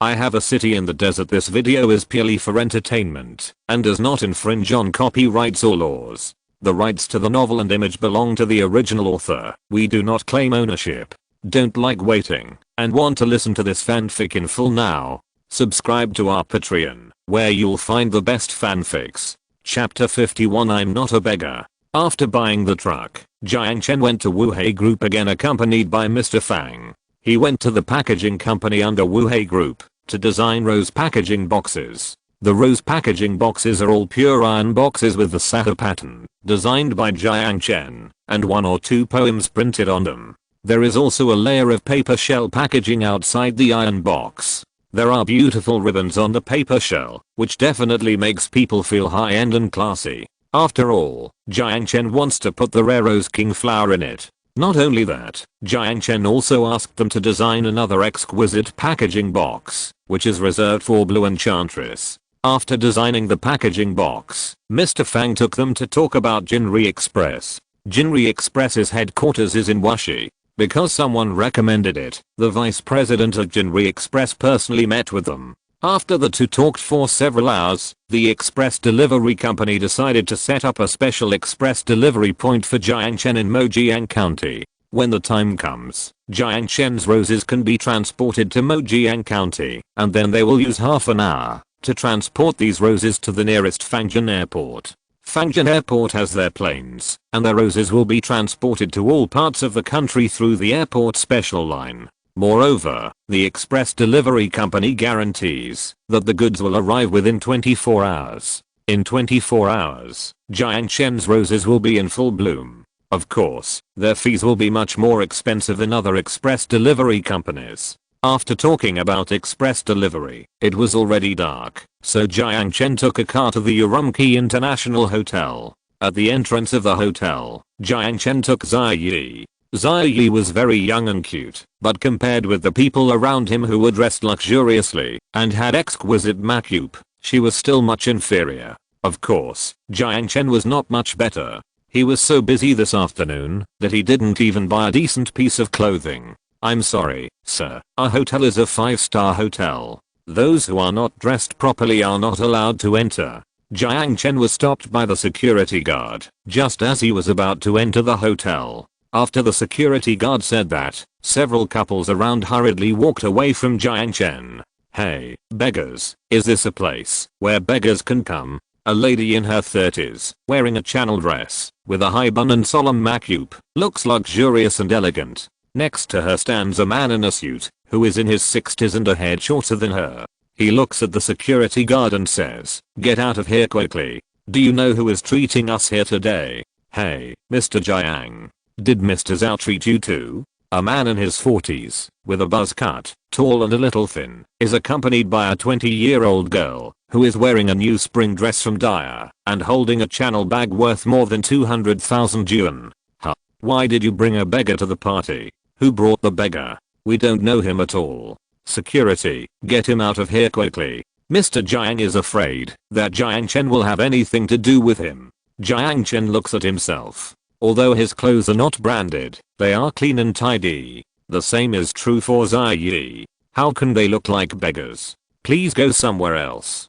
I have a city in the desert. This video is purely for entertainment and does not infringe on copyrights or laws. The rights to the novel and image belong to the original author. We do not claim ownership. Don't like waiting and want to listen to this fanfic in full now? Subscribe to our Patreon, where you'll find the best fanfics. Chapter 51. I'm not a beggar. After buying the truck, Jiang Chen went to Wuhei Group again, accompanied by Mr. Fang. He went to the packaging company under Wuhei Group to design rose packaging boxes. The rose packaging boxes are all pure iron boxes with the Sahara pattern, designed by Jiang Chen, and 1 or 2 poems printed on them. There is also a layer of paper shell packaging outside the iron box. There are beautiful ribbons on the paper shell, which definitely makes people feel high-end and classy. After all, Jiang Chen wants to put the rare rose king flower in it. Not only that, Jiang Chen also asked them to design another exquisite packaging box, which is reserved for Blue Enchantress. After designing the packaging box, Mr. Fang took them to talk about Jinri Express. Jinri Express's headquarters is in Wuxi. Because someone recommended it, the vice president of Jinri Express personally met with them. After the two talked for several hours, the express delivery company decided to set up a special express delivery point for Jiang Chen in Mojiang County. When the time comes, Jiang Chen's roses can be transported to Mojiang County, and then they will use half an hour to transport these roses to the nearest Fangzhen Airport. Fangzhen Airport has their planes, and their roses will be transported to all parts of the country through the airport special line. Moreover, the express delivery company guarantees that the goods will arrive within 24 hours. In 24 hours, Jiang Chen's roses will be in full bloom. Of course, their fees will be much more expensive than other express delivery companies. After talking about express delivery, it was already dark, so Jiang Chen took a car to the Urumqi International Hotel. At the entrance of the hotel, Jiang Chen took Ziyi. Ziyi was very young and cute, but compared with the people around him who were dressed luxuriously and had exquisite makeup, she was still much inferior. Of course, Jiang Chen was not much better. He was so busy this afternoon that he didn't even buy a decent piece of clothing. I'm sorry, sir, our hotel is a 5-star hotel. Those who are not dressed properly are not allowed to enter. Jiang Chen was stopped by the security guard just as he was about to enter the hotel. After the security guard said that, several couples around hurriedly walked away from Jiang Chen. Hey, beggars, is this a place where beggars can come? A lady in her 30s, wearing a Chanel dress, with a high bun and solemn makeup, looks luxurious and elegant. Next to her stands a man in a suit, who is in his 60s and a head shorter than her. He looks at the security guard and says, "Get out of here quickly. Do you know who is treating us here today? Hey, Mr. Jiang. Did Mr. Zhao treat you too?" A man in his 40s, with a buzz cut, tall and a little thin, is accompanied by a 20-year-old girl, who is wearing a new spring dress from Dyer, and holding a Chanel bag worth more than 200,000 yuan. Huh. Why did you bring a beggar to the party? Who brought the beggar? We don't know him at all. Security, get him out of here quickly. Mr. Jiang is afraid that Jiang Chen will have anything to do with him. Jiang Chen looks at himself. Although his clothes are not branded, they are clean and tidy. The same is true for Ziyi. How can they look like beggars? Please go somewhere else.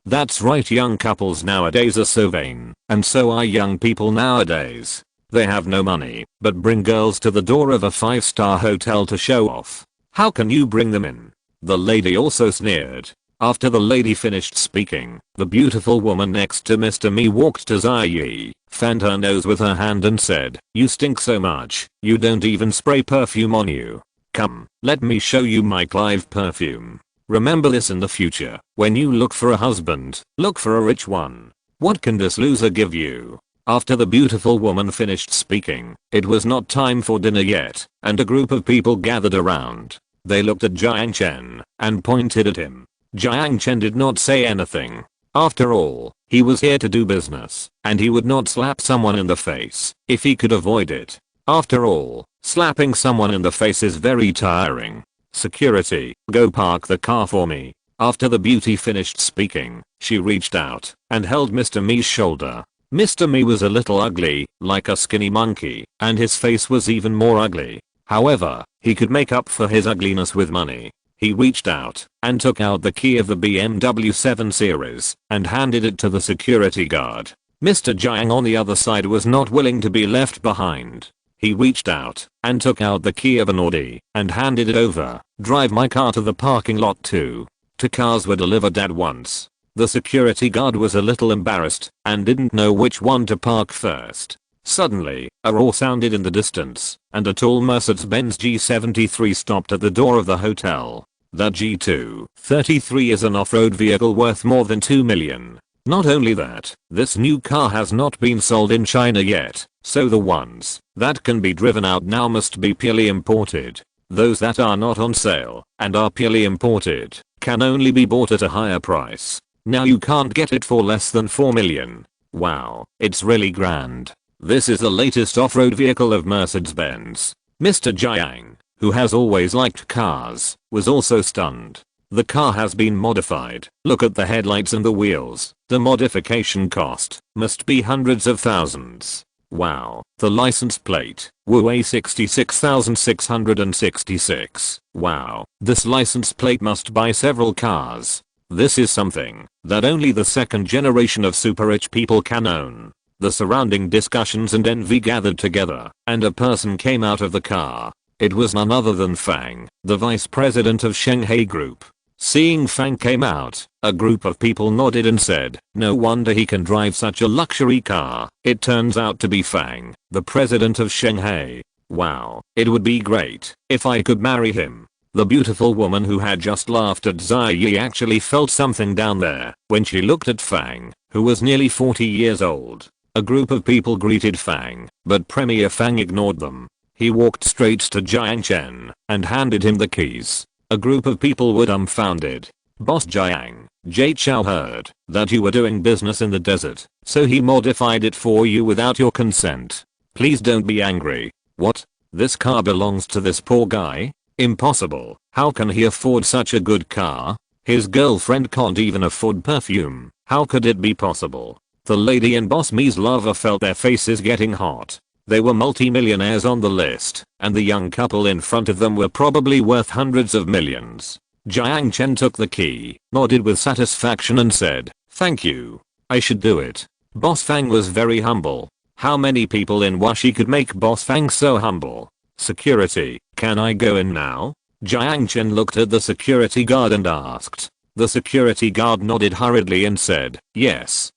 That's right, young couples nowadays are so vain, and so are young people nowadays. They have no money, but bring girls to the door of a 5-star hotel to show off. How can you bring them in? The lady also sneered. After the lady finished speaking, the beautiful woman next to Mr. Mi walked to Ziyi, fanned her nose with her hand and said, "You stink so much, you don't even spray perfume on you. Come, let me show you my Clive perfume. Remember this in the future. When you look for a husband, look for a rich one. What can this loser give you?" After the beautiful woman finished speaking, it was not time for dinner yet, and a group of people gathered around. They looked at Jiang Chen and pointed at him. Jiang Chen did not say anything. After all, he was here to do business, and he would not slap someone in the face if he could avoid it. After all, slapping someone in the face is very tiring. Security, go park the car for me. After the beauty finished speaking, she reached out and held Mr. Mi's shoulder. Mr. Mi was a little ugly, like a skinny monkey, and his face was even more ugly. However, he could make up for his ugliness with money. He reached out and took out the key of the BMW 7 Series and handed it to the security guard. Mr. Jiang on the other side was not willing to be left behind. He reached out and took out the key of an Audi and handed it over. Drive my car to the parking lot too. Two cars were delivered at once. The security guard was a little embarrassed and didn't know which one to park first. Suddenly, a roar sounded in the distance, and a tall Mercedes-Benz G73 stopped at the door of the hotel. That G233 is an off-road vehicle worth more than 2 million. Not only that, this new car has not been sold in China yet, so the ones that can be driven out now must be purely imported. Those that are not on sale and are purely imported can only be bought at a higher price. Now you can't get it for less than 4 million. Wow, it's really grand. This is the latest off-road vehicle of Mercedes-Benz. Mr. Jiang, who has always liked cars, was also stunned. The car has been modified. Look at the headlights and the wheels. The modification cost must be hundreds of thousands. Wow. The license plate, WA 66666. Wow. This license plate must buy several cars. This is something that only the second generation of super rich people can own. The surrounding discussions and envy gathered together, and a person came out of the car. It was none other than Fang, the vice president of Shanghai Group. Seeing Fang came out, a group of people nodded and said, no wonder he can drive such a luxury car. It turns out to be Fang, the president of Shanghai. Wow, it would be great if I could marry him. The beautiful woman who had just laughed at Zai Yi actually felt something down there when she looked at Fang, who was nearly 40 years old. A group of people greeted Fang, but Premier Fang ignored them. He walked straight to Jiang Chen and handed him the keys. A group of people were dumbfounded. Boss Jiang, Jay Chou heard that you were doing business in the desert, so he modified it for you without your consent. Please don't be angry. What? This car belongs to this poor guy? Impossible. How can he afford such a good car? His girlfriend can't even afford perfume. How could it be possible? The lady and Boss Mi's lover felt their faces getting hot. They were multi-millionaires on the list, and the young couple in front of them were probably worth hundreds of millions. Jiang Chen took the key, nodded with satisfaction and said, thank you. I should do it. Boss Fang was very humble. How many people in Washi could make Boss Fang so humble? Security, can I go in now? Jiang Chen looked at the security guard and asked. The security guard nodded hurriedly and said, yes,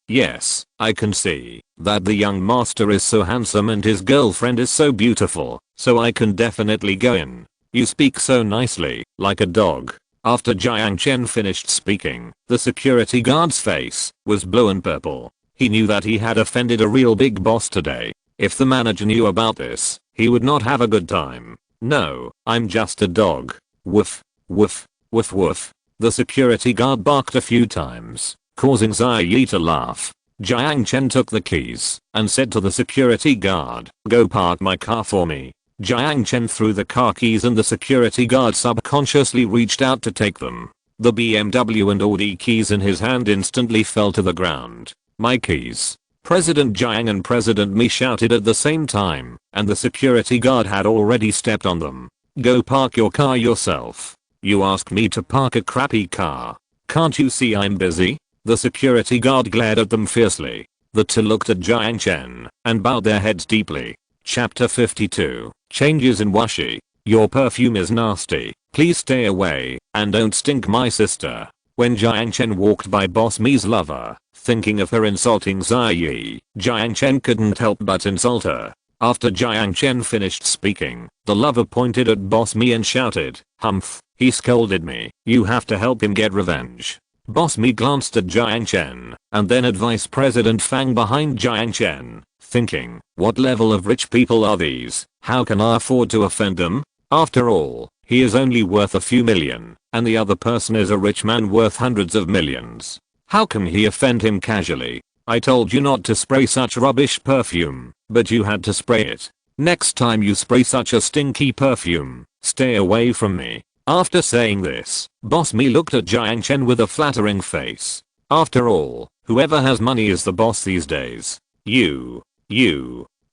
I can see that the young master is so handsome and his girlfriend is so beautiful, so I can definitely go in. You speak so nicely, like a dog. After Jiang Chen finished speaking, the security guard's face was blue and purple. He knew that he had offended a real big boss today. If the manager knew about this, he would not have a good time. No, I'm just a dog. Woof, woof, woof woof. The security guard barked a few times, causing Zai Yi to laugh. Jiang Chen took the keys and said to the security guard, go park my car for me. Jiang Chen threw the car keys and the security guard subconsciously reached out to take them. The BMW and Audi keys in his hand instantly fell to the ground. My keys. President Jiang and President Mi shouted at the same time, and the security guard had already stepped on them. Go park your car yourself. You asked me to park a crappy car. Can't you see I'm busy? The security guard glared at them fiercely. The two looked at Jiang Chen and bowed their heads deeply. Chapter 52. Changes in Washi. Your perfume is nasty. Please stay away and don't stink my sister. When Jiang Chen walked by Boss Mi's lover, thinking of her insulting Zai Yi, Jiang Chen couldn't help but insult her. After Jiang Chen finished speaking, the lover pointed at Boss Mi and shouted, Humph, he scolded me. You have to help him get revenge. Boss Mi glanced at Jiang Chen and then at Vice President Fang behind Jiang Chen, thinking, what level of rich people are these? How can I afford to offend them? After all, he is only worth a few million, and the other person is a rich man worth hundreds of millions. How can he offend him casually? I told you not to spray such rubbish perfume, but you had to spray it. Next time you spray such a stinky perfume, stay away from me. After saying this, Boss Mi looked at Jiang Chen with a flattering face. After all, whoever has money is the boss these days. You.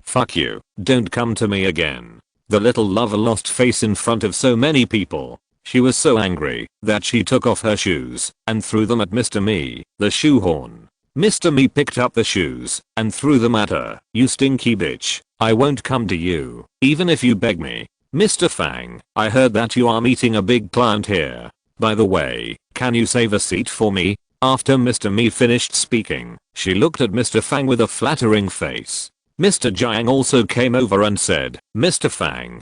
Fuck you. Don't come to me again. The little lover lost face in front of so many people. She was so angry that she took off her shoes and threw them at Mr. Me, the shoehorn. Mr. Me picked up the shoes and threw them at her. "You stinky bitch, I won't come to you, even if you beg me." "Mr. Fang, I heard that you are meeting a big client here. By the way, can you save a seat for me?" After Mr. Me finished speaking, she looked at Mr. Fang with a flattering face. Mr. Jiang also came over and said, Mr. Fang,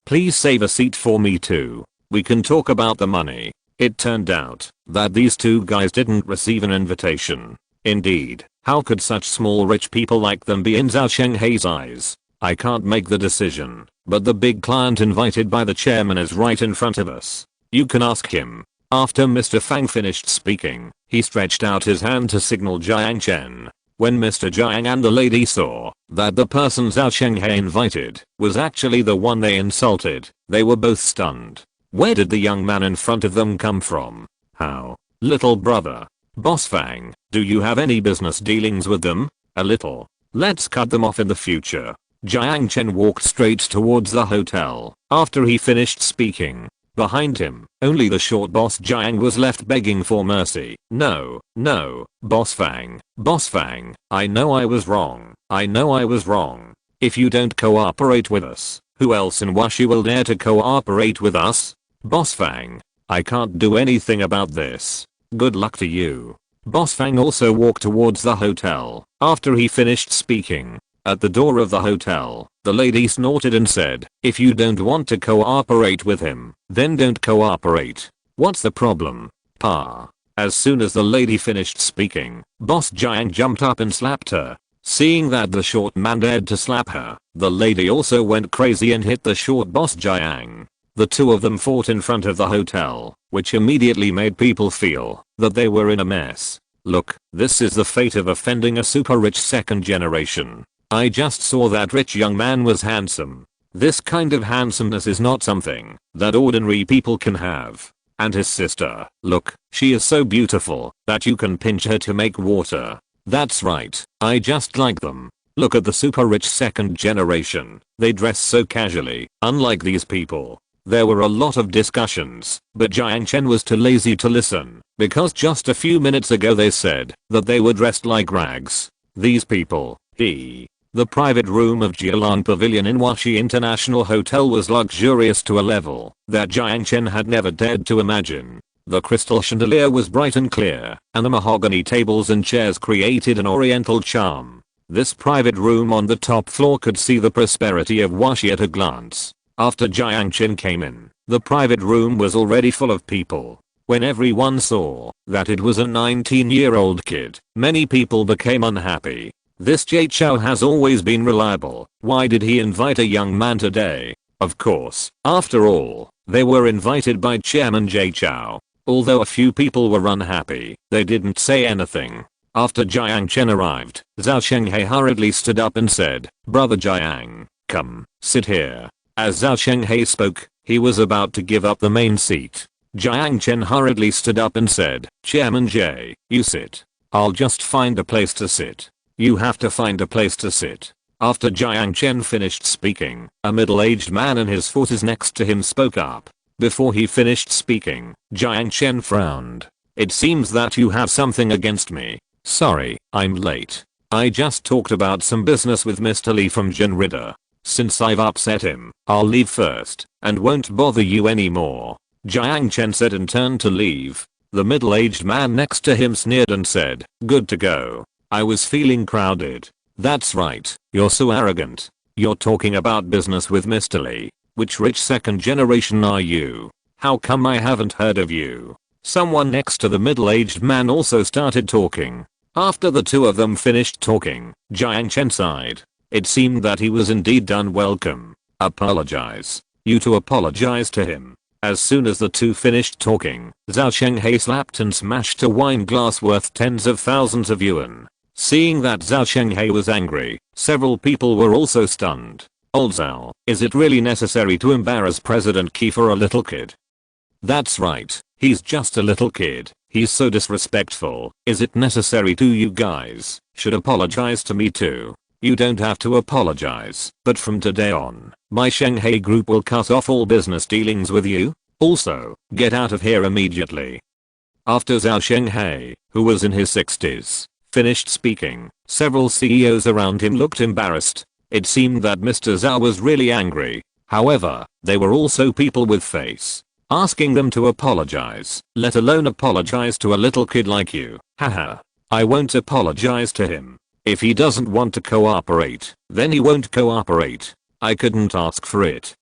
please save a seat for me too. We can talk about the money." It turned out that these two guys didn't receive an invitation. Indeed, how could such small rich people like them be in Zhao Shenghei's eyes? "I can't make the decision, but the big client invited by the chairman is right in front of us. You can ask him." After Mr. Fang finished speaking, he stretched out his hand to signal Jiang Chen. When Mr. Jiang and the lady saw that the person Zhao Shenghei invited was actually the one they insulted, they were both stunned. Where did the young man in front of them come from? How? "Little brother. Boss Fang, do you have any business dealings with them?" "A little. Let's cut them off in the future." Jiang Chen walked straight towards the hotel. After he finished speaking, behind him, only the short boss Jiang was left begging for mercy. No, Boss Fang, I know I was wrong. If you don't cooperate with us, who else in Washi will dare to cooperate with us? Boss Fang, I can't do anything about this. Good luck to you." Boss Fang also walked towards the hotel. After he finished speaking, at the door of the hotel, the lady snorted and said, "If you don't want to cooperate with him, then don't cooperate. What's the problem, Pa?" As soon as the lady finished speaking, Boss Jiang jumped up and slapped her. Seeing that the short man dared to slap her, the lady also went crazy and hit the short boss Jiang. The two of them fought in front of the hotel, which immediately made people feel that they were in a mess. Look, this is the fate of offending a super rich second generation. I just saw that rich young man was handsome. This kind of handsomeness is not something that ordinary people can have. And his sister, look, she is so beautiful that you can pinch her to make water. That's right, I just like them. Look at the super rich second generation. They dress so casually, unlike these people. There were a lot of discussions, but Jiang Chen was too lazy to listen, because just a few minutes ago they said that they were dressed like rags. These people, The private room of Jialan Pavilion in Washi International Hotel was luxurious to a level that Jiang Chen had never dared to imagine. The crystal chandelier was bright and clear, and the mahogany tables and chairs created an oriental charm. This private room on the top floor could see the prosperity of Washi at a glance. After Jiang Chen came in, the private room was already full of people. When everyone saw that it was a 19-year-old kid, many people became unhappy. This Jay Chou has always been reliable. Why did he invite a young man today? Of course, after all, they were invited by Chairman Jay Chou. Although a few people were unhappy, they didn't say anything. After Jiang Chen arrived, Zhao Shenghei hurriedly stood up and said, "Brother Jiang, come, sit here." As Zhao Shenghei spoke, he was about to give up the main seat. Jiang Chen hurriedly stood up and said, "Chairman Jay, you sit. I'll just find a place to sit." "You have to find a place to sit." After Jiang Chen finished speaking, a middle-aged man in his 40s next to him spoke up. Before he finished speaking, Jiang Chen frowned. "It seems that you have something against me. Sorry, I'm late. I just talked about some business with Mr. Lee from Jinrida. Since I've upset him, I'll leave first, and won't bother you anymore." Jiang Chen said and turned to leave. The middle-aged man next to him sneered and said, "Good to go. I was feeling crowded." "That's right, you're so arrogant. You're talking about business with Mr. Lee. Which rich second generation are you? How come I haven't heard of you?" Someone next to the middle-aged man also started talking. After the two of them finished talking, Jiang Chen sighed. It seemed that he was indeed unwelcome. "Apologize." "You two apologize to him." As soon as the two finished talking, Zhao Shenghei slapped and smashed a wine glass worth tens of thousands of yuan. Seeing that Zhao Shenghei was angry, several people were also stunned. "Old Zhao, is it really necessary to embarrass President Qi for a little kid?" "That's right, he's just a little kid. He's so disrespectful. Is it necessary to you guys? Should apologize to me too." "You don't have to apologize, but from today on, my Shenghei group will cut off all business dealings with you." Also, get out of here immediately. After Zhao Shenghai, who was in his 60s, finished speaking, several CEOs around him looked embarrassed. It seemed that Mr. Zhao was really angry. However, they were also people with face. Asking them to apologize, let alone apologize to a little kid like you. Haha. I won't apologize to him. If he doesn't want to cooperate, then he won't cooperate. I couldn't ask for it.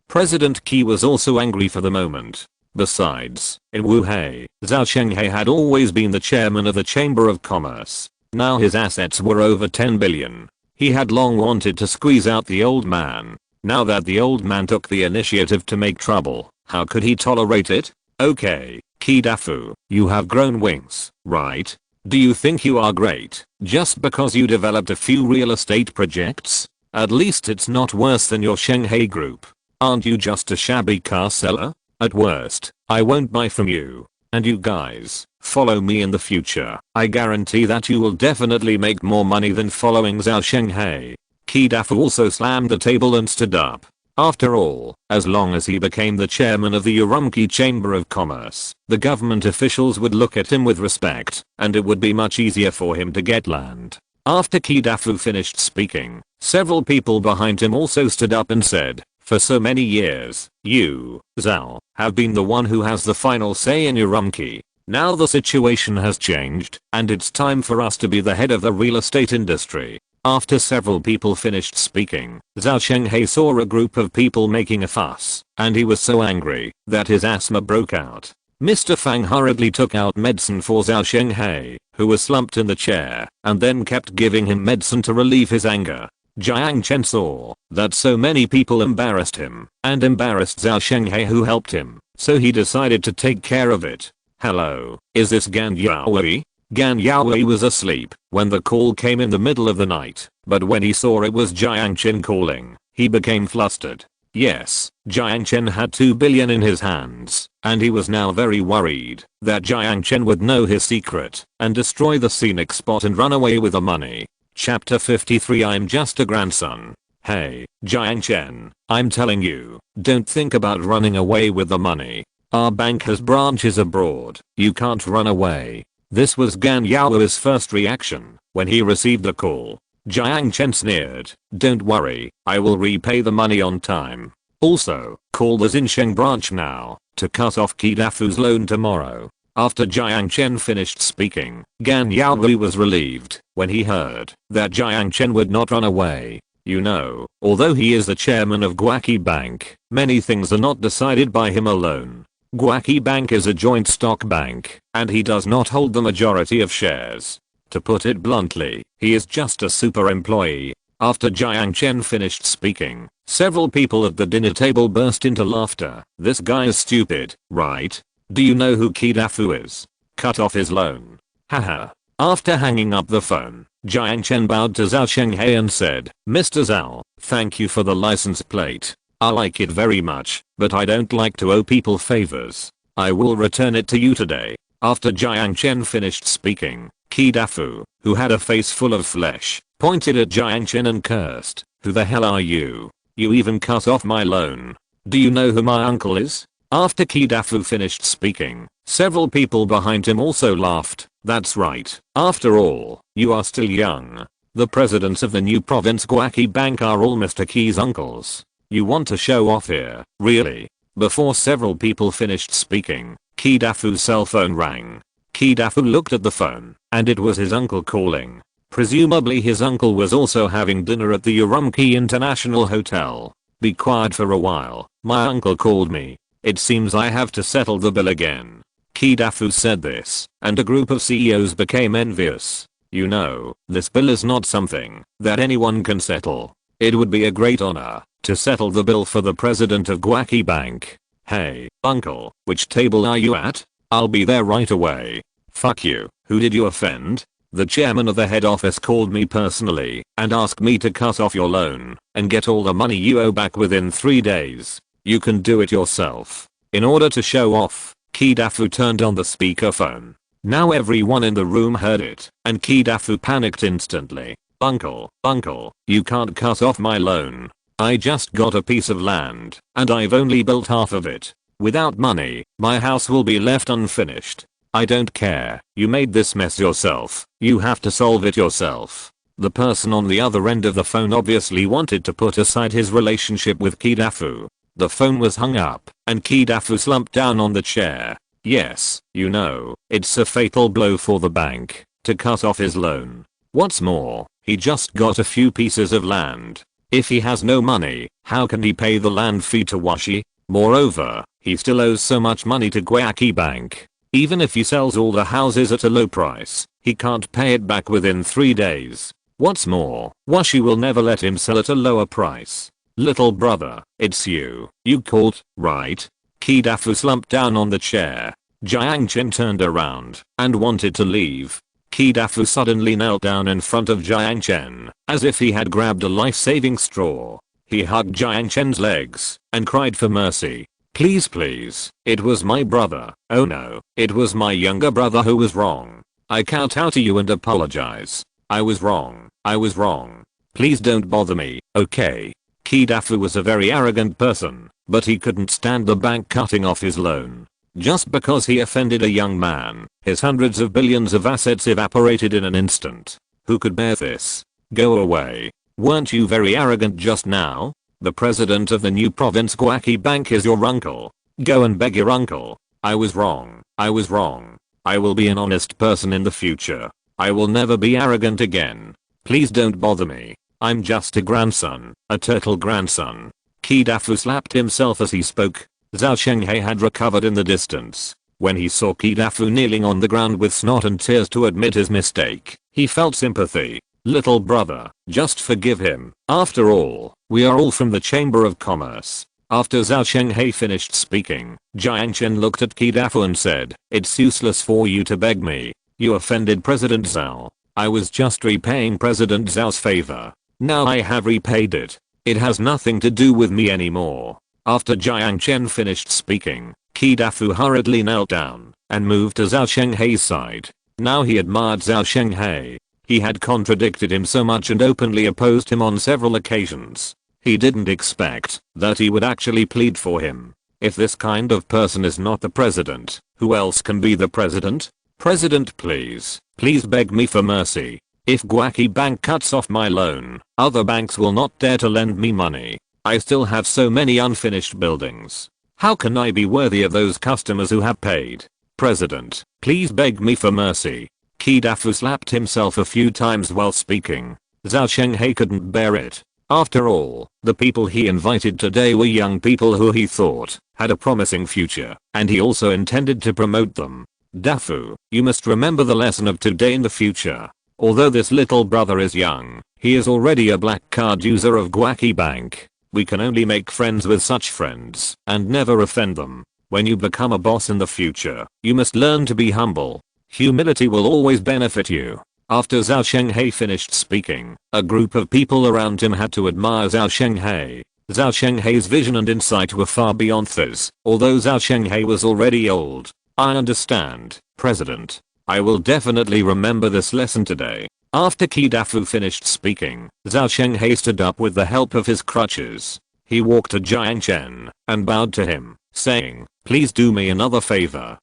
President Qi was also angry for the moment. Besides, in Wuhai, Zhao Shenghai had always been the chairman of the Chamber of Commerce. Now his assets were over 10 billion. He had long wanted to squeeze out the old man. Now that the old man took the initiative to make trouble, how could he tolerate it? Okay, Qi Dafu, you have grown wings, right? Do you think you are great just because you developed a few real estate projects? At least it's not worse than your Shenghai group. Aren't you just a shabby car seller? At worst, I won't buy from you. And you guys, follow me in the future. I guarantee that you will definitely make more money than following Zhao Shenghai. Qi Dafu also slammed the table and stood up. After all, as long as he became the chairman of the Urumqi Chamber of Commerce, the government officials would look at him with respect, and it would be much easier for him to get land. After Qi Dafu finished speaking, several people behind him also stood up and said, for so many years, you, Zhao, have been the one who has the final say in Urumqi. Now the situation has changed, and it's time for us to be the head of the real estate industry. After several people finished speaking, Zhao Shenghai saw a group of people making a fuss, and he was so angry that his asthma broke out. Mr. Fang hurriedly took out medicine for Zhao Shenghai, who was slumped in the chair, and then kept giving him medicine to relieve his anger. Jiang Chen saw that so many people embarrassed him, and embarrassed Zhao Shenghai who helped him, so he decided to take care of it. Hello, is this Gan Yaowei? Gan Yaowei was asleep when the call came in the middle of the night, but when he saw it was Jiang Chen calling, he became flustered. Yes, Jiang Chen had 2 billion in his hands, and he was now very worried that Jiang Chen would know his secret and destroy the scenic spot and run away with the money. Chapter 53 I'm just a grandson. Hey, Jiang Chen, I'm telling you, don't think about running away with the money. Our bank has branches abroad, you can't run away. This was Gan Yaowei's first reaction when he received the call. Jiang Chen sneered, don't worry, I will repay the money on time. Also, call the Xinsheng branch now to cut off Qi Dafu's loan tomorrow. After Jiang Chen finished speaking, Gan Yaowei was relieved when he heard that Jiang Chen would not run away. You know, although he is the chairman of Guaki Bank, many things are not decided by him alone. Guaki Bank is a joint stock bank, and he does not hold the majority of shares. To put it bluntly, he is just a super employee. After Jiang Chen finished speaking, several people at the dinner table burst into laughter. This guy is stupid, right? Do you know who Qi Dafu is? Cut off his loan. Haha. After hanging up the phone, Jiang Chen bowed to Zhao Shenghai and said, Mr. Zhao, thank you for the license plate. I like it very much, but I don't like to owe people favors. I will return it to you today. After Jiang Chen finished speaking, Qi Dafu, who had a face full of flesh, pointed at Jiang Chen and cursed, who the hell are you? You even cut off my loan. Do you know who my uncle is? After Qi Dafu finished speaking, several people behind him also laughed. That's right. After all, you are still young. The presidents of the new province Guaki Bank are all Mr. Qi's uncles. You want to show off here, really? Before several people finished speaking, Qi Dafu's cell phone rang. Qi Dafu looked at the phone, and it was his uncle calling. Presumably his uncle was also having dinner at the Urumqi International Hotel. Be quiet for a while, my uncle called me. It seems I have to settle the bill again. Qi Dafu said this, and a group of CEOs became envious. You know, this bill is not something that anyone can settle. It would be a great honor to settle the bill for the president of Guaki Bank. Hey, uncle, which table are you at? I'll be there right away. Fuck you, who did you offend? The chairman of the head office called me personally and asked me to cut off your loan and get all the money you owe back within 3 days. You can do it yourself. In order to show off, Qi Dafu turned on the speakerphone. Now everyone in the room heard it, and Qi Dafu panicked instantly. Uncle, you can't cut off my loan. I just got a piece of land, and I've only built half of it. Without money, my house will be left unfinished. I don't care. You made this mess yourself. You have to solve it yourself. The person on the other end of the phone obviously wanted to put aside his relationship with Kidafu. The phone was hung up, and Kidafu slumped down on the chair. Yes, you know, it's a fatal blow for the bank to cut off his loan. What's more, he just got a few pieces of land. If he has no money, how can he pay the land fee to Washi? Moreover, he still owes so much money to Guaki Bank. Even if he sells all the houses at a low price, he can't pay it back within 3 days. What's more, Washi will never let him sell at a lower price. Little brother, it's you. You called, right? Kidafu slumped down on the chair. Jiang Chen turned around and wanted to leave. Kidafu suddenly knelt down in front of Jiang Chen, as if he had grabbed a life-saving straw. He hugged Jiang Chen's legs and cried for mercy. Please, please, it was my brother. Oh no, it was my younger brother who was wrong. I kowtow to you and apologize. I was wrong. I was wrong. Please don't bother me, okay? Kidafu was a very arrogant person, but he couldn't stand the bank cutting off his loan. Just because he offended a young man, his hundreds of billions of assets evaporated in an instant. Who could bear this? Go away. Weren't you very arrogant just now? The president of the new province Guaki Bank is your uncle. Go and beg your uncle. I was wrong. I was wrong. I will be an honest person in the future. I will never be arrogant again. Please don't bother me. I'm just a grandson, a turtle grandson. Kidafu slapped himself as he spoke. Zhao Shenghai had recovered in the distance. When he saw Kidafu kneeling on the ground with snot and tears to admit his mistake, he felt sympathy. Little brother, just forgive him. After all, we are all from the Chamber of Commerce. After Zhao Shenghai finished speaking, Jiang Chen looked at Kidafu and said, it's useless for you to beg me. You offended President Zhao. I was just repaying President Zhao's favor. Now I have repaid it. It has nothing to do with me anymore. After Jiang Chen finished speaking, Kidafu hurriedly knelt down and moved to Zhao Shenghai's side. Now he admired Zhao Shenghai. He had contradicted him so much and openly opposed him on several occasions. He didn't expect that he would actually plead for him. If this kind of person is not the president, who else can be the president? President, please beg me for mercy. If Guaki Bank cuts off my loan, other banks will not dare to lend me money. I still have so many unfinished buildings. How can I be worthy of those customers who have paid? President, please beg me for mercy. Kidafu slapped himself a few times while speaking. Zhao Shenghai couldn't bear it. After all, the people he invited today were young people who he thought had a promising future, and he also intended to promote them. Dafu, you must remember the lesson of today in the future. Although this little brother is young, he is already a black card user of Guaki Bank. We can only make friends with such friends and never offend them. When you become a boss in the future, you must learn to be humble. Humility will always benefit you. After Zhao Shenghai finished speaking, a group of people around him had to admire Zhao Shenghai. Zhao Shenghai's vision and insight were far beyond theirs, although Zhao Shenghai was already old. I understand, President. I will definitely remember this lesson today. After Kidafu finished speaking, Zhao Shenghai stood up with the help of his crutches. He walked to Jiang Chen and bowed to him, saying, please do me another favor.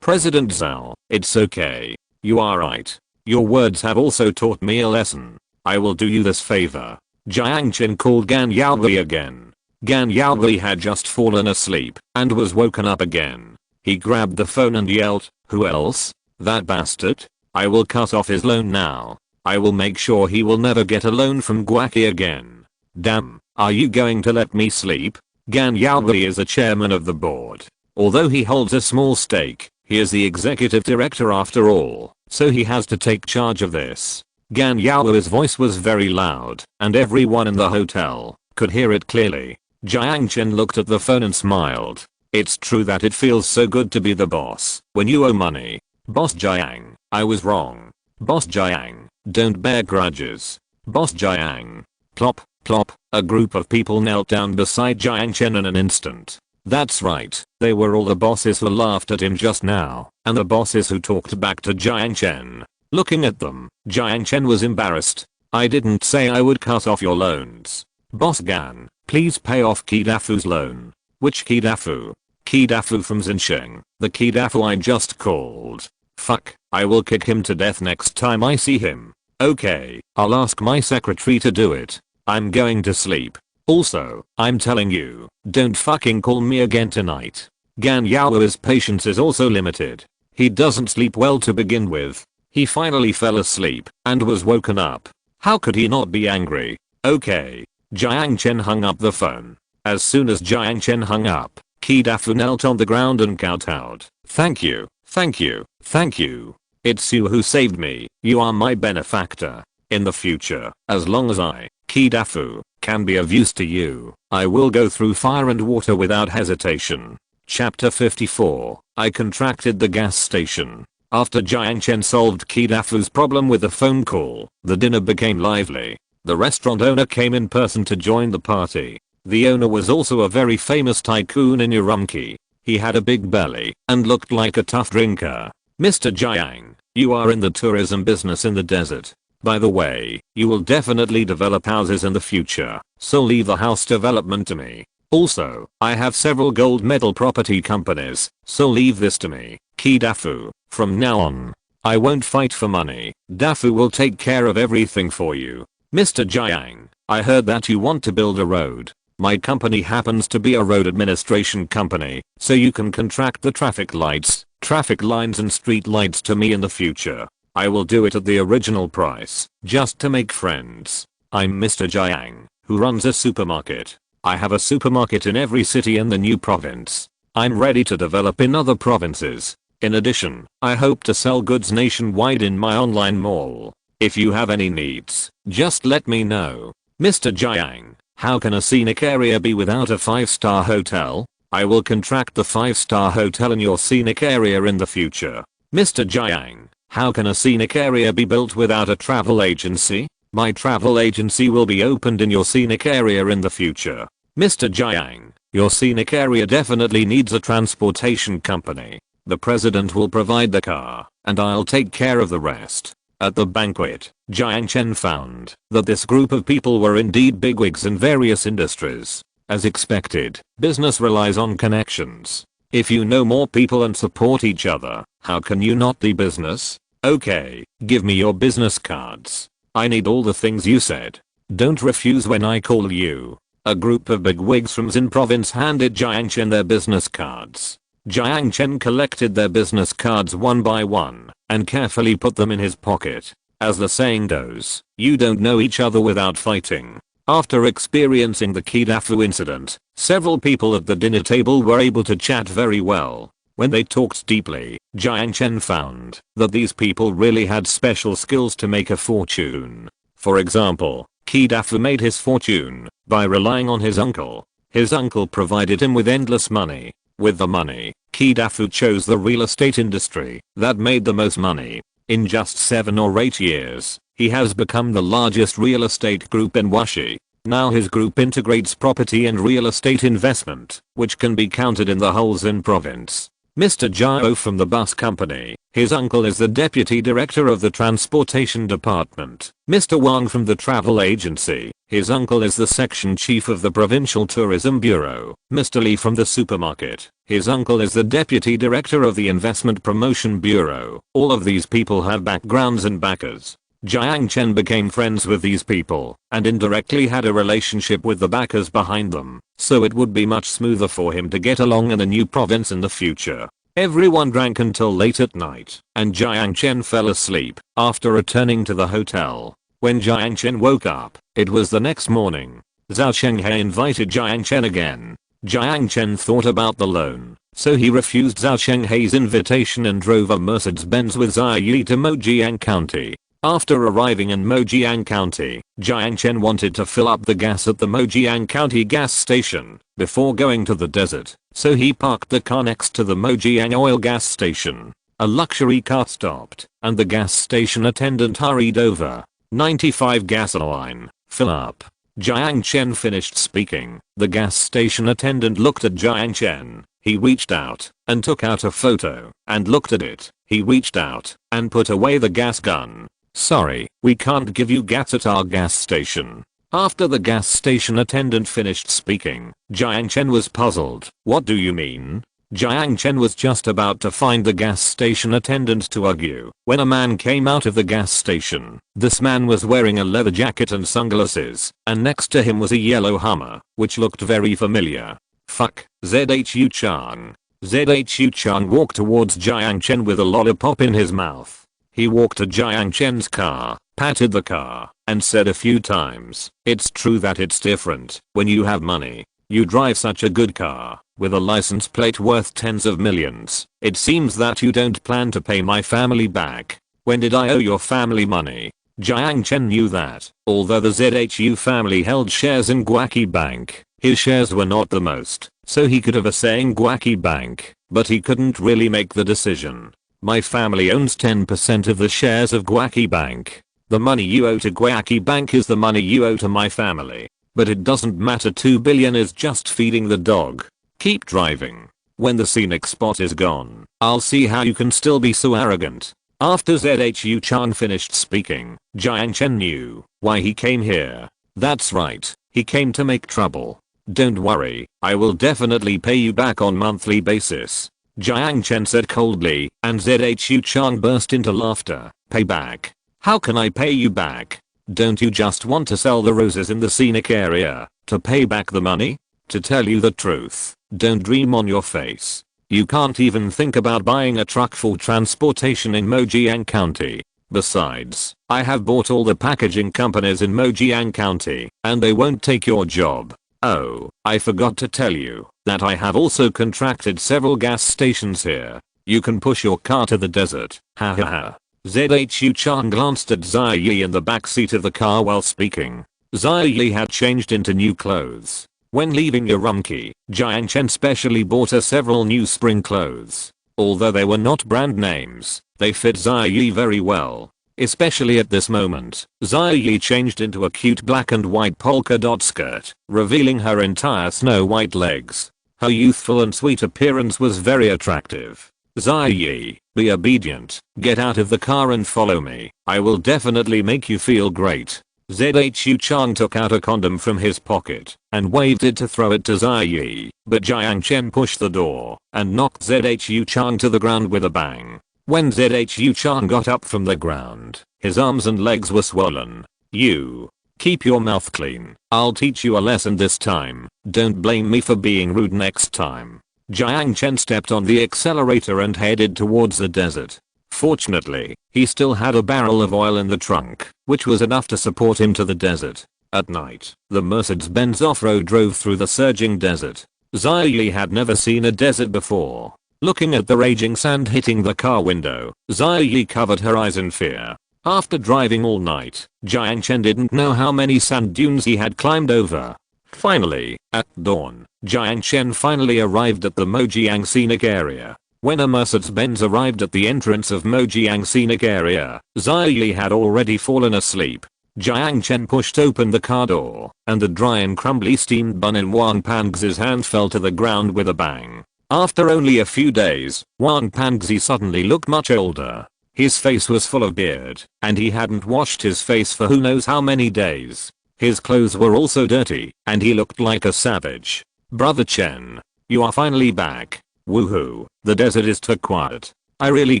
President Zhao, it's okay. You are right. Your words have also taught me a lesson. I will do you this favor. Jiang Chen called Gan Yaogui again. Gan Yaogui had just fallen asleep and was woken up again. He grabbed the phone and yelled, who else? That bastard? I will cut off his loan now. I will make sure he will never get a loan from Guaki again. Damn, are you going to let me sleep? Gan Yaogui is the chairman of the board. Although he holds a small stake, he is the executive director after all, so he has to take charge of this. Gan Yaogui's voice was very loud, and everyone in the hotel could hear it clearly. Jiang Chen looked at the phone and smiled. It's true that it feels so good to be the boss when you owe money. Boss Jiang, I was wrong. Boss Jiang, don't bear grudges. Boss Jiang. Plop, plop, a group of people knelt down beside Jiang Chen in an instant. That's right, they were all the bosses who laughed at him just now, and the bosses who talked back to Jiang Chen. Looking at them, Jiang Chen was embarrassed. I didn't say I would cut off your loans. Boss Gan, please pay off Kidafu's loan. Which Kidafu? Kidafu from Xinjiang, the Kidafu I just called. Fuck, I will kick him to death next time I see him. Okay, I'll ask my secretary to do it. I'm going to sleep. Also, I'm telling you, don't fucking call me again tonight. Gan Yao's patience is also limited. He doesn't sleep well to begin with. He finally fell asleep and was woken up. How could he not be angry? Okay. Jiang Chen hung up the phone. As soon as Jiang Chen hung up, Kidafu knelt on the ground and kowtowed. Thank you, thank you, thank you. It's you who saved me. You are my benefactor. In the future, as long as I, Kidafu, can be of use to you, I will go through fire and water without hesitation. Chapter 54. I contracted the gas station. After Jiang Chen solved Kidafu's problem with a phone call, the dinner became lively. The restaurant owner came in person to join the party. The owner was also a very famous tycoon in Urumqi. He had a big belly and looked like a tough drinker. Mr. Jiang, you are in the tourism business in the desert. By the way, you will definitely develop houses in the future, so leave the house development to me. Also, I have several gold medal property companies, so leave this to me, Kidafu. From now on, I won't fight for money. Dafu will take care of everything for you. Mr. Jiang, I heard that you want to build a road. My company happens to be a road administration company, so you can contract the traffic lights, traffic lines and street lights to me in the future. I will do it at the original price, just to make friends. I'm Mr. Jiang, who runs a supermarket. I have a supermarket in every city in the new province. I'm ready to develop in other provinces. In addition, I hope to sell goods nationwide in my online mall. If you have any needs, just let me know. Mr. Jiang, how can a scenic area be without a 5-star hotel? I will contract the 5-star hotel in your scenic area in the future. Mr. Jiang, how can a scenic area be built without a travel agency? My travel agency will be opened in your scenic area in the future. Mr. Jiang, your scenic area definitely needs a transportation company. The president will provide the car, and I'll take care of the rest. At the banquet, Jiang Chen found that this group of people were indeed bigwigs in various industries. As expected, business relies on connections. If you know more people and support each other, how can you not be business? Okay, give me your business cards. I need all the things you said. Don't refuse when I call you. A group of bigwigs from Xin province handed Jiang Chen their business cards. Jiang Chen collected their business cards one by one and carefully put them in his pocket. As the saying goes, you don't know each other without fighting. After experiencing the Kidafu incident, several people at the dinner table were able to chat very well. When they talked deeply, Jiang Chen found that these people really had special skills to make a fortune. For example, Kidafu made his fortune by relying on his uncle. His uncle provided him with endless money. With the money, Kidafu chose the real estate industry that made the most money. In just 7 or 8 years, he has become the largest real estate group in Washi. Now his group integrates property and real estate investment, which can be counted in the whole Xin province. Mr. Zhao from the bus company, his uncle is the deputy director of the transportation department. Mr. Wang from the travel agency, his uncle is the section chief of the provincial tourism bureau. Mr. Li from the supermarket, his uncle is the deputy director of the investment promotion bureau. All of these people have backgrounds and backers. Jiang Chen became friends with these people and indirectly had a relationship with the backers behind them, so it would be much smoother for him to get along in the new province in the future. Everyone drank until late at night, and Jiang Chen fell asleep after returning to the hotel. When Jiang Chen woke up, it was the next morning. Zhao Shenghai invited Jiang Chen again. Jiang Chen thought about the loan, so he refused Zhao Shenghai's invitation and drove a Mercedes-Benz with Zhao Yi to Mojiang County. After arriving in Mojiang County, Jiang Chen wanted to fill up the gas at the Mojiang County gas station before going to the desert, so he parked the car next to the Mojiang oil gas station. A luxury car stopped, and the gas station attendant hurried over. 95 gasoline, fill up. Jiang Chen finished speaking. The gas station attendant looked at Jiang Chen. He reached out and took out a photo and looked at it. He reached out and put away the gas gun. Sorry, we can't give you gas at our gas station. After the gas station attendant finished speaking, Jiang Chen was puzzled. What do you mean? Jiang Chen was just about to find the gas station attendant to argue when a man came out of the gas station. This man was wearing a leather jacket and sunglasses, and next to him was a yellow Hummer, which looked very familiar. Fuck, ZHU Chang. ZHU Chang walked towards Jiang Chen with a lollipop in his mouth. He walked to Jiang Chen's car, patted the car, and said a few times, "It's true that it's different when you have money. You drive such a good car, with a license plate worth tens of millions. It seems that you don't plan to pay my family back. When did I owe your family money?" Jiang Chen knew that, although the ZHU family held shares in Guaki Bank, his shares were not the most, so he could have a say in Guaki Bank, but he couldn't really make the decision. "My family owns 10% of the shares of Guaki Bank. The money you owe to Guaki Bank is the money you owe to my family. But it doesn't matter, 2 billion is just feeding the dog. Keep driving. When the scenic spot is gone, I'll see how you can still be so arrogant." After ZHU Chang finished speaking, Jiang Chen knew why he came here. That's right, he came to make trouble. "Don't worry, I will definitely pay you back on monthly basis," Jiang Chen said coldly, and ZHU Chang burst into laughter. "Pay back? How can I pay you back? Don't you just want to sell the roses in the scenic area to pay back the money? To tell you the truth, don't dream on your face. You can't even think about buying a truck for transportation in Mojiang County. Besides, I have bought all the packaging companies in Mojiang County, and they won't take your job. Oh, I forgot to tell you that I have also contracted several gas stations here. You can push your car to the desert." Ha ha ha. ZHU Chang glanced at Xia Yi in the backseat of the car while speaking. Xia Yi had changed into new clothes. When leaving Urumqi, Jiang Chen specially bought her several new spring clothes. Although they were not brand names, they fit Xia Yi very well. Especially at this moment, Xia Yi changed into a cute black and white polka dot skirt, revealing her entire snow white legs. Her youthful and sweet appearance was very attractive. "Xia Yi, be obedient, get out of the car and follow me. I will definitely make you feel great." ZHU Chang took out a condom from his pocket and waved it to throw it to Xia Yi, but Jiang Chen pushed the door and knocked ZHU Chang to the ground with a bang. When ZHU Chang got up from the ground, his arms and legs were swollen. "You, keep your mouth clean. I'll teach you a lesson this time. Don't blame me for being rude next time." Jiang Chen stepped on the accelerator and headed towards the desert. Fortunately, he still had a barrel of oil in the trunk, which was enough to support him to the desert. At night, the Mercedes-Benz off-road drove through the surging desert. Xia Yi had never seen a desert before. Looking at the raging sand hitting the car window, Xia Yi covered her eyes in fear. After driving all night, Jiang Chen didn't know how many sand dunes he had climbed over. Finally, at dawn, Jiang Chen finally arrived at the Mojiang Scenic Area. When a Mercedes-Benz arrived at the entrance of Mojiang Scenic Area, Xia Yi had already fallen asleep. Jiang Chen pushed open the car door, and the dry and crumbly steamed bun in Wang Pangzi's hand fell to the ground with a bang. After only a few days, Wang Pangzi suddenly looked much older. His face was full of beard, and he hadn't washed his face for who knows how many days. His clothes were also dirty, and he looked like a savage. "Brother Chen, you are finally back. Woohoo, the desert is too quiet. I really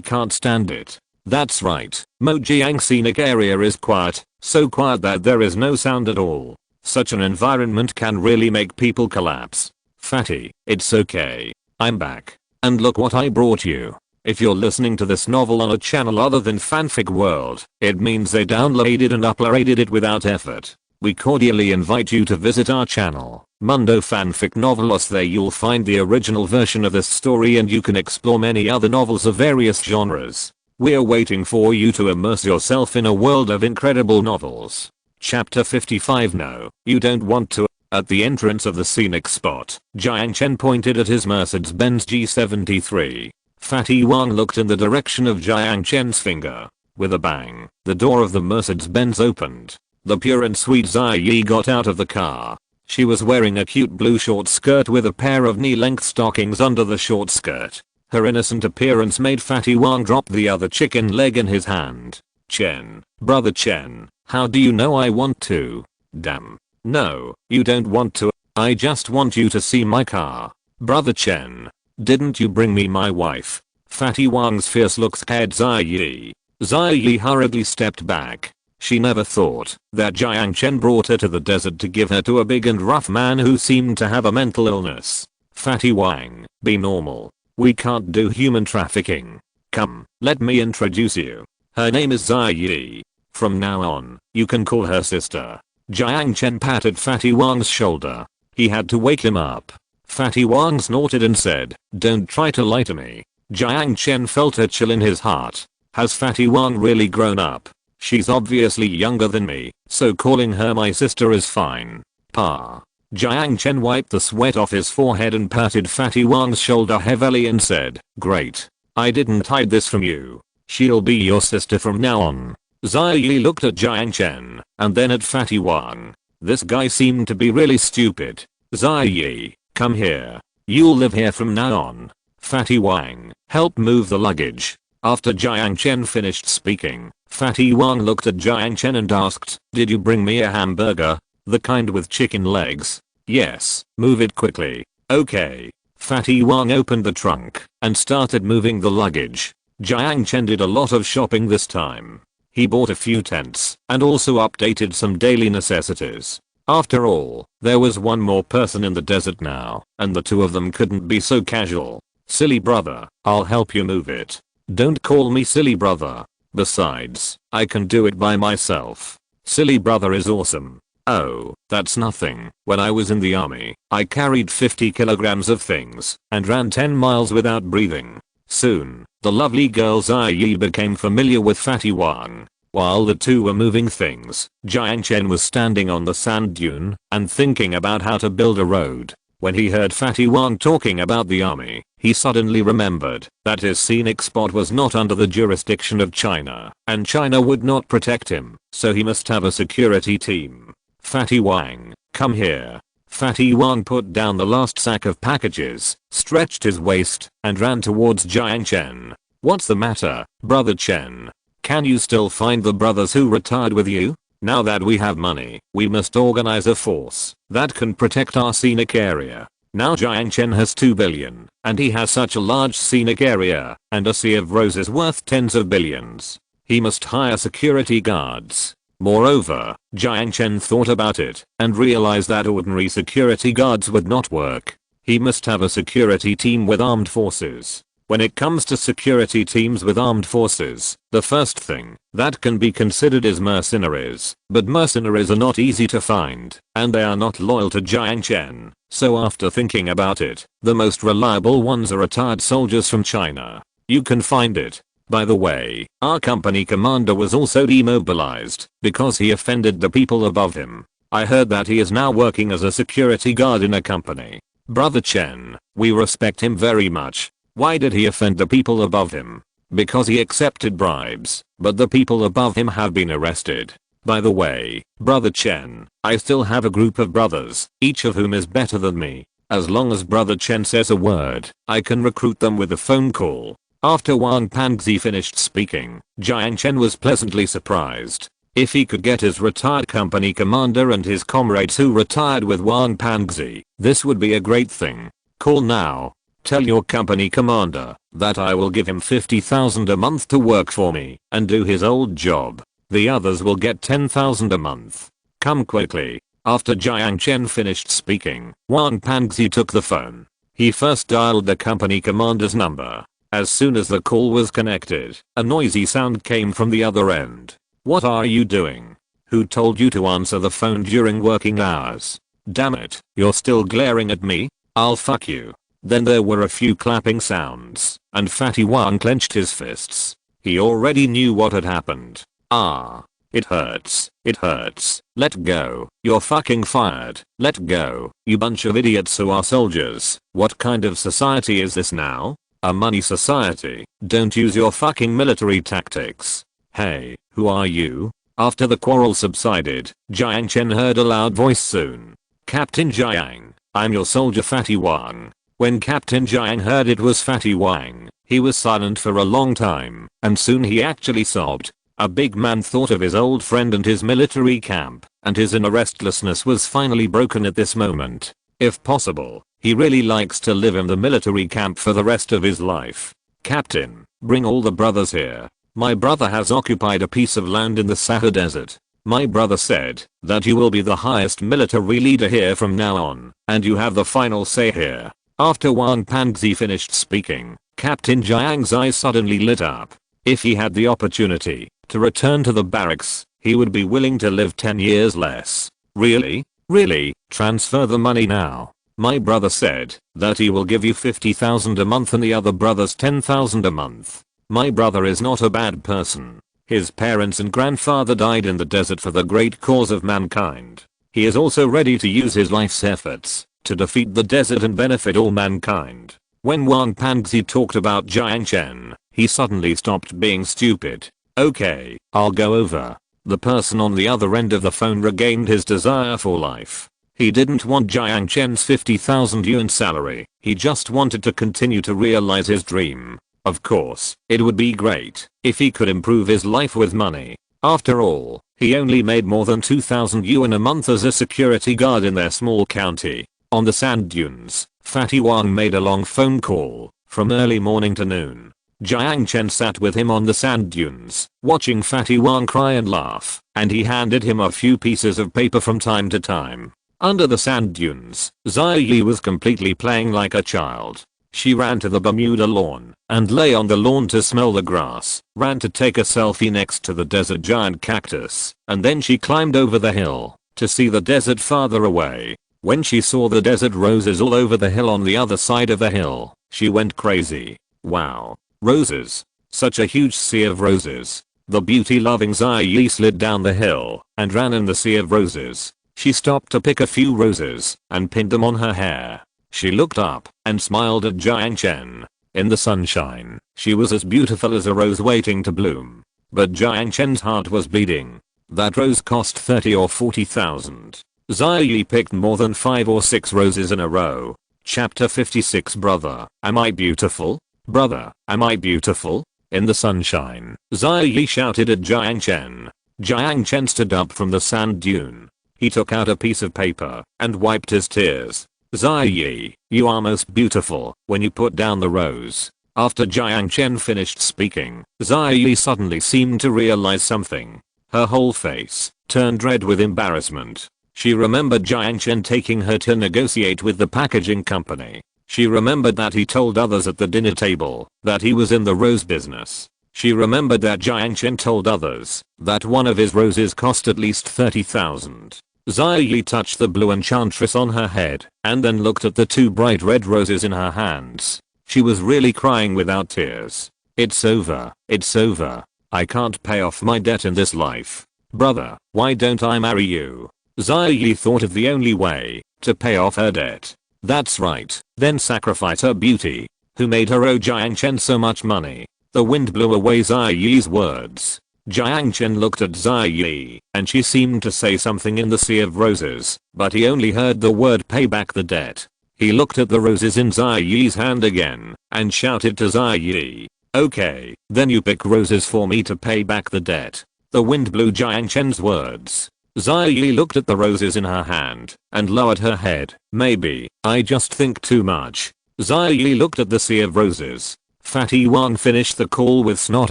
can't stand it." "That's right, Mojiang Scenic Area is quiet, so quiet that there is no sound at all. Such an environment can really make people collapse." "Fatty, it's okay. I'm back. And look what I brought you." If you're listening to this novel on a channel other than Fanfic World, it means they downloaded and uploaded it without effort. We cordially invite you to visit our channel, Mundo Fanfic Novelos. There you'll find the original version of this story and you can explore many other novels of various genres. We're waiting for you to immerse yourself in a world of incredible novels. Chapter 55. No, you don't want to. At the entrance of the scenic spot, Jiang Chen pointed at his Mercedes-Benz G73. Fatty Wang looked in the direction of Jiang Chen's finger. With a bang, the door of the Mercedes-Benz opened. The pure and sweet Xia Yi got out of the car. She was wearing a cute blue short skirt with a pair of knee-length stockings under the short skirt. Her innocent appearance made Fatty Wang drop the other chicken leg in his hand. "Chen, brother Chen, how do you know I want to?" "Damn, No, you don't want to. I just want you to see my car. Brother Chen. Didn't you bring me my wife? Fatty Wang's fierce look scared Zai Yi. Zai Yi hurriedly stepped back. She never thought that Jiang Chen brought her to the desert to give her to a big and rough man who seemed to have a mental illness. Fatty Wang, be normal. We can't do human trafficking. Come, let me introduce you. Her name is Zai Yi. From now on, you can call her sister. Jiang Chen patted Fatty Wang's shoulder. He had to wake him up. Fatty Wang snorted and said, "Don't try to lie to me." Jiang Chen felt a chill in his heart. Has Fatty Wang really grown up? She's obviously younger than me, so calling her my sister is fine. Pa. Jiang Chen wiped the sweat off his forehead and patted Fatty Wang's shoulder heavily and said, "Great. I didn't hide this from you. She'll be your sister from now on." Zai Yi looked at Jiang Chen and then at Fatty Wang. This guy seemed to be really stupid. Zai Yi, come here. You'll live here from now on. Fatty Wang, help move the luggage. After Jiang Chen finished speaking, Fatty Wang looked at Jiang Chen and asked, "Did you bring me a hamburger? The kind with chicken legs?" "Yes, move it quickly." "Okay." Fatty Wang opened the trunk and started moving the luggage. Jiang Chen did a lot of shopping this time. He bought a few tents and also updated some daily necessities. After all, there was one more person in the desert now, and the two of them couldn't be so casual. "Silly brother, I'll help you move it." "Don't call me silly brother. Besides, I can do it by myself." "Silly brother is awesome." "Oh, that's nothing. When I was in the army, I carried 50 kilograms of things and ran 10 miles without breathing." Soon, the lovely girl Zai Yi became familiar with Fatty Wang. While the two were moving things, Jiang Chen was standing on the sand dune and thinking about how to build a road. When he heard Fatty Wang talking about the army, he suddenly remembered that his scenic spot was not under the jurisdiction of China, and China would not protect him, so he must have a security team. "Fatty Wang, come here." Fatty Wang put down the last sack of packages, stretched his waist, and ran towards Jiang Chen. "What's the matter, Brother Chen? Can you still find the brothers who retired with you? Now that we have money, we must organize a force that can protect our scenic area." Now Jiang Chen has 2 billion, and he has such a large scenic area, and a sea of roses worth tens of billions. He must hire security guards. Moreover, Jiang Chen thought about it and realized that ordinary security guards would not work. He must have a security team with armed forces. When it comes to security teams with armed forces, the first thing that can be considered is mercenaries, but mercenaries are not easy to find, and they are not loyal to Jiang Chen. So after thinking about it, the most reliable ones are retired soldiers from China. You can find it. By the way, our company commander was also demobilized because he offended the people above him. I heard that he is now working as a security guard in a company. Brother Chen, we respect him very much. Why did he offend the people above him? Because he accepted bribes, but the people above him have been arrested. By the way, Brother Chen, I still have a group of brothers, each of whom is better than me. As long as Brother Chen says a word, I can recruit them with a phone call. After Wang Pangzi finished speaking, Jiang Chen was pleasantly surprised. If he could get his retired company commander and his comrades who retired with Wang Pangzi, this would be a great thing. Call now. Tell your company commander that I will give him 50,000 a month to work for me and do his old job. The others will get 10,000 a month. Come quickly. After Jiang Chen finished speaking, Wang Pangzi took the phone. He first dialed the company commander's number. As soon as the call was connected, a noisy sound came from the other end. "What are you doing? Who told you to answer the phone during working hours? Damn it, you're still glaring at me? I'll fuck you." Then there were a few clapping sounds, and Fatty Wang clenched his fists. He already knew what had happened. "Ah. It hurts. It hurts. Let go. You're fucking fired. Let go. You bunch of idiots who are soldiers. What kind of society is this now? A money society. Don't use your fucking military tactics." "Hey, who are you?" After the quarrel subsided, Jiang Chen heard a loud voice soon. "Captain Jiang, I'm your soldier Fatty Wang." When Captain Jiang heard it was Fatty Wang, he was silent for a long time, and soon he actually sobbed. A big man thought of his old friend and his military camp, and his inner restlessness was finally broken at this moment. If possible, he really likes to live in the military camp for the rest of his life. Captain, bring all the brothers here. My brother has occupied a piece of land in the Sahara desert. My brother said that you will be the highest military leader here from now on, and you have the final say here. After Wang Panzi finished speaking, Captain Jiang's eyes suddenly lit up. If he had the opportunity to return to the barracks, he would be willing to live 10 years less. Really? Really? Transfer the money now. My brother said that he will give you 50,000 a month and the other brothers 10,000 a month. My brother is not a bad person. His parents and grandfather died in the desert for the great cause of mankind. He is also ready to use his life's efforts to defeat the desert and benefit all mankind. When Wang Panzi talked about Jiang Chen, he suddenly stopped being stupid. Okay, I'll go over. The person on the other end of the phone regained his desire for life. He didn't want Jiang Chen's 50,000 yuan salary, he just wanted to continue to realize his dream. Of course, it would be great if he could improve his life with money. After all, he only made more than 2,000 yuan a month as a security guard in their small county. On the sand dunes, Fatty Wang made a long phone call, from early morning to noon. Jiang Chen sat with him on the sand dunes, watching Fatty Wang cry and laugh, and he handed him a few pieces of paper from time to time. Under the sand dunes, Ziyi was completely playing like a child. She ran to the Bermuda lawn, and lay on the lawn to smell the grass, ran to take a selfie next to the desert giant cactus, and then she climbed over the hill, to see the desert farther away. When she saw the desert roses all over the hill on the other side of the hill, she went crazy. Wow. Roses. Such a huge sea of roses. The beauty-loving Ziyi slid down the hill, and ran in the sea of roses. She stopped to pick a few roses, and pinned them on her hair. She looked up, and smiled at Jiang Chen. In the sunshine, she was as beautiful as a rose waiting to bloom. But Jiang Chen's heart was bleeding. That rose cost 30 or 40,000. Ziyi picked more than 5 or 6 roses in a row. Chapter 56. Brother, am I beautiful? Brother, am I beautiful? In the sunshine, Ziyi shouted at Jiang Chen. Jiang Chen stood up from the sand dune. He took out a piece of paper and wiped his tears. Ziyi, you are most beautiful when you put down the rose. After Jiang Chen finished speaking, Ziyi suddenly seemed to realize something. Her whole face turned red with embarrassment. She remembered Jiang Chen taking her to negotiate with the packaging company. She remembered that he told others at the dinner table that he was in the rose business. She remembered that Jiang Chen told others that one of his roses cost at least 30,000. Ziyi touched the blue enchantress on her head and then looked at the 2 bright red roses in her hands. She was really crying without tears. It's over. It's over. I can't pay off my debt in this life. Brother, why don't I marry you? Ziyi thought of the only way to pay off her debt. That's right, then sacrifice her beauty. Who made her owe Jiang Chen so much money? The wind blew away Ziyi's words. Jiang Chen looked at Ziyi, and she seemed to say something in the sea of roses, but he only heard the word pay back the debt. He looked at the roses in Ziyi's hand again, and shouted to Ziyi, okay, then you pick roses for me to pay back the debt. The wind blew Jiang Chen's words. Ziyi looked at the roses in her hand, and lowered her head. Maybe, I just think too much. Ziyi looked at the sea of roses. Fatty Wang finished the call with snot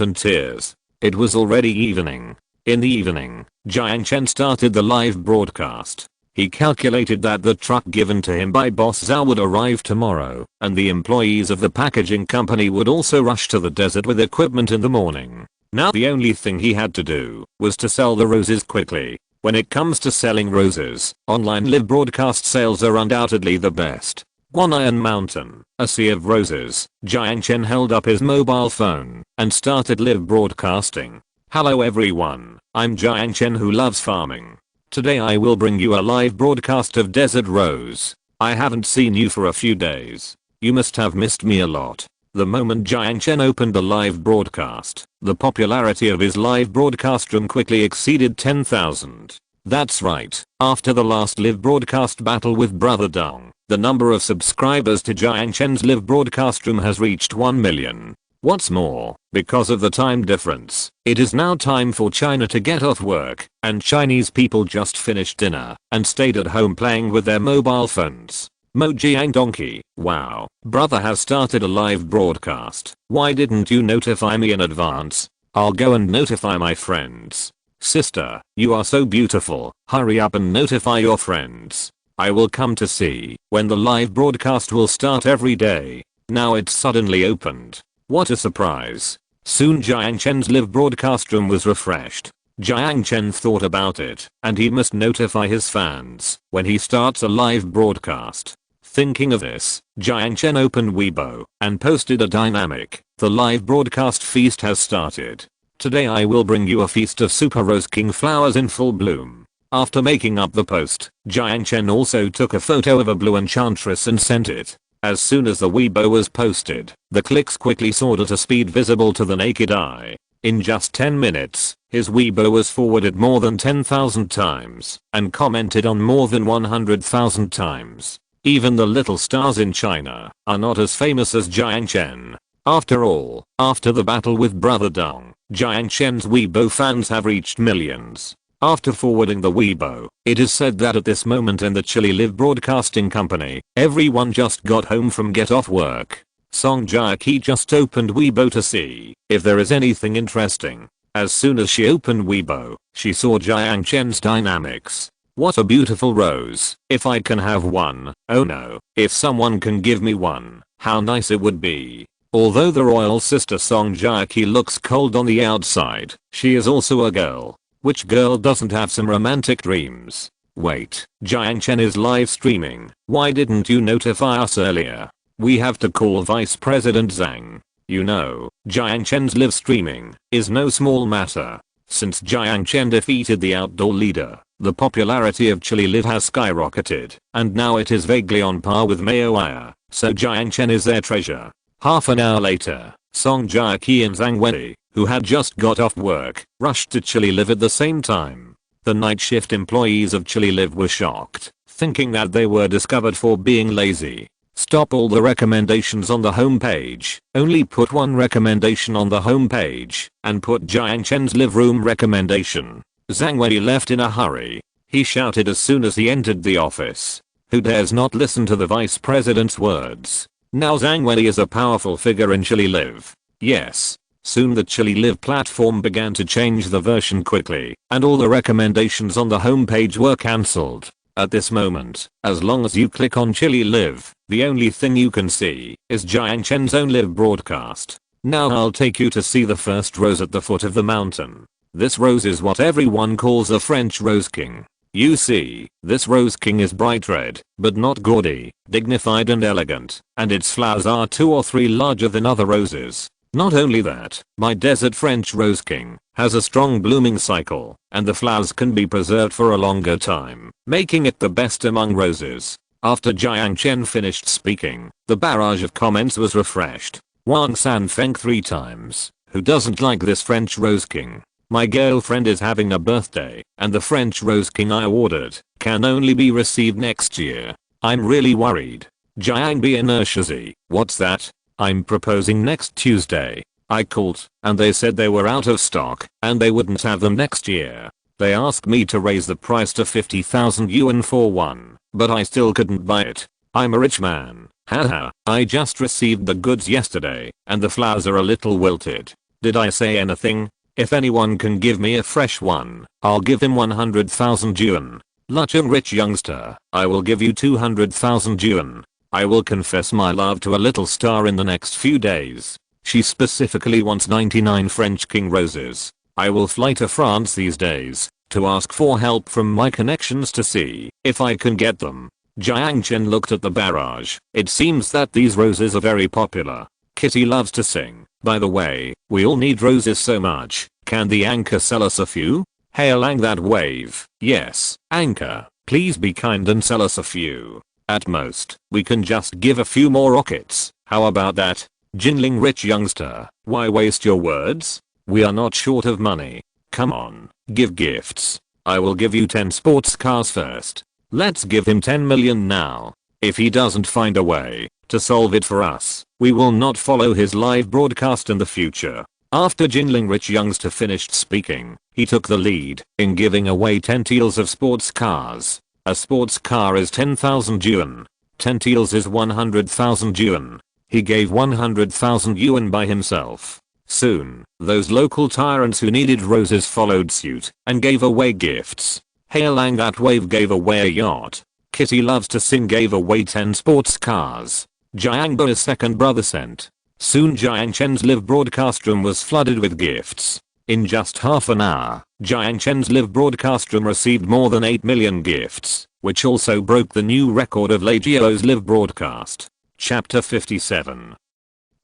and tears. It was already evening. In the evening, Jiang Chen started the live broadcast. He calculated that the truck given to him by Boss Zhao would arrive tomorrow, and the employees of the packaging company would also rush to the desert with equipment in the morning. Now the only thing he had to do was to sell the roses quickly. When it comes to selling roses, online live broadcast sales are undoubtedly the best. One Iron Mountain, a sea of roses. Jiang Chen held up his mobile phone and started live broadcasting. Hello everyone, I'm Jiang Chen who loves farming. Today I will bring you a live broadcast of Desert Rose. I haven't seen you for a few days. You must have missed me a lot. The moment Jiang Chen opened the live broadcast, the popularity of his live broadcast room quickly exceeded 10,000. That's right, after the last live broadcast battle with Brother Dong, the number of subscribers to Jiang Chen's live broadcast room has reached 1 million. What's more, Because of the time difference, it is now time for China to get off work, and Chinese people just finished dinner and stayed at home playing with their mobile phones. Mo Jiang Donkey, wow, brother has started a live broadcast. Why didn't you notify me in advance? I'll go and notify my friends. Sister, you are so beautiful, hurry up and notify your friends. I will come to see when the live broadcast will start every day. Now it's suddenly opened. What a surprise. Soon Jiang Chen's live broadcast room was refreshed. Jiang Chen thought about it, and he must notify his fans when he starts a live broadcast. Thinking of this, Jiang Chen opened Weibo and posted a dynamic. The live broadcast feast has started. Today I will bring you a feast of super rose king flowers in full bloom. After making up the post, Jiang Chen also took a photo of a blue enchantress and sent it. As soon as the Weibo was posted, the clicks quickly soared at a speed visible to the naked eye. In just 10 minutes, his Weibo was forwarded more than 10,000 times and commented on more than 100,000 times. Even the little stars in China are not as famous as Jiang Chen. After all, after the battle with Brother Dong, Jiang Chen's Weibo fans have reached millions. After forwarding the Weibo, it is said that at this moment in the Chile Live Broadcasting Company, everyone just got home from get off work. Song Jiaqi just opened Weibo to see if there is anything interesting. As soon as she opened Weibo, she saw Jiang Chen's dynamics. What a beautiful rose. If I can have one, oh no, if someone can give me one, how nice it would be. Although the royal sister Song Jiaqi looks cold on the outside, she is also a girl. Which girl doesn't have some romantic dreams? Wait, Jiang Chen is live streaming. Why didn't you notify us earlier? We have to call Vice President Zhang. You know, Jiang Chen's live streaming is no small matter. Since Jiang Chen defeated the outdoor leader, the popularity of Chile Live has skyrocketed, and now it is vaguely on par with Mayoaya, so Jiang Chen is their treasure. Half an hour later, Song Jiaqi and Zhang Wei, who had just got off work, rushed to Chile Live at the same time. The night shift employees of Chile Live were shocked, thinking that they were discovered for being lazy. Stop all the recommendations on the homepage, only put one recommendation on the homepage, and put Jiang Chen's live room recommendation. Zhang Wei left in a hurry. He shouted as soon as he entered the office. Who dares not listen to the vice president's words? Now Zhang Wei is a powerful figure in Chile Live. Yes. Soon the Chile Live platform began to change the version quickly, and all the recommendations on the homepage were cancelled. At this moment, as long as you click on Chile Live, the only thing you can see is Jiang Chen's own live broadcast. Now I'll take you to see the first rose at the foot of the mountain. This rose is what everyone calls a French rose king. You see, this rose king is bright red, but not gaudy, dignified and elegant, and its flowers are 2 or 3 larger than other roses. Not only that, my desert French rose king has a strong blooming cycle, and the flowers can be preserved for a longer time, making it the best among roses. After Jiang Chen finished speaking, the barrage of comments was refreshed. Wang San Feng 3 times. Who doesn't like this French rose king? My girlfriend is having a birthday, and the French rose king I ordered can only be received next year. I'm really worried. Jiang Bianershzi, what's that? I'm proposing next Tuesday. I called, and they said they were out of stock, and they wouldn't have them next year. They asked me to raise the price to 50,000 yuan for one, but I still couldn't buy it. I'm a rich man. Haha, I just received the goods yesterday, and the flowers are a little wilted. Did I say anything? If anyone can give me a fresh one, I'll give him 100,000 yuan. Lucheng rich youngster, I will give you 200,000 yuan. I will confess my love to a little star in the next few days. She specifically wants 99 French king roses. I will fly to France these days to ask for help from my connections to see if I can get them. Jiang Chen looked at the barrage. It seems that these roses are very popular. Kitty loves to sing. By the way, we all need roses so much. Can the anchor sell us a few? Hail Ang that wave. Yes, anchor, please be kind and sell us a few. At most, we can just give a few more rockets. How about that? Jinling rich youngster, why waste your words? We are not short of money. Come on, give gifts. I will give you 10 sports cars first. Let's give him 10 million now. If he doesn't find a way to solve it for us, we will not follow his live broadcast in the future. After Jinling Rich Youngster finished speaking, he took the lead in giving away 10 taels of sports cars. A sports car is 10,000 yuan. 10 taels is 100,000 yuan. He gave 100,000 yuan by himself. Soon, those local tyrants who needed roses followed suit and gave away gifts. Haolang that wave gave away a yacht. Kitty loves to sing gave away 10 sports cars. Jiang Bo's second brother sent. Soon Jiang Chen's live broadcast room was flooded with gifts. In just half an hour, Jiang Chen's live broadcast room received more than 8 million gifts, which also broke the new record of Lei Jiao's live broadcast. Chapter 57.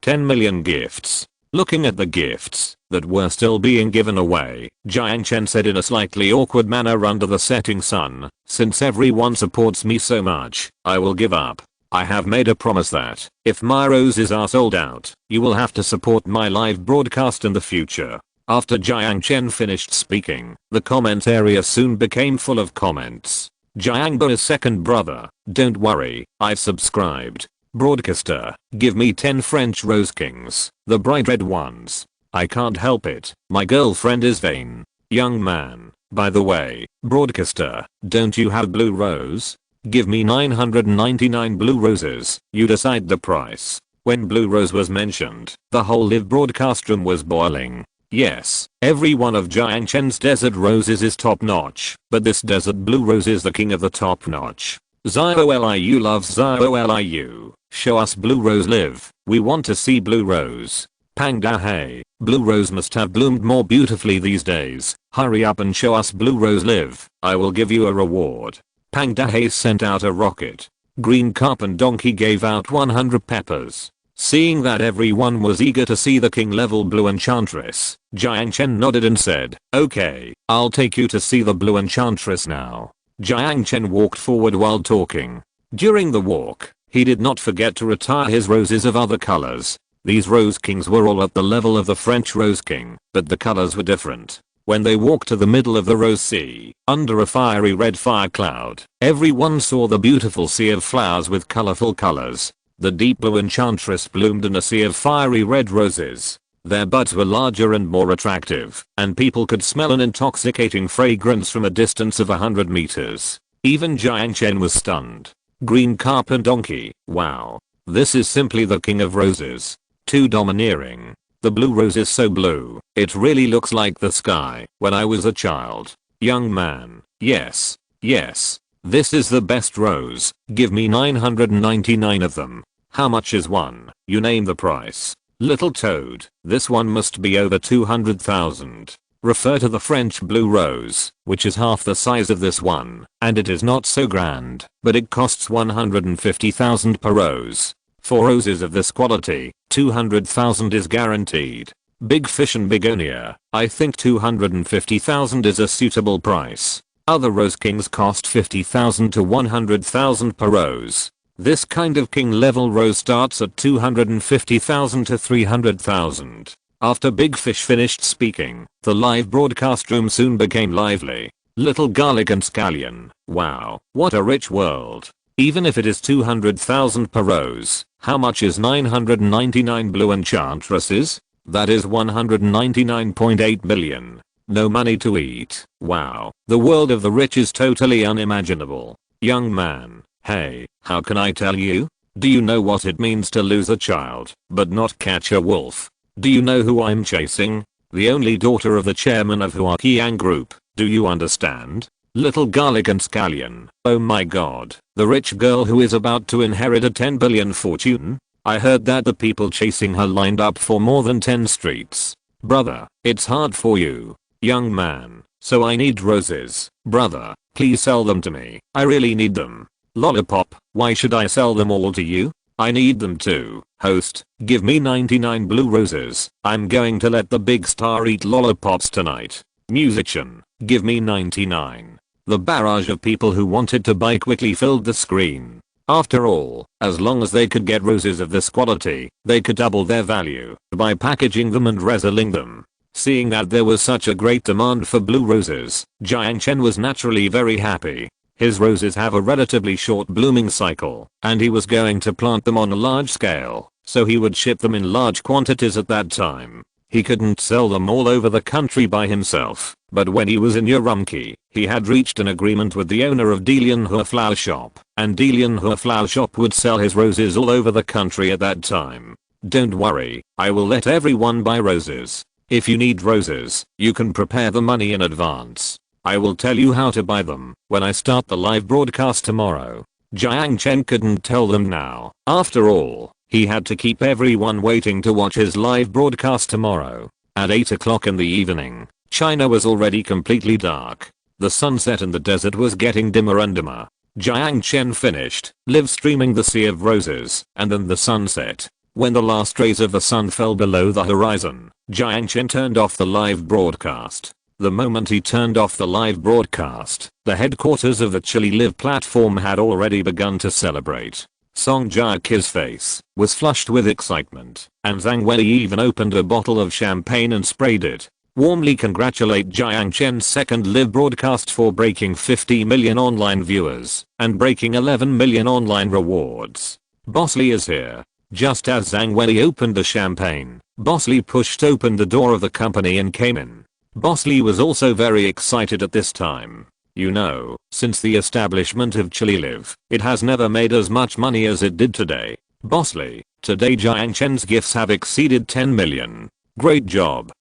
10 million gifts. Looking at the gifts that were still being given away, Jiang Chen said in a slightly awkward manner under the setting sun, "Since everyone supports me so much, I will give up. I have made a promise that, if my roses are sold out, you will have to support my live broadcast in the future." After Jiang Chen finished speaking, the comment area soon became full of comments. Jiang Bo's second brother, "Don't worry, I've subscribed. Broadcaster, give me 10 French Rose Kings, the bright red ones. I can't help it, my girlfriend is vain." Young man, by the way, broadcaster, don't you have blue rose? Give me 999 blue roses, you decide the price. When blue rose was mentioned, the whole live broadcast room was boiling. Yes, every one of Jiang Chen's desert roses is top notch, but this desert blue rose is the king of the top notch. ZIOLIU loves ZIOLIU. Show us blue rose live. We want to see blue rose. Pangda hey, blue rose must have bloomed more beautifully these days. Hurry up and show us blue rose live. I will give you a reward. Pangda hey sent out a rocket. Green Carp and Donkey gave out 100 peppers. Seeing that everyone was eager to see the king level blue enchantress, Jiang Chen nodded and said, "Okay, I'll take you to see the blue enchantress now." Jiang Chen walked forward while talking. During the walk, he did not forget to retire his roses of other colors. These rose kings were all at the level of the French rose king, but the colors were different. When they walked to the middle of the rose sea, under a fiery red fire cloud, everyone saw the beautiful sea of flowers with colorful colors. The deep blue enchantress bloomed in a sea of fiery red roses. Their buds were larger and more attractive, and people could smell an intoxicating fragrance from a distance of 100 meters. Even Jiang Chen was stunned. Green Carp and Donkey, wow. This is simply the king of roses. Too domineering. The blue rose is so blue, it really looks like the sky when I was a child. Young man, yes, yes. This is the best rose. Give me 999 of them. How much is one? You name the price. Little toad, this one must be over 200,000. Refer to the French blue rose, which is half the size of this one, and it is not so grand, but it costs 150,000 per rose. For roses of this quality, 200,000 is guaranteed. Big fish and begonia, I think 250,000 is a suitable price. Other rose kings cost 50,000 to 100,000 per rose. This kind of king level rose starts at 250,000 to 300,000. After Big Fish finished speaking, the live broadcast room soon became lively. Little Garlic and Scallion, wow, what a rich world. Even if it is 200,000 per rose, how much is 999 blue enchantresses? That is 199.8 million. No money to eat. Wow, the world of the rich is totally unimaginable. Young man, hey, how can I tell you? Do you know what it means to lose a child, but not catch a wolf? Do you know who I'm chasing? The only daughter of the chairman of Huaqiang Group, do you understand? Little Garlic and Scallion, oh my god, the rich girl who is about to inherit a 10 billion fortune? I heard that the people chasing her lined up for more than 10 streets. Brother, it's hard for you. Young man, so I need roses. Brother, please sell them to me. I really need them. Lollipop, why should I sell them all to you? I need them too. Host, give me 99 blue roses. I'm going to let the big star eat lollipops tonight. Musician, give me 99. The barrage of people who wanted to buy quickly filled the screen. After all, as long as they could get roses of this quality, they could double their value by packaging them and reselling them. Seeing that there was such a great demand for blue roses, Jiang Chen was naturally very happy. His roses have a relatively short blooming cycle, and he was going to plant them on a large scale, so he would ship them in large quantities at that time. He couldn't sell them all over the country by himself, but when he was in Urumqi, he had reached an agreement with the owner of Dilianhua Flower Shop, and Dilianhua Flower Shop would sell his roses all over the country at that time. Don't worry, I will let everyone buy roses. If you need roses, you can prepare the money in advance. I will tell you how to buy them when I start the live broadcast tomorrow. Jiang Chen couldn't tell them now. After all, he had to keep everyone waiting to watch his live broadcast tomorrow. At 8 o'clock in the evening, China was already completely dark. The sunset in the desert was getting dimmer and dimmer. Jiang Chen finished live streaming the Sea of Roses, and then the sunset. When the last rays of the sun fell below the horizon, Jiang Chen turned off the live broadcast. The moment he turned off the live broadcast, the headquarters of the Chili Live platform had already begun to celebrate. Song Jiaqi's face was flushed with excitement, and Zhang Wei even opened a bottle of champagne and sprayed it. Warmly congratulate Jiang Chen's second live broadcast for breaking 50 million online viewers and breaking 11 million online rewards. Boss Lee is here. Just as Zhang Wei opened the champagne, Boss Lee pushed open the door of the company and came in. Boss Lee was also very excited at this time. You know, since the establishment of Chili Live, it has never made as much money as it did today. Boss Lee, today Jiang Chen's gifts have exceeded 10 million. Great job,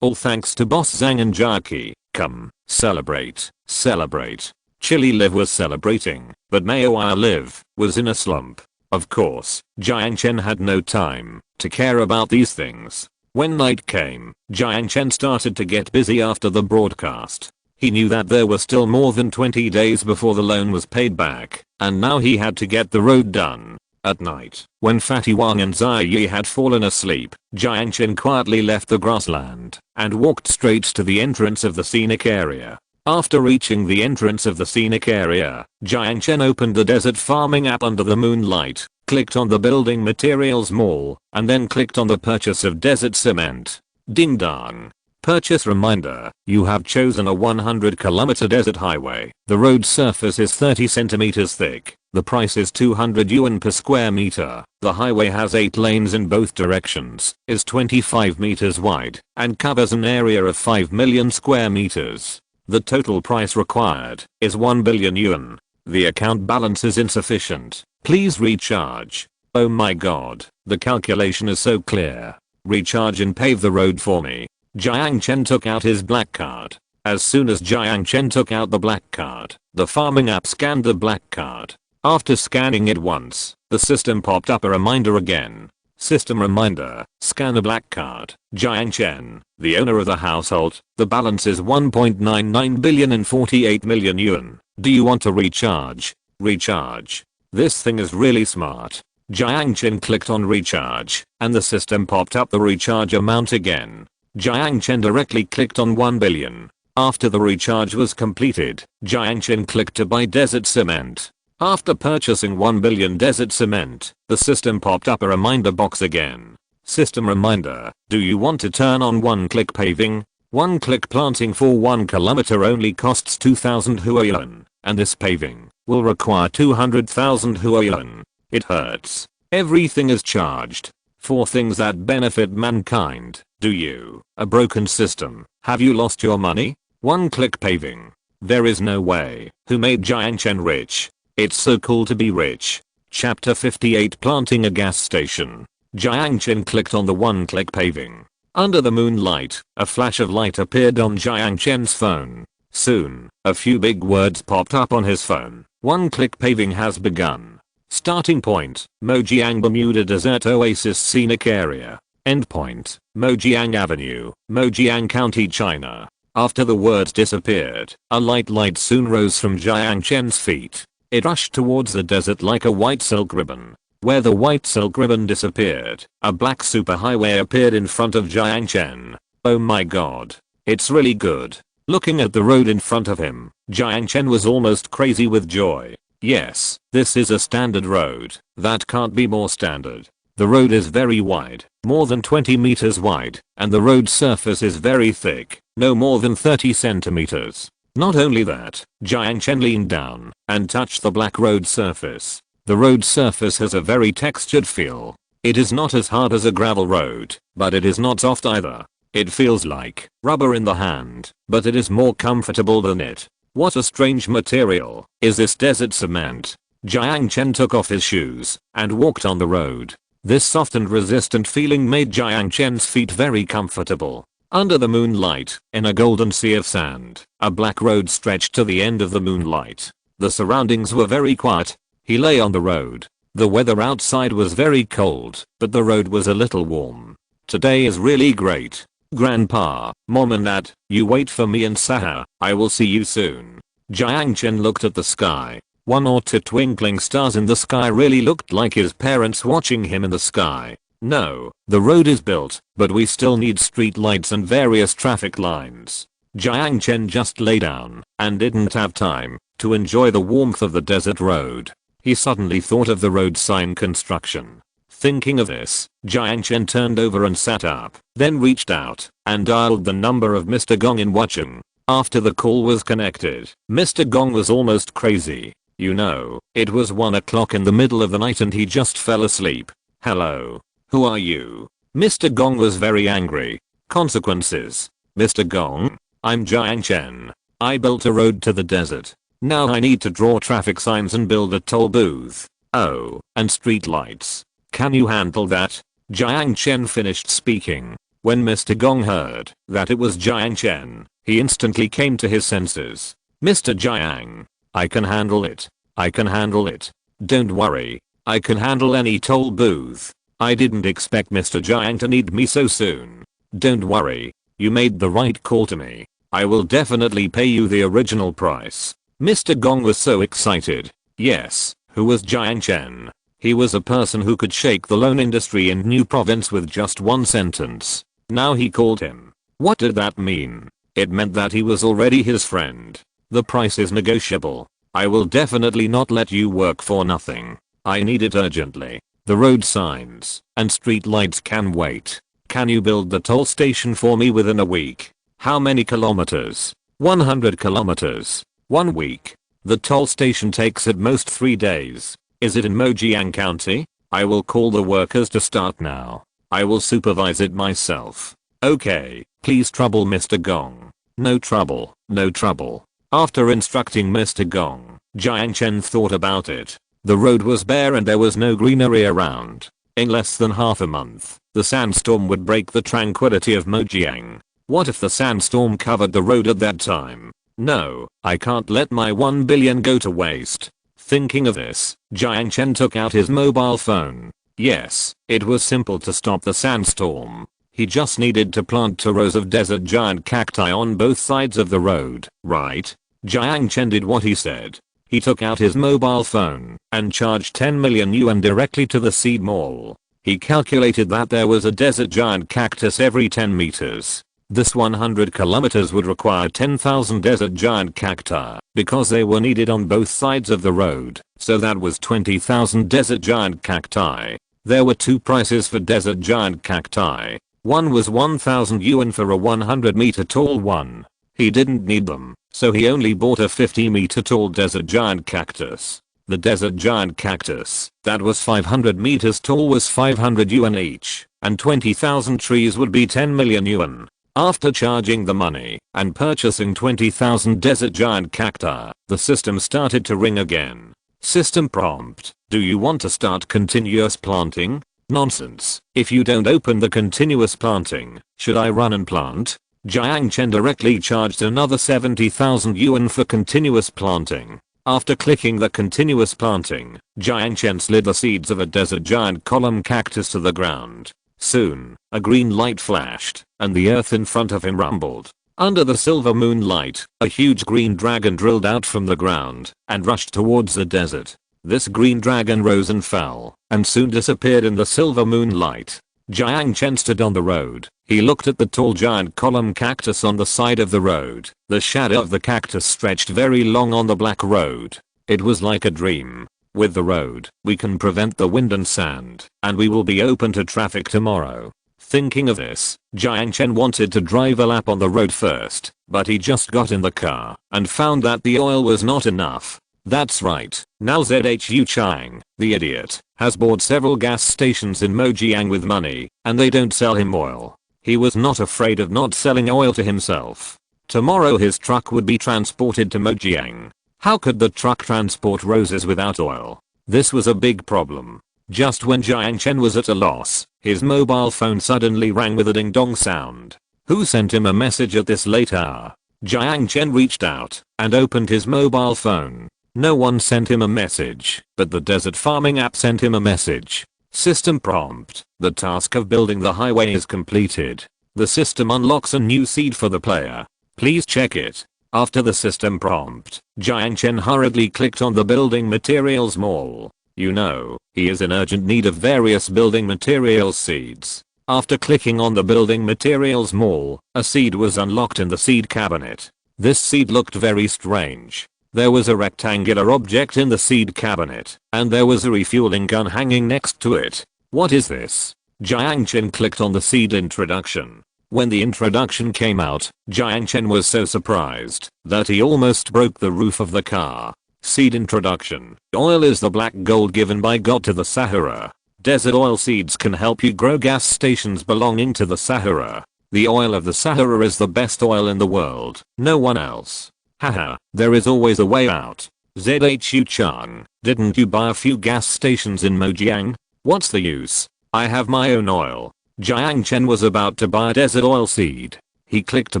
all thanks to Boss Zhang and Jiaqi. Come, celebrate, celebrate. Chili Live was celebrating, but Maoai Live was in a slump. Of course, Jiang Chen had no time to care about these things. When night came, Jiang Chen started to get busy after the broadcast. He knew that there were still more than 20 days before the loan was paid back, and now he had to get the road done. At night, when Fatty Wang and Ziyi had fallen asleep, Jiang Chen quietly left the grassland and walked straight to the entrance of the scenic area. After reaching the entrance of the scenic area, Jiang Chen opened the desert farming app under the moonlight, clicked on the building materials mall, and then clicked on the purchase of desert cement. Ding dong. Purchase reminder, you have chosen a 100-kilometer desert highway. The road surface is 30 centimeters thick. The price is 200 yuan per square meter. The highway has 8 lanes in both directions, is 25 meters wide, and covers an area of 5 million square meters. The total price required is 1 billion yuan. The account balance is insufficient. Please recharge. Oh my god, the calculation is so clear. Recharge and pave the road for me. Jiang Chen took out his black card. As soon as Jiang Chen took out the black card, the farming app scanned the black card. After scanning it once, the system popped up a reminder again. System reminder, scan the black card. Jiang Chen, the owner of the household, the balance is 1.99 billion and 48 million yuan. Do you want to recharge? Recharge. This thing is really smart. Jiang Chen clicked on recharge, and the system popped up the recharge amount again. Jiang Chen directly clicked on 1 billion. After the recharge was completed, Jiang Chen clicked to buy desert cement. After purchasing 1 billion desert cement, the system popped up a reminder box again. System reminder, do you want to turn on one-click paving? One-click planting for 1 kilometer only costs 2,000 huayuan, and this paving will require 200,000 huayuan. It hurts. Everything is charged. For things that benefit mankind. Do you? A broken system. Have you lost your money? One-click paving. There is no way. Who made Jiang Chen rich? It's so cool to be rich. Chapter 58 Planting a gas station. Jiang Chen clicked on the one-click paving. Under the moonlight, a flash of light appeared on Jiang Chen's phone. Soon, a few big words popped up on his phone. One-click paving has begun. Starting point, Mojiang Bermuda Desert Oasis Scenic Area. Endpoint, Mojiang Avenue, Mojiang County, China. After the words disappeared, a light soon rose from Jiang Chen's feet. It rushed towards the desert like a white silk ribbon. Where the white silk ribbon disappeared, a black superhighway appeared in front of Jiang Chen. Oh my god. It's really good. Looking at the road in front of him, Jiang Chen was almost crazy with joy. Yes, this is a standard road. That can't be more standard. The road is very wide, more than 20 meters wide, and the road surface is very thick, no more than 30 centimeters. Not only that, Jiang Chen leaned down and touched the black road surface. The road surface has a very textured feel. It is not as hard as a gravel road, but it is not soft either. It feels like rubber in the hand, but it is more comfortable than it. What a strange material. Is this desert cement? Jiang Chen took off his shoes and walked on the road. This soft and resistant feeling made Jiang Chen's feet very comfortable. Under the moonlight, in a golden sea of sand, a black road stretched to the end of the moonlight. The surroundings were very quiet. He lay on the road. The weather outside was very cold, but the road was a little warm. Today is really great. Grandpa, Mom and Dad, you wait for me in Sahara. I will see you soon. Jiang Chen looked at the sky. 1 or 2 twinkling stars in the sky really looked like his parents watching him in the sky. No, the road is built, but we still need street lights and various traffic lines. Jiang Chen just lay down and didn't have time to enjoy the warmth of the desert road. He suddenly thought of the road sign construction. Thinking of this, Jiang Chen turned over and sat up, then reached out and dialed the number of Mr. Gong in Wucheng. After the call was connected, Mr. Gong was almost crazy. You know, it was 1 o'clock in the middle of the night and he just fell asleep. Hello. Who are you? Mr. Gong was very angry. Consequences. Mr. Gong? I'm Jiang Chen. I built a road to the desert. Now I need to draw traffic signs and build a toll booth. Oh, and street lights. Can you handle that? Jiang Chen finished speaking. When Mr. Gong heard that it was Jiang Chen, he instantly came to his senses. Mr. Jiang. I can handle it. I can handle it. Don't worry. I can handle any toll booth. I didn't expect Mr. Jiang to need me so soon. Don't worry. You made the right call to me. I will definitely pay you the original price. Mr. Gong was so excited. Yes, who was Jiang Chen? He was a person who could shake the loan industry in New Province with just one sentence. Now he called him. What did that mean? It meant that he was already his friend. The price is negotiable. I will definitely not let you work for nothing. I need it urgently. The road signs and street lights can wait. Can you build the toll station for me within a week? How many kilometers? 100 kilometers. 1 week. The toll station takes at most 3 days. Is it in Mojiang County? I will call the workers to start now. I will supervise it myself. Okay, please trouble Mr. Gong. No trouble, no trouble. After instructing Mr. Gong, Jiang Chen thought about it. The road was bare and there was no greenery around. In less than half a month, the sandstorm would break the tranquility of Mojiang. What if the sandstorm covered the road at that time? No, I can't let my 1 billion go to waste. Thinking of this, Jiang Chen took out his mobile phone. Yes, it was simple to stop the sandstorm. He just needed to plant 2 rows of desert giant cacti on both sides of the road, right? Jiang Chen did what he said. He took out his mobile phone and charged 10 million yuan directly to the seed mall. He calculated that there was a desert giant cactus every 10 meters. This 100 kilometers would require 10,000 desert giant cacti because they were needed on both sides of the road, so that was 20,000 desert giant cacti. There were 2 prices for desert giant cacti. One was 1,000 yuan for a 100 meter tall one. He didn't need them, so he only bought a 50 meter tall desert giant cactus. The desert giant cactus that was 500 meters tall was 500 yuan each, and 20,000 trees would be 10 million yuan. After charging the money and purchasing 20,000 desert giant cacti, the system started to ring again. System prompt: do you want to start continuous planting? Nonsense. If you don't open the continuous planting, should I run and plant? Jiang Chen directly charged another 70,000 yuan for continuous planting. After clicking the continuous planting, Jiang Chen slid the seeds of a desert giant column cactus to the ground. Soon, a green light flashed, and the earth in front of him rumbled. Under the silver moonlight, a huge green dragon drilled out from the ground and rushed towards the desert. This green dragon rose and fell, and soon disappeared in the silver moonlight. Jiang Chen stood on the road. He looked at the tall giant column cactus on the side of the road. The shadow of the cactus stretched very long on the black road. It was like a dream. With the road, we can prevent the wind and sand, and we will be open to traffic tomorrow. Thinking of this, Jiang Chen wanted to drive a lap on the road first, but he just got in the car and found that the oil was not enough. That's right. Now ZHU Chang, the idiot, has bought several gas stations in Mojiang with money, and they don't sell him oil. He was not afraid of not selling oil to himself. Tomorrow his truck would be transported to Mojiang. How could the truck transport roses without oil? This was a big problem. Just when Jiang Chen was at a loss, his mobile phone suddenly rang with a ding-dong sound. Who sent him a message at this late hour? Jiang Chen reached out and opened his mobile phone. No one sent him a message, but the desert farming app sent him a message. System prompt. The task of building the highway is completed. The system unlocks a new seed for the player. Please check it. After the system prompt, Jiang Chen hurriedly clicked on the building materials mall. You know, he is in urgent need of various building materials seeds. After clicking on the building materials mall, a seed was unlocked in the seed cabinet. This seed looked very strange. There was a rectangular object in the seed cabinet, and there was a refueling gun hanging next to it. What is this? Jiang Chen clicked on the seed introduction. When the introduction came out, Jiang Chen was so surprised that he almost broke the roof of the car. Seed introduction. Oil is the black gold given by God to the Sahara. Desert oil seeds can help you grow gas stations belonging to the Sahara. The oil of the Sahara is the best oil in the world. No one else. Haha, there is always a way out. ZHU Chang, didn't you buy a few gas stations in Mojiang? What's the use? I have my own oil. Jiang Chen was about to buy a desert oil seed. He clicked to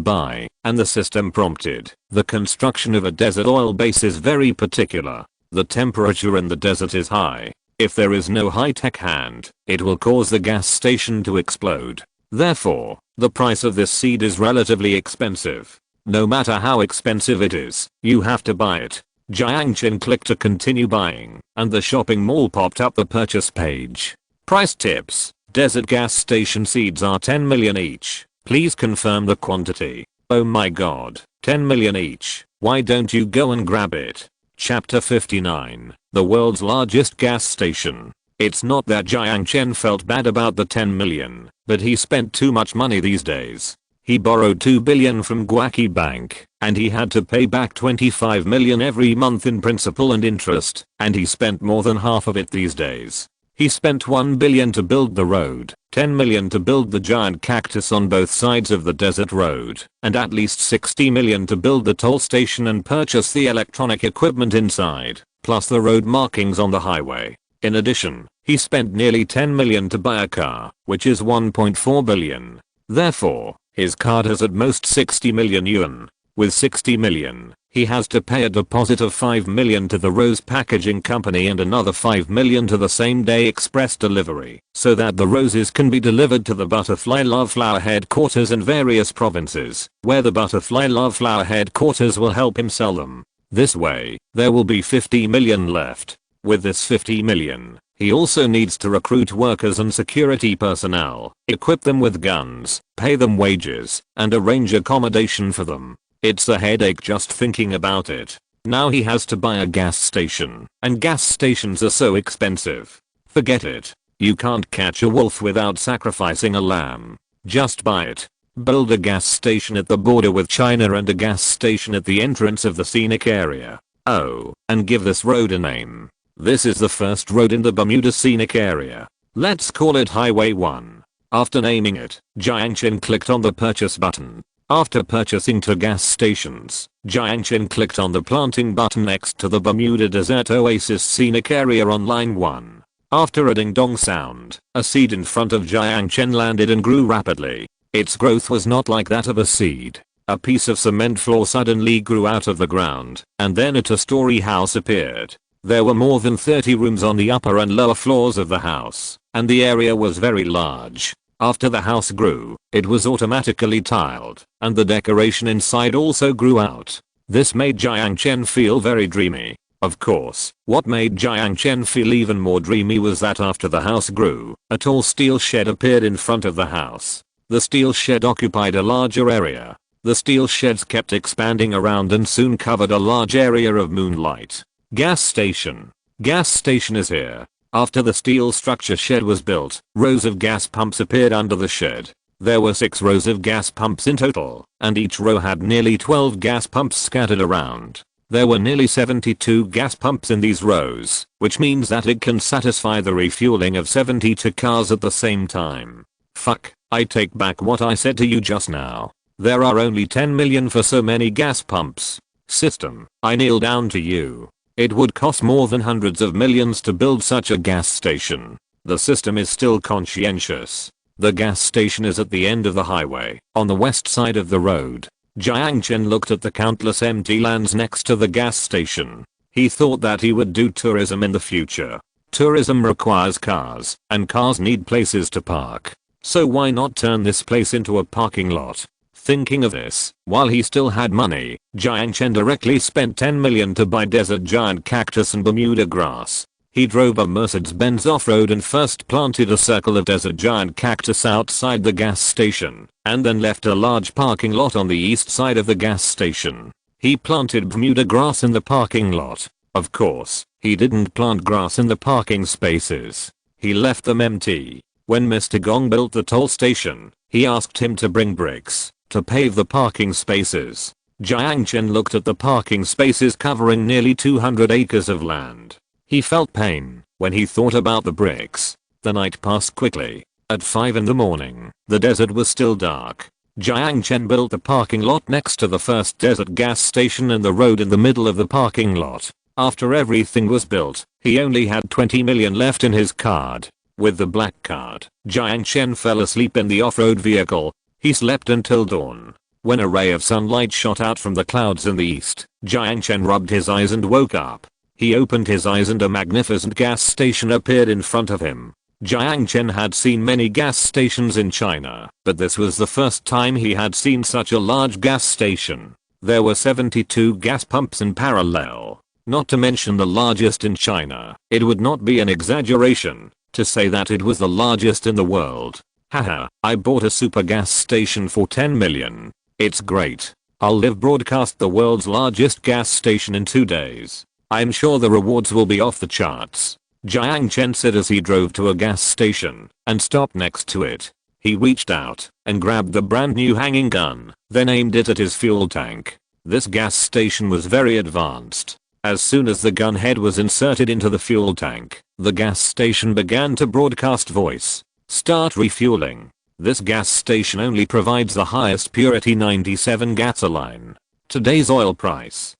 buy, and the system prompted. The construction of a desert oil base is very particular. The temperature in the desert is high. If there is no high-tech hand, it will cause the gas station to explode. Therefore, the price of this seed is relatively expensive. No matter how expensive it is, you have to buy it. Jiang Chen clicked to continue buying, and the shopping mall popped up the purchase page. Price tips. Desert gas station seeds are 10 million each. Please confirm the quantity. Oh my god, 10 million each. Why don't you go and grab it? Chapter 59. The world's largest gas station. It's not that Jiang Chen felt bad about the 10 million, but he spent too much money these days. He borrowed 2 billion from Guaki Bank, and he had to pay back 25 million every month in principal and interest, and he spent more than half of it these days. He spent 1 billion to build the road, 10 million to build the giant cactus on both sides of the desert road, and at least 60 million to build the toll station and purchase the electronic equipment inside, plus the road markings on the highway. In addition, he spent nearly 10 million to buy a car, which is 1.4 billion. Therefore, his card has at most 60 million yuan. With 60 million, he has to pay a deposit of 5 million to the Rose Packaging Company and another 5 million to the same day express delivery, so that the roses can be delivered to the Butterfly Love Flower headquarters in various provinces, where the Butterfly Love Flower headquarters will help him sell them. This way, there will be 50 million left. With this 50 million, he also needs to recruit workers and security personnel, equip them with guns, pay them wages, and arrange accommodation for them. It's a headache just thinking about it. Now he has to buy a gas station, and gas stations are so expensive. Forget it. You can't catch a wolf without sacrificing a lamb. Just buy it. Build a gas station at the border with China and a gas station at the entrance of the scenic area. Oh, and give this road a name. This is the first road in the Bermuda scenic area. Let's call it Highway 1. After naming it, Jiang Chen clicked on the purchase button. After purchasing 2 gas stations, Jiang Chen clicked on the planting button next to the Bermuda Desert Oasis scenic area on line 1. After a ding-dong sound, a seed in front of Jiang Chen landed and grew rapidly. Its growth was not like that of a seed. A piece of cement floor suddenly grew out of the ground, and then a two-story house appeared. There were more than 30 rooms on the upper and lower floors of the house, and the area was very large. After the house grew, it was automatically tiled, and the decoration inside also grew out. This made Jiang Chen feel very dreamy. Of course, what made Jiang Chen feel even more dreamy was that after the house grew, a tall steel shed appeared in front of the house. The steel shed occupied a larger area. The steel sheds kept expanding around and soon covered a large area of moonlight. Gas station. Gas station is here. After the steel structure shed was built, rows of gas pumps appeared under the shed. There were 6 rows of gas pumps in total, and each row had nearly 12 gas pumps scattered around. There were nearly 72 gas pumps in these rows, which means that it can satisfy the refueling of 72 cars at the same time. Fuck, I take back what I said to you just now. There are only 10 million for so many gas pumps. System, I kneel down to you. It would cost more than hundreds of millions to build such a gas station. The system is still conscientious. The gas station is at the end of the highway, on the west side of the road. Jiang Chen looked at the countless empty lands next to the gas station. He thought that he would do tourism in the future. Tourism requires cars, and cars need places to park. So why not turn this place into a parking lot? Thinking of this, while he still had money, Jiang Chen directly spent 10 million to buy desert giant cactus and Bermuda grass. He drove a Mercedes-Benz off-road and first planted a circle of desert giant cactus outside the gas station, and then left a large parking lot on the east side of the gas station. He planted Bermuda grass in the parking lot. Of course, he didn't plant grass in the parking spaces. He left them empty. When Mr. Gong built the toll station, he asked him to bring bricks to pave the parking spaces. Jiang Chen looked at the parking spaces covering nearly 200 acres of land. He felt pain when he thought about the bricks. The night passed quickly. At 5 in the morning, the desert was still dark. Jiang Chen built the parking lot next to the first desert gas station and the road in the middle of the parking lot. After everything was built, he only had 20 million left in his card. With the black card, Jiang Chen fell asleep in the off-road vehicle. He slept until dawn. When a ray of sunlight shot out from the clouds in the east, Jiang Chen rubbed his eyes and woke up. He opened his eyes and a magnificent gas station appeared in front of him. Jiang Chen had seen many gas stations in China, but this was the first time he had seen such a large gas station. There were 72 gas pumps in parallel, not to mention the largest in China. It would not be an exaggeration to say that it was the largest in the world. Haha, I bought a super gas station for 10 million. It's great. I'll live broadcast the world's largest gas station in 2 days. I'm sure the rewards will be off the charts. Jiang Chen said as he drove to a gas station and stopped next to it. He reached out and grabbed the brand new hanging gun, then aimed it at his fuel tank. This gas station was very advanced. As soon as the gun head was inserted into the fuel tank, the gas station began to broadcast voice. Start refueling. This gas station only provides the highest purity 97 gasoline. Today's oil price: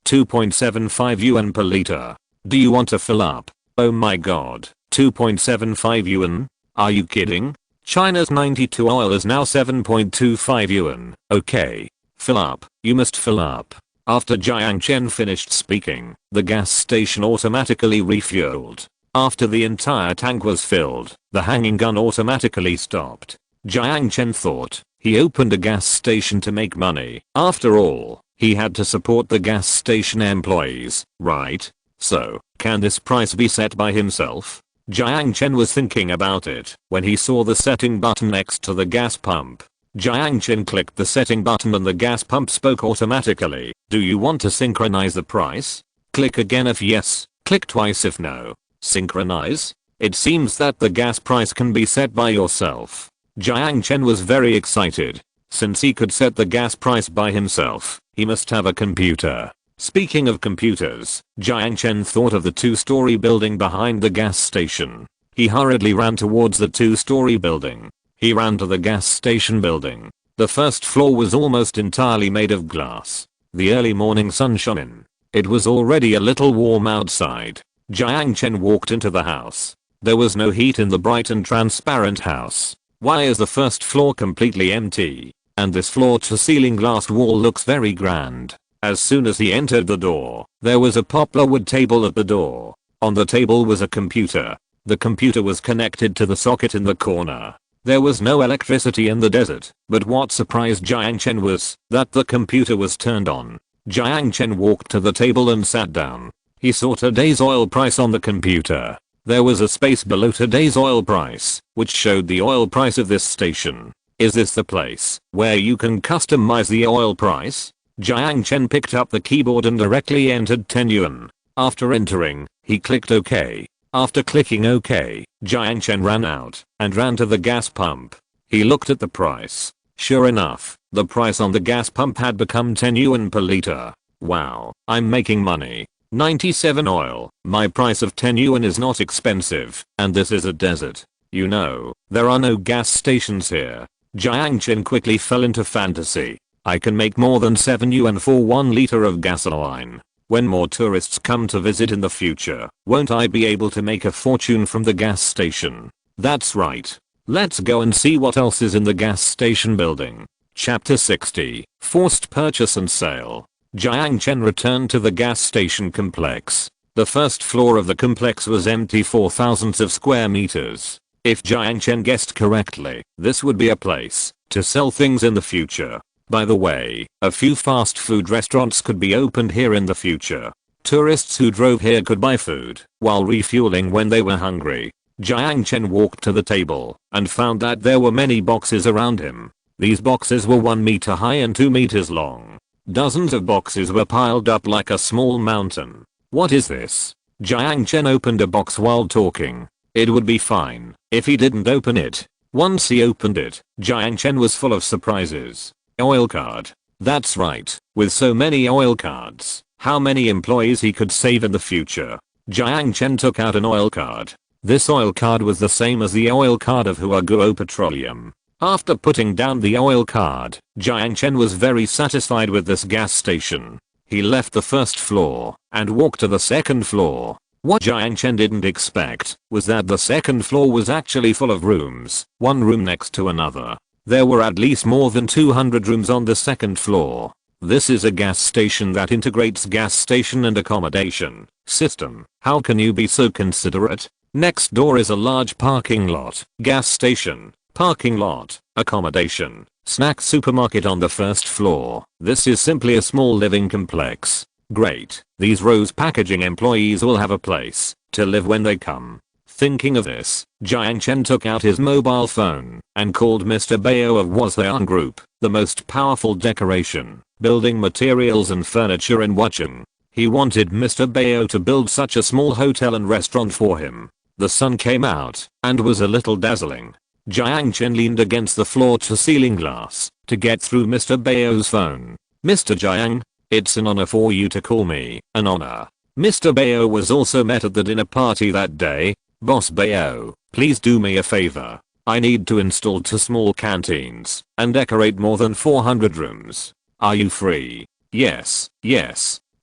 2.75 yuan per liter. Do you want to fill up? Oh my god, 2.75 yuan? Are you kidding? China's 92 oil is now 7.25 yuan. Okay. Fill up. You must fill up. After Jiang Chen finished speaking, the gas station automatically refueled. After the entire tank was filled, the hanging gun automatically stopped. Jiang Chen thought, he opened a gas station to make money. After all, he had to support the gas station employees, right? So, can this price be set by himself? Jiang Chen was thinking about it when he saw the setting button next to the gas pump. Jiang Chen clicked the setting button and the gas pump spoke automatically. Do you want to synchronize the price? Click again if yes, click twice if no. Synchronize? It seems that the gas price can be set by yourself. Jiang Chen was very excited. Since he could set the gas price by himself, he must have a computer. Speaking of computers, Jiang Chen thought of the two-story building behind the gas station. He hurriedly ran towards the two-story building. He ran to the gas station building. The first floor was almost entirely made of glass. The early morning sun shone in. It was already a little warm outside. Jiang Chen walked into the house. There was no heat in the bright and transparent house. Why is the first floor completely empty? And this floor-to-ceiling glass wall looks very grand. As soon as he entered the door, there was a poplar wood table at the door. On the table was a computer. The computer was connected to the socket in the corner. There was no electricity in the desert, but what surprised Jiang Chen was that the computer was turned on. Jiang Chen walked to the table and sat down. He saw today's oil price on the computer. There was a space below today's oil price, which showed the oil price of this station. Is this the place where you can customize the oil price? Jiang Chen picked up the keyboard and directly entered 10 yuan. After entering, he clicked OK. After clicking OK, Jiang Chen ran out and ran to the gas pump. He looked at the price. Sure enough, the price on the gas pump had become 10 yuan per liter. Wow, I'm making money. 97 oil. My price of 10 yuan is not expensive, and this is a desert. You know, there are no gas stations here. Jiang Chen quickly fell into fantasy. I can make more than 7 yuan for 1 liter of gasoline. When more tourists come to visit in the future, won't I be able to make a fortune from the gas station? That's right. Let's go and see what else is in the gas station building. Chapter 60. Forced Purchase and Sale. Jiang Chen returned to the gas station complex. The first floor of the complex was empty for thousands of square meters. If Jiang Chen guessed correctly, this would be a place to sell things in the future. By the way, a few fast food restaurants could be opened here in the future. Tourists who drove here could buy food while refueling when they were hungry. Jiang Chen walked to the table and found that there were many boxes around him. These boxes were 1 meter high and 2 meters long. Dozens of boxes were piled up like a small mountain. What is this? Jiang Chen opened a box while talking. It would be fine if he didn't open it. Once he opened it, Jiang Chen was full of surprises. Oil card. That's right, with so many oil cards, how many employees he could save in the future. Jiang Chen took out an oil card. This oil card was the same as the oil card of Huaguo Petroleum. After putting down the oil card, Jiang Chen was very satisfied with this gas station. He left the first floor and walked to the second floor. What Jiang Chen didn't expect was that the second floor was actually full of rooms, one room next to another. There were at least more than 200 rooms on the second floor. This is a gas station that integrates gas station and accommodation system. How can you be so considerate? Next door is a large parking lot, gas station, parking lot, accommodation, snack supermarket on the first floor. This is simply a small living complex. Great, these Rose Packaging employees will have a place to live when they come. Thinking of this, Jiang Chen took out his mobile phone and called Mr. Bao of Wazhan Group, the most powerful decoration, building materials and furniture in Wuchang. He wanted Mr. Bao to build such a small hotel and restaurant for him. The sun came out and was a little dazzling. Jiang Chen leaned against the floor-to-ceiling glass to get through Mr. Bao's phone. Mr. Jiang, it's an honor for you to call me, an honor. Mr. Bao was also met at the dinner party that day. Boss Bao, please do me a favor. I need to install 2 small canteens and decorate more than 400 rooms. Are you free? Yes.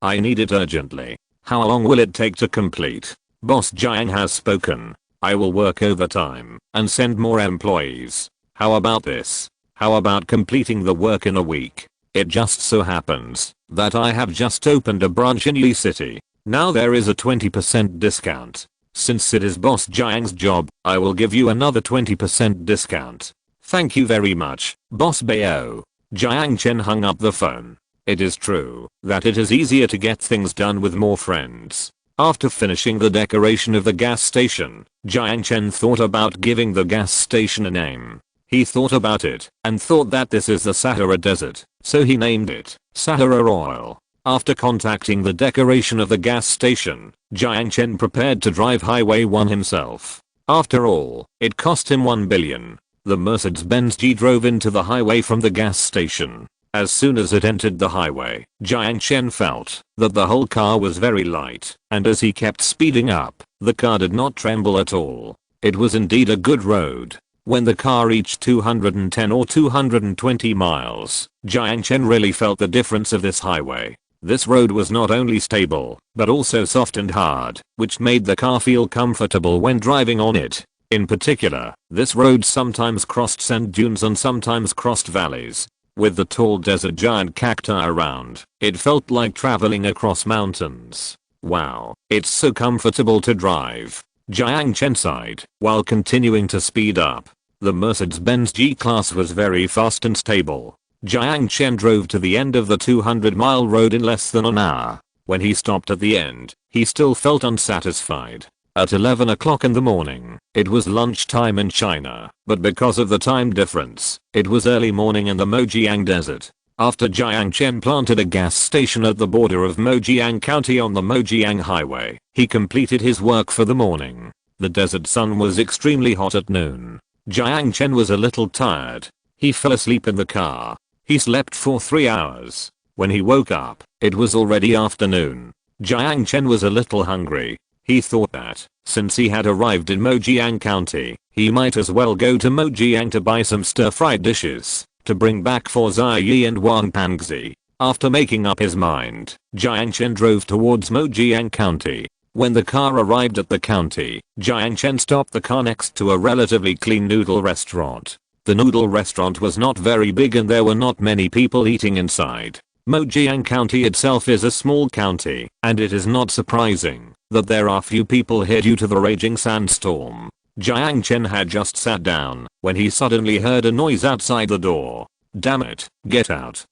I need it urgently. How long will it take to complete? Boss Jiang has spoken. I will work overtime and send more employees. How about this? How about completing the work in a week? It just so happens that I have just opened a branch in Yi City. Now there is a 20% discount. Since it is Boss Jiang's job, I will give you another 20% discount. Thank you very much, Boss Bao. Jiang Chen hung up the phone. It is true that it is easier to get things done with more friends. After finishing the decoration of the gas station, Jiang Chen thought about giving the gas station a name. He thought about it and thought that this is the Sahara Desert, so he named it Sahara Oil. After contacting the decoration of the gas station, Jiang Chen prepared to drive Highway 1 himself. After all, it cost him 1 billion. The Mercedes-Benz G drove into the highway from the gas station. As soon as it entered the highway, Jiang Chen felt that the whole car was very light, and as he kept speeding up, the car did not tremble at all. It was indeed a good road. When the car reached 210 or 220 miles, Jiang Chen really felt the difference of this highway. This road was not only stable, but also soft and hard, which made the car feel comfortable when driving on it. In particular, this road sometimes crossed sand dunes and sometimes crossed valleys. With the tall desert giant cacti around, it felt like traveling across mountains. Wow, it's so comfortable to drive. Jiang Chen sighed while continuing to speed up. The Mercedes-Benz G-Class was very fast and stable. Jiang Chen drove to the end of the 200-mile road in less than an hour. When he stopped at the end, he still felt unsatisfied. At 11 o'clock in the morning, it was lunchtime in China, but because of the time difference, it was early morning in the Mojiang Desert. After Jiang Chen planted a gas station at the border of Mojiang County on the Mojiang Highway, he completed his work for the morning. The desert sun was extremely hot at noon. Jiang Chen was a little tired. He fell asleep in the car. He slept for 3 hours. When he woke up, it was already afternoon. Jiang Chen was a little hungry. He thought that, since he had arrived in Mojiang County, he might as well go to Mojiang to buy some stir-fried dishes to bring back for Ziyi and Wang Pangzi. After making up his mind, Jiang Chen drove towards Mojiang County. When the car arrived at the county, Jiang Chen stopped the car next to a relatively clean noodle restaurant. The noodle restaurant was not very big and there were not many people eating inside. Mojiang County itself is a small county, and it is not surprising that there are few people here due to the raging sandstorm. Jiang Chen had just sat down when he suddenly heard a noise outside the door. Damn it, get out,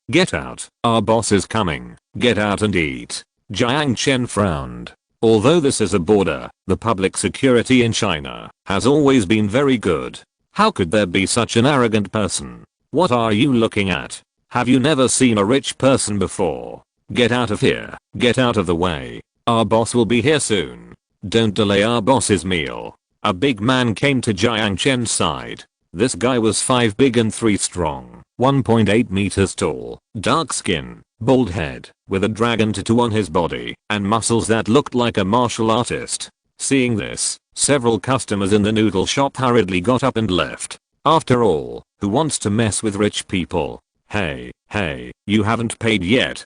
our boss is coming, get out and eat. Jiang Chen frowned. Although this is a border, the public security in China has always been very good. How could there be such an arrogant person? What are you looking at? Have you never seen a rich person before? Get out of here, get out of the way. Our boss will be here soon. Don't delay our boss's meal. A big man came to Jiang Chen's side. This guy was 5 big and 3 strong, 1.8 meters tall, dark skin, bald head, with a dragon tattoo on his body, and muscles that looked like a martial artist. Seeing this, several customers in the noodle shop hurriedly got up and left. After all, who wants to mess with rich people? Hey, you haven't paid yet.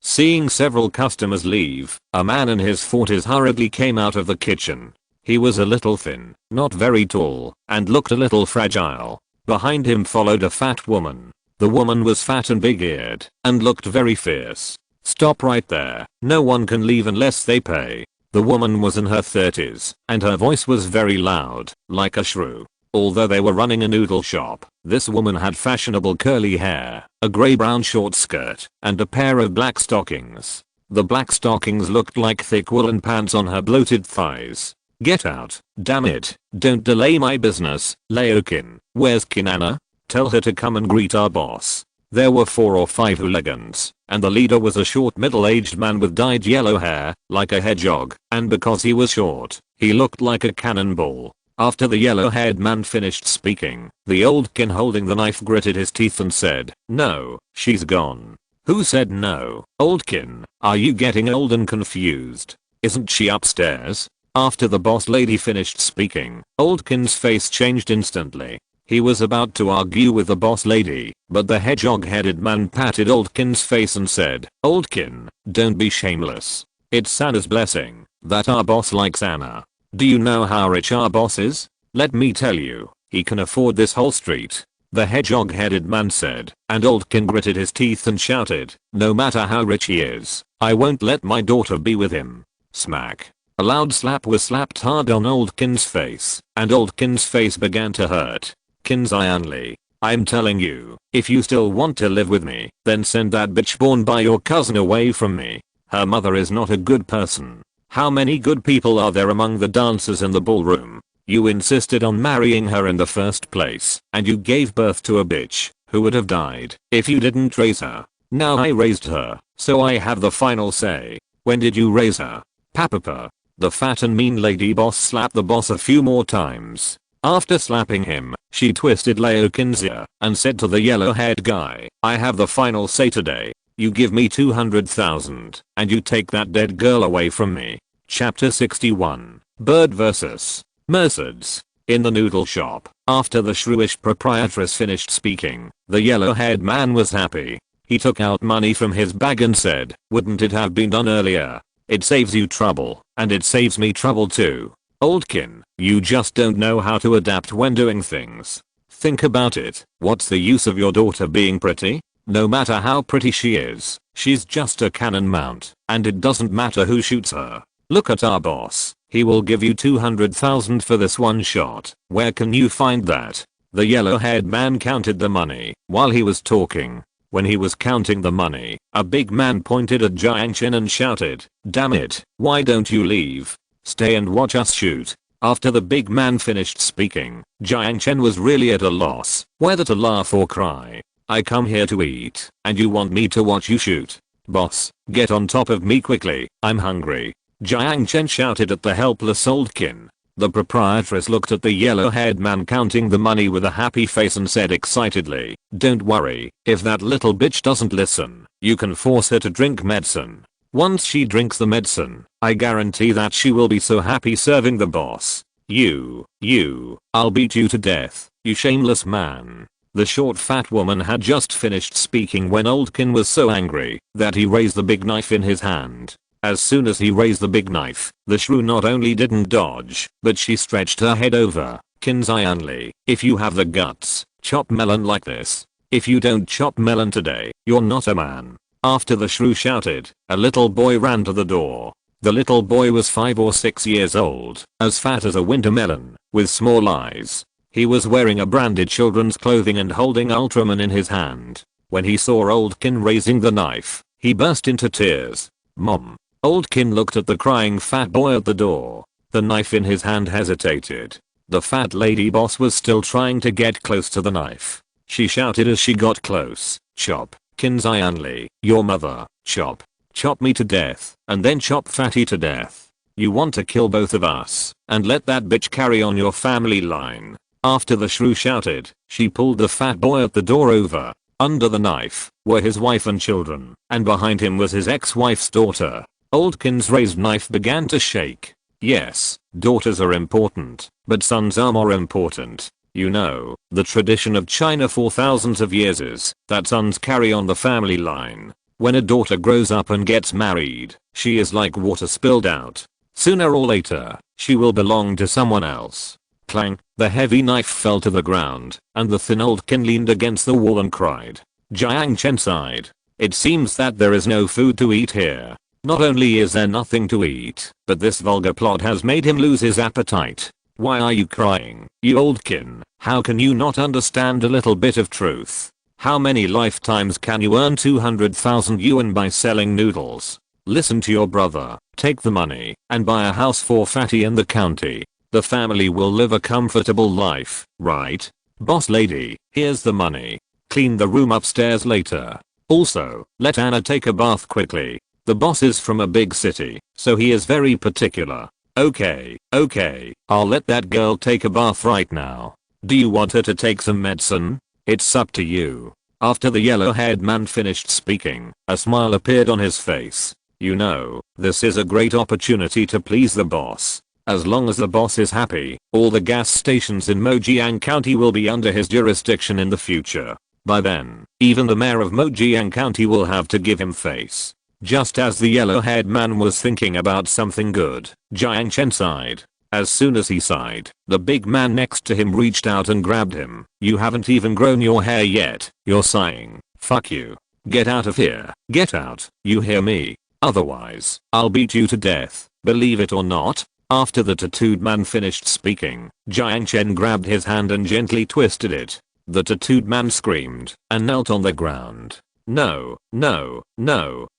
Seeing several customers leave, a man in his 40s hurriedly came out of the kitchen. He was a little thin, not very tall, and looked a little fragile. Behind him followed a fat woman. The woman was fat and big-eared, and looked very fierce. Stop right there, no one can leave unless they pay. The woman was in her 30s, and her voice was very loud, like a shrew. Although they were running a noodle shop, this woman had fashionable curly hair, a grey-brown short skirt, and a pair of black stockings. The black stockings looked like thick woolen pants on her bloated thighs. Get out, damn it, don't delay my business. Laokin, where's Kinana? Tell her to come and greet our boss. There were 4 or 5 hooligans, and the leader was a short middle-aged man with dyed yellow hair, like a hedgehog, and because he was short, he looked like a cannonball. After the yellow-haired man finished speaking, the old kin holding the knife gritted his teeth and said, "No, she's gone." Who said no? Old kin, are you getting old and confused? Isn't she upstairs? After the boss lady finished speaking, old kin's face changed instantly. He was about to argue with the boss lady, but the hedgehog-headed man patted old kin's face and said, "Old kin, don't be shameless. It's Santa's blessing that our boss likes Anna. Do you know how rich our boss is? Let me tell you, he can afford this whole street." The hedgehog-headed man said, and Oldkin gritted his teeth and shouted, "No matter how rich he is, I won't let my daughter be with him." Smack. A loud slap was slapped hard on Oldkin's face, and Oldkin's face began to hurt. Kinzianli, I'm telling you, if you still want to live with me, then send that bitch born by your cousin away from me. Her mother is not a good person. How many good people are there among the dancers in the ballroom? You insisted on marrying her in the first place, and you gave birth to a bitch who would have died if you didn't raise her. Now I raised her, so I have the final say. When did you raise her? Papa. The fat and mean lady boss slapped the boss a few more times. After slapping him, she twisted Laokin's ear and said to the yellow-haired guy, "I have the final say today. You give me 200,000 and you take that dead girl away from me." Chapter 61. Bird vs. Mercedes. In the noodle shop, after the shrewish proprietress finished speaking, the yellow-haired man was happy. He took out money from his bag and said, "Wouldn't it have been done earlier? It saves you trouble, and it saves me trouble too. Oldkin, you just don't know how to adapt when doing things. Think about it, what's the use of your daughter being pretty? No matter how pretty she is, she's just a cannon mount, and it doesn't matter who shoots her. Look at our boss, he will give you 200,000 for this one shot. Where can you find that?" The yellow-haired man counted the money while he was talking. When he was counting the money, a big man pointed at Jiang Chen and shouted, "Damn it, why don't you leave? Stay and watch us shoot." After the big man finished speaking, Jiang Chen was really at a loss whether to laugh or cry. "I come here to eat, and you want me to watch you shoot? Boss, get on top of me quickly, I'm hungry." Jiang Chen shouted at the helpless old kin. The proprietress looked at the yellow-haired man counting the money with a happy face and said excitedly, "Don't worry, if that little bitch doesn't listen, you can force her to drink medicine. Once she drinks the medicine, I guarantee that she will be so happy serving the boss. I'll beat you to death, you shameless man." The short fat woman had just finished speaking when Oldkin was so angry that he raised the big knife in his hand. As soon as he raised the big knife, the shrew not only didn't dodge, but she stretched her head over. "Kinzianli, if you have the guts, chop melon like this. If you don't chop melon today, you're not a man." After the shrew shouted, a little boy ran to the door. The little boy was 5 or 6 years old, as fat as a winter melon, with small eyes. He was wearing a branded children's clothing and holding Ultraman in his hand. When he saw Oldkin raising the knife, he burst into tears. "Mom." Oldkin looked at the crying fat boy at the door. The knife in his hand hesitated. The fat lady boss was still trying to get close to the knife. She shouted as she got close, "Chop, Kinzianli, your mother, chop. Chop me to death, and then chop Fatty to death. You want to kill both of us, and let that bitch carry on your family line." After the shrew shouted, she pulled the fat boy at the door over. Under the knife were his wife and children, and behind him was his ex-wife's daughter. Oldkin's raised knife began to shake. Yes, daughters are important, but sons are more important. You know, the tradition of China for thousands of years is that sons carry on the family line. When a daughter grows up and gets married, she is like water spilled out. Sooner or later, she will belong to someone else. Clang, the heavy knife fell to the ground, and the thin Oldkin leaned against the wall and cried. Jiang Chen sighed. "It seems that there is no food to eat here. Not only is there nothing to eat, but this vulgar plot has made him lose his appetite." "Why are you crying, you Oldkin? How can you not understand a little bit of truth? How many lifetimes can you earn 200,000 yuan by selling noodles? Listen to your brother, take the money, and buy a house for Fatty in the county. The family will live a comfortable life, right? Boss lady, here's the money. Clean the room upstairs later. Also, let Anna take a bath quickly. The boss is from a big city, so he is very particular." Okay, I'll let that girl take a bath right now. Do you want her to take some medicine? It's up to you." After the yellow-haired man finished speaking, a smile appeared on his face. "You know, this is a great opportunity to please the boss. As long as the boss is happy, all the gas stations in Mojiang County will be under his jurisdiction in the future. By then, even the mayor of Mojiang County will have to give him face." Just as the yellow-haired man was thinking about something good, Jiang Chen sighed. As soon as he sighed, the big man next to him reached out and grabbed him. "You haven't even grown your hair yet, you're sighing. Fuck you. Get out of here. Get out, you hear me? Otherwise, I'll beat you to death, believe it or not." After the tattooed man finished speaking, Jiang Chen grabbed his hand and gently twisted it. The tattooed man screamed and knelt on the ground. No,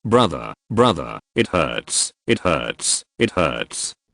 brother, it hurts.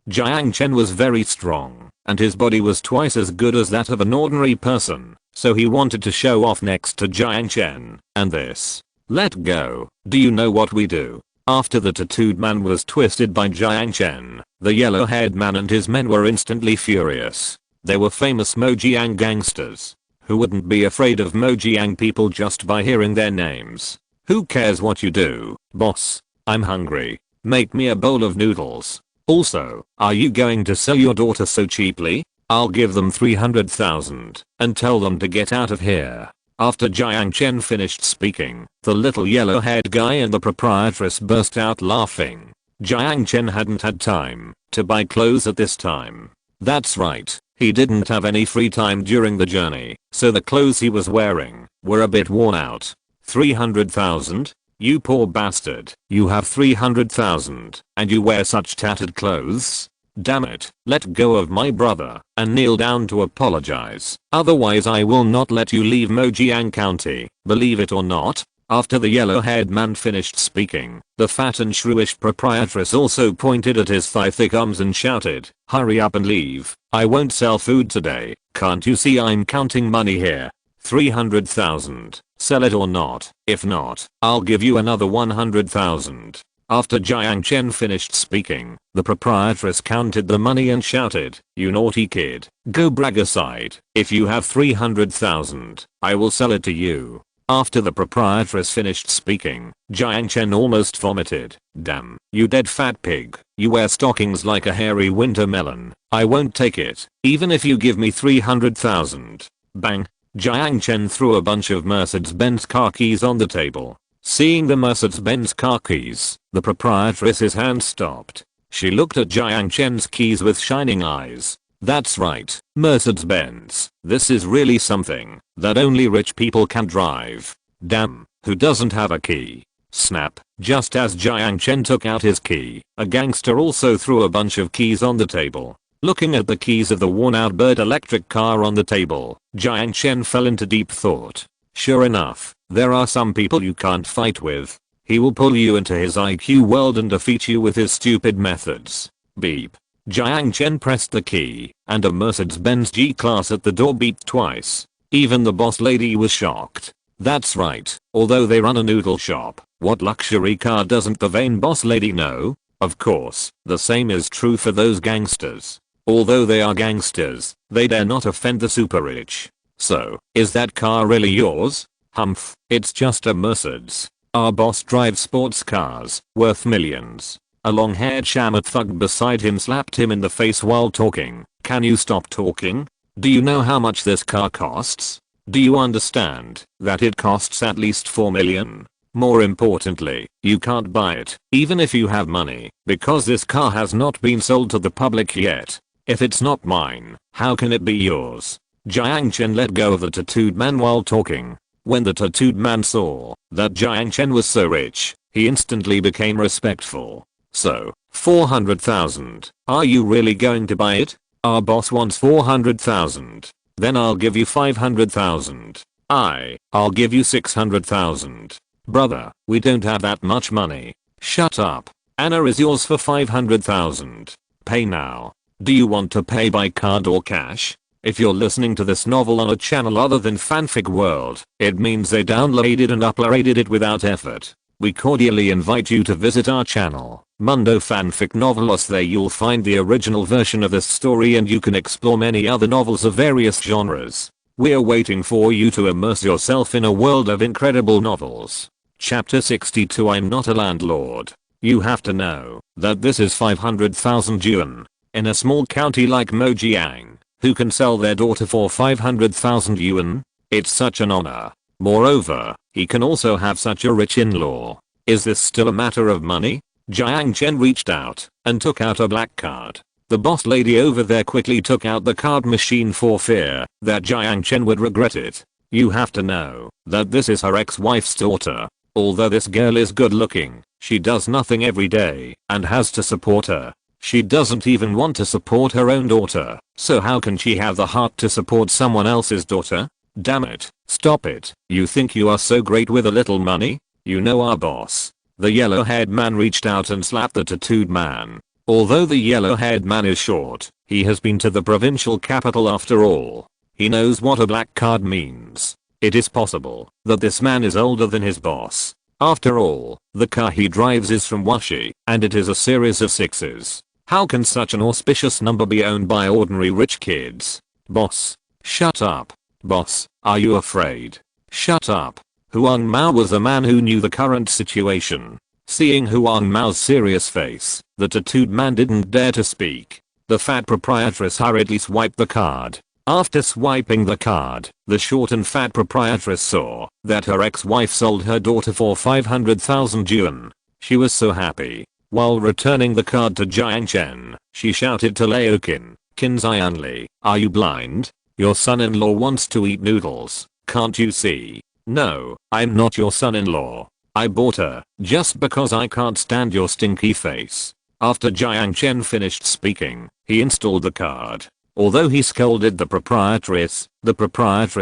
Jiang Chen was very strong, and his body was twice as good as that of an ordinary person, so he wanted to show off next to Jiang Chen, and this. "Let go. Do you know what we do?" After the tattooed man was twisted by Jiang Chen, the yellow-haired man and his men were instantly furious. They were famous Mojiang gangsters. Who wouldn't be afraid of Mojiang people just by hearing their names? "Who cares what you do, boss? I'm hungry. Make me a bowl of noodles. Also, are you going to sell your daughter so cheaply? I'll give them 300,000 and tell them to get out of here." After Jiang Chen finished speaking, the little yellow-haired guy and the proprietress burst out laughing. Jiang Chen hadn't had time to buy clothes at this time. That's right. He didn't have any free time during the journey, so the clothes he was wearing were a bit worn out. 300,000? You poor bastard. You have 300,000 and you wear such tattered clothes? Damn it, let go of my brother and kneel down to apologize. Otherwise I will not let you leave Mojiang County, believe it or not. After the yellow-haired man finished speaking, the fat and shrewish proprietress also pointed at his thigh-thick arms and shouted, "Hurry up and leave. I won't sell food today. Can't you see I'm counting money here? 300,000. Sell it or not. If not, I'll give you another 100,000. After Jiang Chen finished speaking, the proprietress counted the money and shouted, "You naughty kid, go brag aside. If you have 300,000, I will sell it to you." After the proprietress finished speaking, Jiang Chen almost vomited. "Damn, you dead fat pig. You wear stockings like a hairy winter melon. I won't take it, even if you give me 300,000. Bang. Jiang Chen threw a bunch of Mercedes-Benz car keys on the table. Seeing the Mercedes-Benz car keys, the proprietress's hand stopped. She looked at Jiang Chen's keys with shining eyes. "That's right, Mercedes-Benz. This is really something that only rich people can drive. Damn, who doesn't have a key?" Snap. Just as Jiang Chen took out his key, a gangster also threw a bunch of keys on the table. Looking at the keys of the worn-out bird electric car on the table, Jiang Chen fell into deep thought. Sure enough, there are some people you can't fight with. He will pull you into his IQ world and defeat you with his stupid methods. Beep. Jiang Chen pressed the key, and a Mercedes-Benz G-Class at the door beeped twice. Even the boss lady was shocked. That's right, although they run a noodle shop, what luxury car doesn't the vain boss lady know? Of course, the same is true for those gangsters. Although they are gangsters, they dare not offend the super rich. "So, is that car really yours?" "Humph, it's just a Mercedes. Our boss drives sports cars, worth millions." A long-haired shaman thug beside him slapped him in the face while talking. "Can you stop talking? Do you know how much this car costs? Do you understand that it costs at least 4 million? More importantly, you can't buy it, even if you have money, because this car has not been sold to the public yet. If it's not mine, how can it be yours?" Jiang Chen let go of the tattooed man while talking. When the tattooed man saw that Jiang Chen was so rich, he instantly became respectful. "So, 400,000. Are you really going to buy it? Our boss wants 400,000. Then I'll give you 500,000. I'll give you 600,000. Brother, we don't have that much money." "Shut up. Anna is yours for 500,000. Pay now. Do you want to pay by card or cash?" If you're listening to this novel on a channel other than Fanfic World, it means they downloaded and uploaded it without effort. We cordially invite you to visit our channel, Mundo Fanfic Novelos. There you'll find the original version of this story and you can explore many other novels of various genres. We're waiting for you to immerse yourself in a world of incredible novels. Chapter 62. I'm not a landlord. You have to know that this is 500,000 yuan. In a small county like Mojiang, who can sell their daughter for 500,000 yuan? It's such an honor. Moreover, he can also have such a rich in-law. Is this still a matter of money? Jiang Chen reached out and took out a black card. The boss lady over there quickly took out the card machine for fear that Jiang Chen would regret it. You have to know that this is her ex-wife's daughter. Although this girl is good looking, she does nothing every day and has to support her. She doesn't even want to support her own daughter, so how can she have the heart to support someone else's daughter? Damn it, stop it. You think you are so great with a little money? You know our boss. The yellow-haired man reached out and slapped the tattooed man. Although the yellow-haired man is short, he has been to the provincial capital after all. He knows what a black card means. It is possible that this man is older than his boss. After all, the car he drives is from Washi, and it is a series of 6s. How can such an auspicious number be owned by ordinary rich kids? Boss. Shut up. Boss, are you afraid? Shut up. Huang Mao was a man who knew the current situation. Seeing Huang Mao's serious face, the tattooed man didn't dare to speak. The fat proprietress hurriedly swiped the card. After swiping the card, the short and fat proprietress saw that her ex-wife sold her daughter for 500,000 yuan. She was so happy. While returning the card to Jiang Chen, she shouted to Laokin, "Kinzianli, are you blind? Your son-in-law wants to eat noodles, can't you see?" "No, I'm not your son-in-law. I bought her just because I can't stand your stinky face." After Jiang Chen finished speaking, he installed the card. Although he scolded the proprietress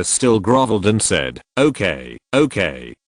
still groveled and said, okay,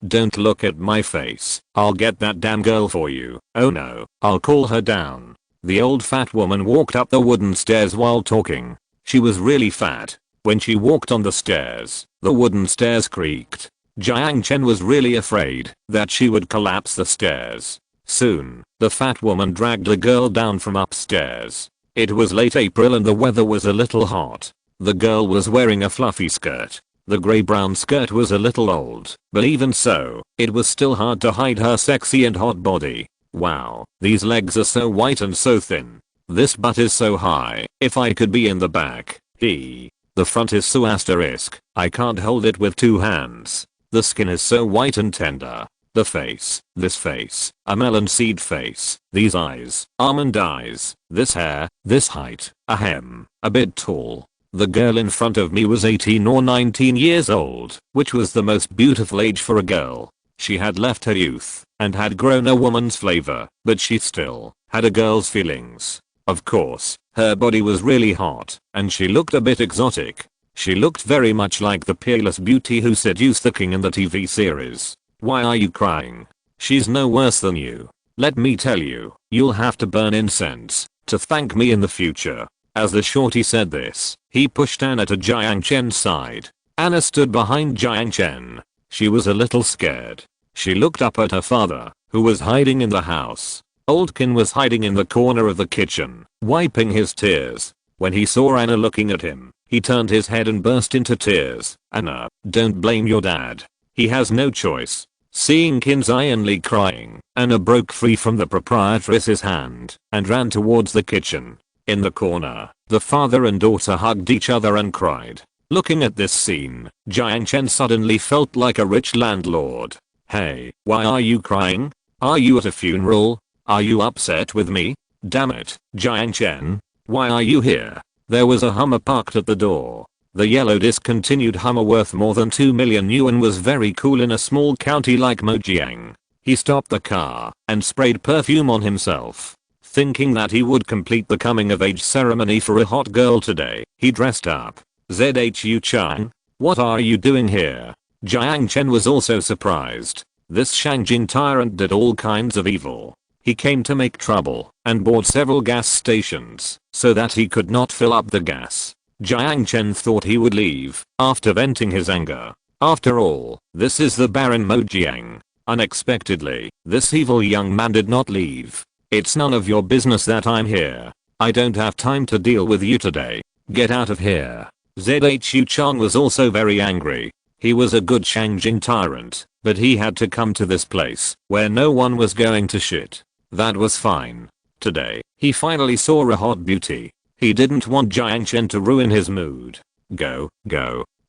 don't look at my face. I'll get that damn girl for you. Oh no, I'll call her down." The old fat woman walked up the wooden stairs while talking. She was really fat. When she walked on the stairs, the wooden stairs creaked. Jiang Chen was really afraid that she would collapse the stairs. Soon, the fat woman dragged a girl down from upstairs. It was late April and the weather was a little hot. The girl was wearing a fluffy skirt. The grey-brown skirt was a little old, but even so, it was still hard to hide her sexy and hot body. Wow, these legs are so white and so thin. This butt is so high, if I could be in the back. The front is so asterisk, I can't hold it with 2 hands. The skin is so white and tender. The face, this face, a melon seed face, these eyes, almond eyes, this hair, this height, ahem, a bit tall. The girl in front of me was 18 or 19 years old, which was the most beautiful age for a girl. She had left her youth and had grown a woman's flavor, but she still had a girl's feelings. Of course, her body was really hot, and she looked a bit exotic. She looked very much like the peerless beauty who seduced the king in the TV series. Why are you crying? She's no worse than you. Let me tell you, you'll have to burn incense to thank me in the future. As the shorty said this, he pushed Anna to Jiang Chen's side. Anna stood behind Jiang Chen. She was a little scared. She looked up at her father, who was hiding in the house. Old Kin was hiding in the corner of the kitchen, wiping his tears. When he saw Anna looking at him, he turned his head and burst into tears. Anna, don't blame your dad. He has no choice. Seeing Kin's Li crying, Anna broke free from the proprietress's hand and ran towards the kitchen. In the corner, the father and daughter hugged each other and cried. Looking at this scene, Jiang Chen suddenly felt like a rich landlord. Hey, why are you crying? Are you at a funeral? Are you upset with me? Damn it, Jiang Chen. Why are you here? There was a Hummer parked at the door. The yellow discontinued Hummer worth more than 2 million yuan was very cool in a small county like Mojiang. He stopped the car and sprayed perfume on himself. Thinking that he would complete the coming of age ceremony for a hot girl today, he dressed up. Zhu Chang, what are you doing here? Jiang Chen was also surprised. This Shangjing tyrant did all kinds of evil. He came to make trouble and bought several gas stations so that he could not fill up the gas. Jiang Chen thought he would leave after venting his anger. After all, this is the barren Mojiang. Unexpectedly, this evil young man did not leave. It's none of your business that I'm here. I don't have time to deal with you today. Get out of here. Zhu Chang was also very angry. He was a good Shangjing tyrant, but he had to come to this place where no one was going to shit. That was fine. Today, he finally saw a hot beauty. He didn't want Jiang Chen to ruin his mood. Go.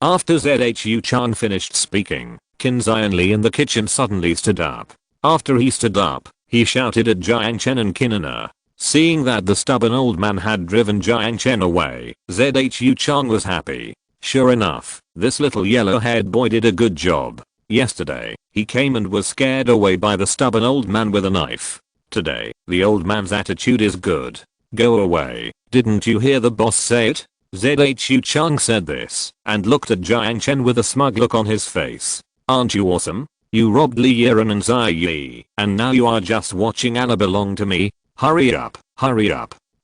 After Zhu Chang finished speaking, Qin Li in the kitchen suddenly stood up. After he stood up, he shouted at Jiang Chen and Kinna. Seeing that the stubborn old man had driven Jiang Chen away, Zhu Chang was happy. Sure enough, this little yellow-haired boy did a good job. Yesterday, he came and was scared away by the stubborn old man with a knife. Today, the old man's attitude is good. Go away, didn't you hear the boss say it? Zhu Chang said this and looked at Jiang Chen with a smug look on his face. Aren't you awesome? You robbed Li Yiren and Zai Yi, and now you are just watching Anna belong to me? Hurry up.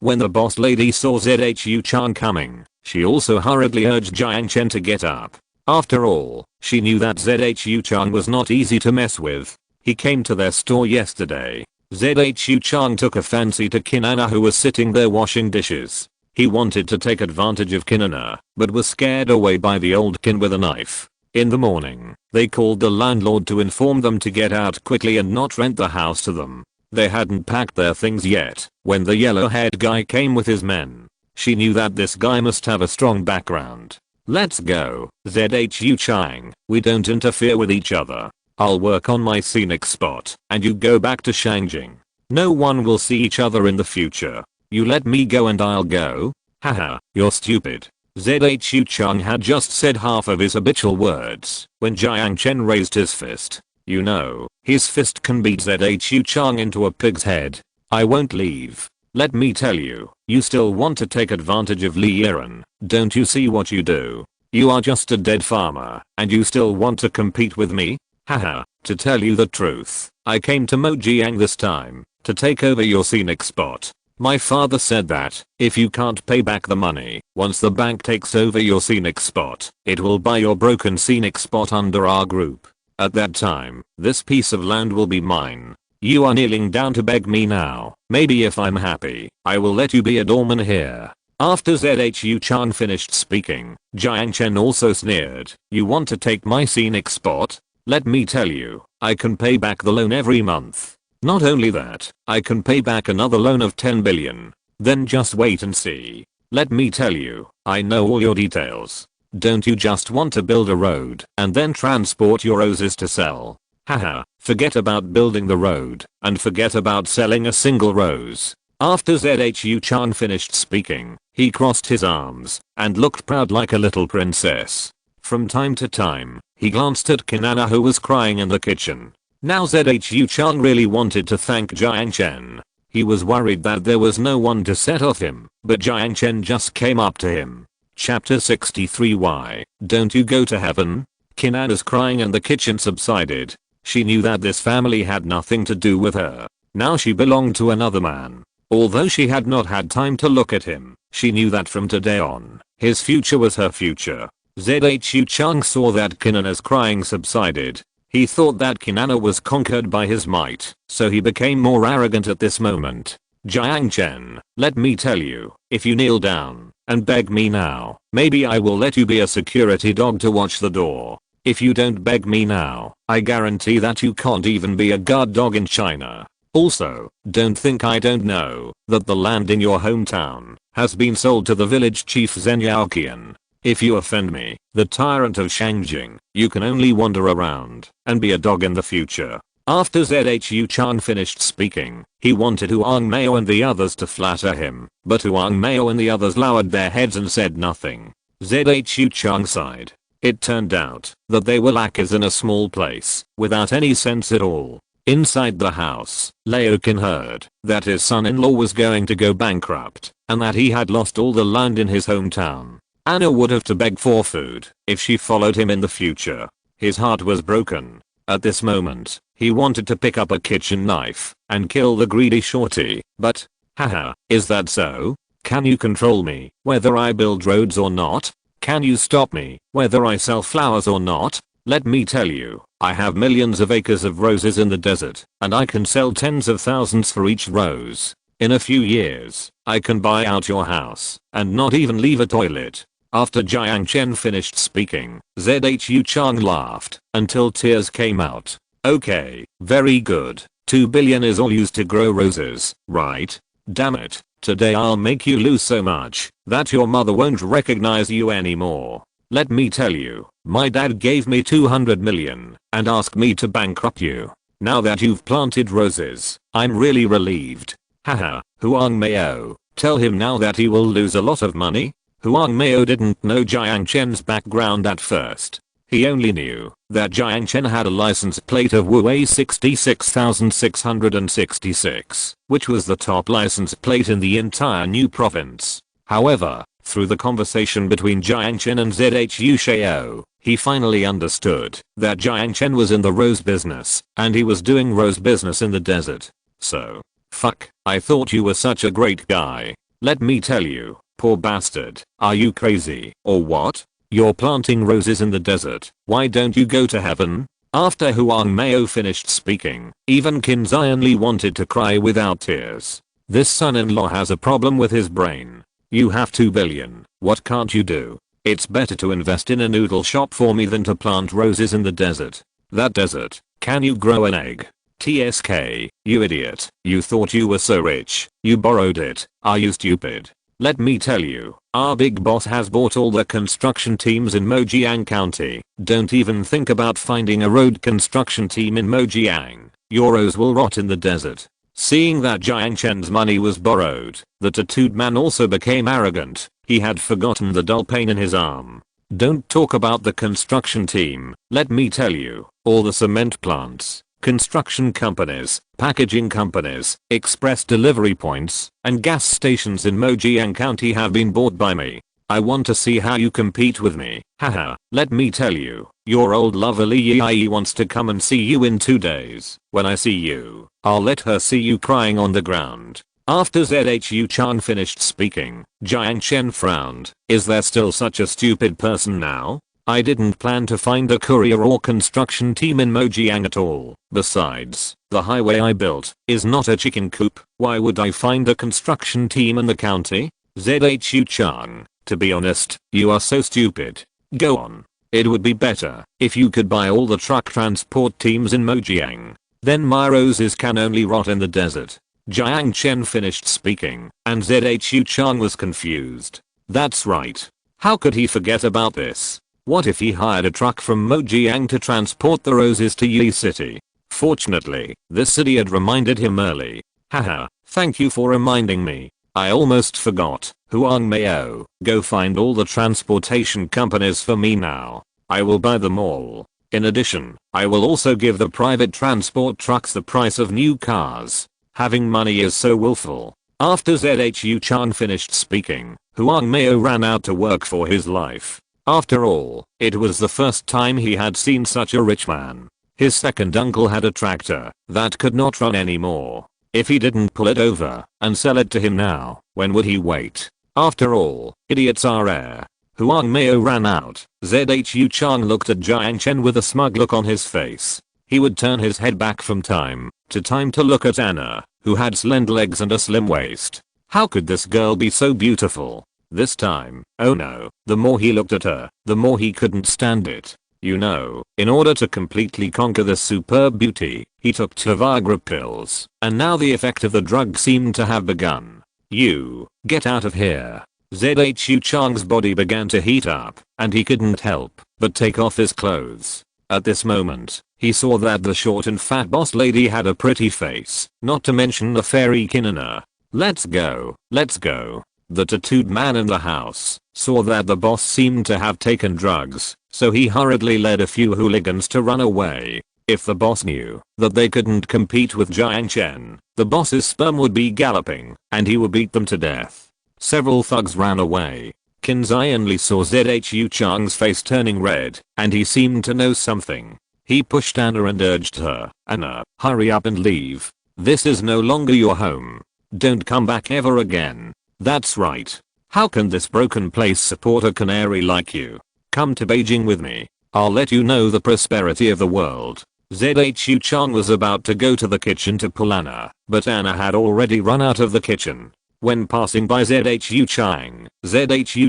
When the boss lady saw Zhu Chang coming, she also hurriedly urged Jiang Chen to get up. After all, she knew that Zhu Chang was not easy to mess with. He came to their store yesterday. Zhu Chang took a fancy to Kinana who was sitting there washing dishes. He wanted to take advantage of Kinana, but was scared away by the old Kin with a knife. In the morning, they called the landlord to inform them to get out quickly and not rent the house to them. They hadn't packed their things yet when the yellow-haired guy came with his men. She knew that this guy must have a strong background. Let's go, Zhu Chang, we don't interfere with each other. I'll work on my scenic spot and you go back to Shangjing. No one will see each other in the future. You let me go and I'll go? Haha, you're stupid. Zhu Chang had just said half of his habitual words when Jiang Chen raised his fist. You know, his fist can beat Zhu Chang into a pig's head. I won't leave. Let me tell you, you still want to take advantage of Li Yiren. Don't you see what you do? You are just a dead farmer and you still want to compete with me? Haha, to tell you the truth, I came to Mojiang this time to take over your scenic spot. My father said that if you can't pay back the money, once the bank takes over your scenic spot, it will buy your broken scenic spot under our group. At that time, this piece of land will be mine. You are kneeling down to beg me now. Maybe if I'm happy, I will let you be a doorman here. After Zhu Chan finished speaking, Jiang Chen also sneered. You want to take my scenic spot? Let me tell you, I can pay back the loan every month. Not only that, I can pay back another loan of 10 billion. Then just wait and see. Let me tell you, I know all your details. Don't you just want to build a road and then transport your roses to sell? Haha, forget about building the road and forget about selling a single rose. After Zhu Chan finished speaking, he crossed his arms and looked proud like a little princess. From time to time, he glanced at Kinana who was crying in the kitchen. Now Zhu Chan really wanted to thank Jiang Chen. He was worried that there was no one to set off him, but Jiang Chen just came up to him. Chapter 63. Why don't you go to heaven? Kinana's crying in the kitchen subsided. She knew that this family had nothing to do with her. Now she belonged to another man. Although she had not had time to look at him, she knew that from today on, his future was her future. Zhu Chan saw that Kinana's crying subsided. He thought that Kinana was conquered by his might, so he became more arrogant at this moment. Jiang Chen, let me tell you, if you kneel down and beg me now, maybe I will let you be a security dog to watch the door. If you don't beg me now, I guarantee that you can't even be a guard dog in China. Also, don't think I don't know that the land in your hometown has been sold to the village chief Zhen Yaoqian. If you offend me, the tyrant of Shangjing, you can only wander around and be a dog in the future. After Zhu Chan finished speaking, he wanted Huang Mao and the others to flatter him, but Huang Mao and the others lowered their heads and said nothing. Zhu Chan sighed. It turned out that they were lackeys in a small place, without any sense at all. Inside the house, Laokin heard that his son-in-law was going to go bankrupt, and that he had lost all the land in his hometown. Anna would have to beg for food if she followed him in the future. His heart was broken. At this moment, he wanted to pick up a kitchen knife and kill the greedy shorty, but, haha, is that so? Can you control me, whether I build roads or not? Can you stop me, whether I sell flowers or not? Let me tell you, I have millions of acres of roses in the desert, and I can sell tens of thousands for each rose. In a few years, I can buy out your house and not even leave a toilet. After Jiang Chen finished speaking, Zhu Chan laughed until tears came out. Okay, very good. 2 billion is all used to grow roses, right? Damn it, today I'll make you lose so much that your mother won't recognize you anymore. Let me tell you, my dad gave me 200 million and asked me to bankrupt you. Now that you've planted roses, I'm really relieved. Haha, Huang Mao, tell him now that he will lose a lot of money. Huang Mao didn't know Jiang Chen's background at first. He only knew that Jiang Chen had a license plate of WA 66666, which was the top license plate in the entire new province. However, through the conversation between Jiang Chen and Zhu Xiao, he finally understood that Jiang Chen was in the rose business and he was doing rose business in the desert. So, fuck, I thought you were such a great guy. Let me tell you, poor bastard, are you crazy or what? You're planting roses in the desert, why don't you go to heaven? After Huang Mao finished speaking, even Qin Xianli wanted to cry without tears. This son-in-law has a problem with his brain. You have 2 billion, what can't you do? It's better to invest in a noodle shop for me than to plant roses in the desert. That desert, can you grow an egg? TSK, you idiot, you thought you were so rich, you borrowed it, are you stupid? Let me tell you, our big boss has bought all the construction teams in Mojiang County. Don't even think about finding a road construction team in Mojiang. Your rose will rot in the desert. Seeing that Jiang Chen's money was borrowed, the tattooed man also became arrogant. He had forgotten the dull pain in his arm. Don't talk about the construction team. Let me tell you, all the cement plants, construction companies, packaging companies, express delivery points, and gas stations in Mojiang County have been bought by me. I want to see how you compete with me. Haha, let me tell you, your old lover Li Yi wants to come and see you in 2 days. When I see you, I'll let her see you crying on the ground. After Zhu Chan finished speaking, Jiang Chen frowned. Is there still such a stupid person now? I didn't plan to find a courier or construction team in Mojang at all. Besides, the highway I built is not a chicken coop. Why would I find a construction team in the county? ZHU Chang, to be honest, you are so stupid. Go on. It would be better if you could buy all the truck transport teams in Mojang. Then my roses can only rot in the desert. Jiang Chen finished speaking, and ZHU Chang was confused. That's right. How could he forget about this? What if he hired a truck from Mojang to transport the roses to Yi City? Fortunately, this city had reminded him early. Haha, thank you for reminding me. I almost forgot. Huang Mao, go find all the transportation companies for me now. I will buy them all. In addition, I will also give the private transport trucks the price of new cars. Having money is so willful. After ZHU Chang finished speaking, Huang Mao ran out to work for his life. After all, it was the first time he had seen such a rich man. His second uncle had a tractor that could not run anymore. If he didn't pull it over and sell it to him now, when would he wait? After all, idiots are rare. Huang Mao ran out. ZHU Chang looked at Jiang Chen with a smug look on his face. He would turn his head back from time to look at Anna, who had slender legs and a slim waist. How could this girl be so beautiful? This time, oh no, the more he looked at her, the more he couldn't stand it. You know, in order to completely conquer this superb beauty, he took 2 Viagra pills, and now the effect of the drug seemed to have begun. You, get out of here. ZHU Chang's body began to heat up, and he couldn't help but take off his clothes. At this moment, he saw that the short and fat boss lady had a pretty face, not to mention the fairy Kinana. Let's go, let's go. The tattooed man in the house saw that the boss seemed to have taken drugs, so he hurriedly led a few hooligans to run away. If the boss knew that they couldn't compete with Jiang Chen, the boss's sperm would be galloping, and he would beat them to death. Several thugs ran away. Kinzai only saw ZHU Chang's face turning red, and he seemed to know something. He pushed Anna and urged her, Anna, hurry up and leave. This is no longer your home. Don't come back ever again. That's right. How can this broken place support a canary like you? Come to Beijing with me. I'll let you know the prosperity of the world. ZHU Chang was about to go to the kitchen to pull Anna, but Anna had already run out of the kitchen. When passing by ZHU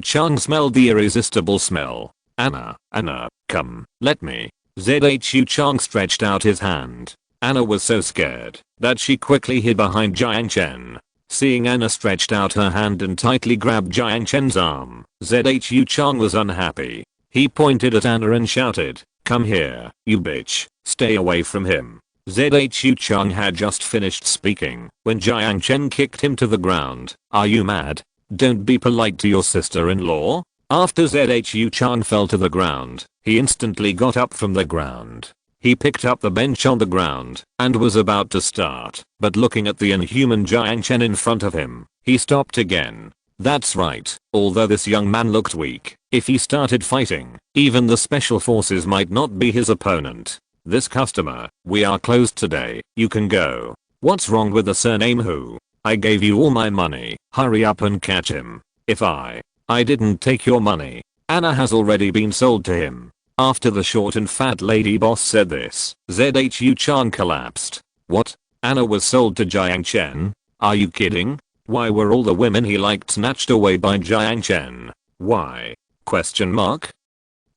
Chang smelled the irresistible smell. Anna, come, let me. ZHU Chang stretched out his hand. Anna was so scared that she quickly hid behind Jiang Chen. Seeing Anna stretched out her hand and tightly grabbed Jiang Chen's arm, ZHU Chang was unhappy. He pointed at Anna and shouted, come here, you bitch, stay away from him. ZHU Chang had just finished speaking when Jiang Chen kicked him to the ground. Are you mad? Don't be polite to your sister-in-law. After ZHU Chang fell to the ground, he instantly got up from the ground. He picked up the bench on the ground and was about to start, but looking at the inhuman Jiang Chen in front of him, he stopped again. That's right, although this young man looked weak, if he started fighting, even the special forces might not be his opponent. This customer, we are closed today, you can go. What's wrong with the surname Hu? I gave you all my money, hurry up and catch him. If I didn't take your money. Anna has already been sold to him. After the short and fat lady boss said this, ZHU Chang collapsed. What? Anna was sold to Jiang Chen? Are you kidding? Why were all the women he liked snatched away by Jiang Chen? Why? Question mark?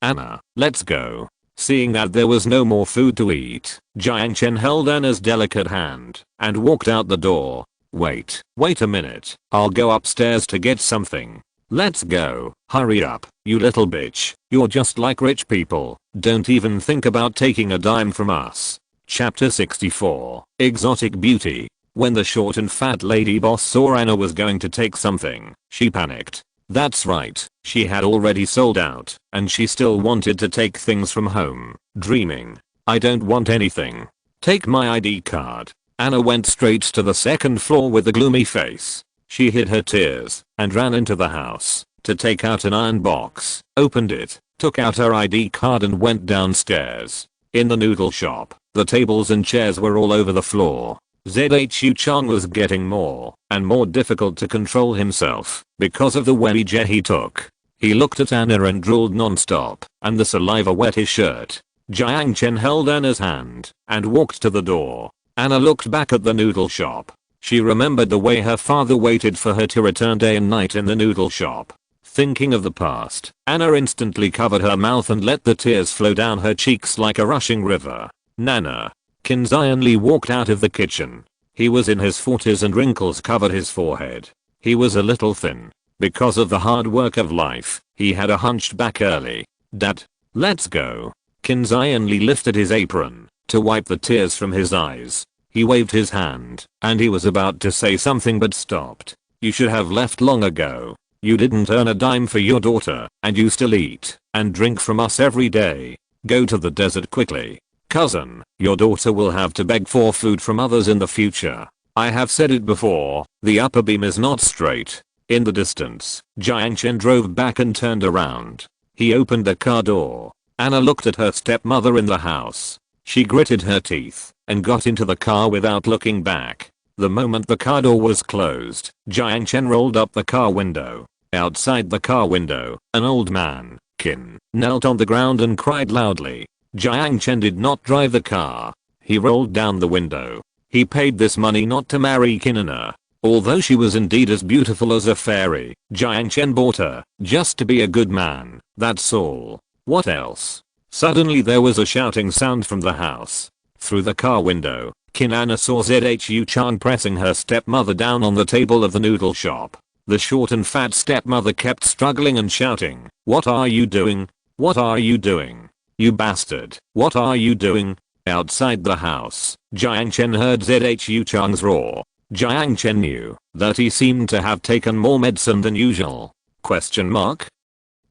Anna, let's go. Seeing that there was no more food to eat, Jiang Chen held Anna's delicate hand and walked out the door. Wait a minute. I'll go upstairs to get something. Let's go. Hurry up, you little bitch. You're just like rich people. Don't even think about taking a dime from us. Chapter 64. Exotic Beauty. When the short and fat lady boss saw Anna was going to take something, she panicked. That's right, she had already sold out, and she still wanted to take things from home, dreaming. I don't want anything. Take my ID card. Anna went straight to the second floor with a gloomy face. She hid her tears and ran into the house to take out an iron box, opened it, took out her ID card and went downstairs. In the noodle shop, the tables and chairs were all over the floor. ZHU Chang was getting more and more difficult to control himself because of the wheelchair he took. He looked at Anna and drooled non-stop, and the saliva wet his shirt. Jiang Chen held Anna's hand and walked to the door. Anna looked back at the noodle shop. She remembered the way her father waited for her to return day and night in the noodle shop. Thinking of the past, Anna instantly covered her mouth and let the tears flow down her cheeks like a rushing river. Nana. Qin Xianli walked out of the kitchen. He was in his 40s and wrinkles covered his forehead. He was a little thin. Because of the hard work of life, he had a hunched back early. Dad, let's go. Qin Xianli lifted his apron to wipe the tears from his eyes. He waved his hand, and he was about to say something but stopped. You should have left long ago. You didn't earn a dime for your daughter, and you still eat and drink from us every day. Go to the desert quickly. Cousin, your daughter will have to beg for food from others in the future. I have said it before, the upper beam is not straight. In the distance, Jiang Chen drove back and turned around. He opened the car door. Anna looked at her stepmother in the house. She gritted her teeth and got into the car without looking back. The moment the car door was closed, Jiang Chen rolled up the car window. Outside the car window, an old man, Qin, knelt on the ground and cried loudly. Jiang Chen did not drive the car. He rolled down the window. He paid this money not to marry Qin. Although she was indeed as beautiful as a fairy, Jiang Chen bought her just to be a good man. That's all. What else? Suddenly there was a shouting sound from the house. Through the car window, Qin saw Zhu Chang pressing her stepmother down on the table of the noodle shop. The short and fat stepmother kept struggling and shouting, "What are you doing? What are you doing? You bastard, what are you doing?" Outside the house, Jiang Chen heard Zhu Chang's roar. Jiang Chen knew that he seemed to have taken more medicine than usual. Question mark?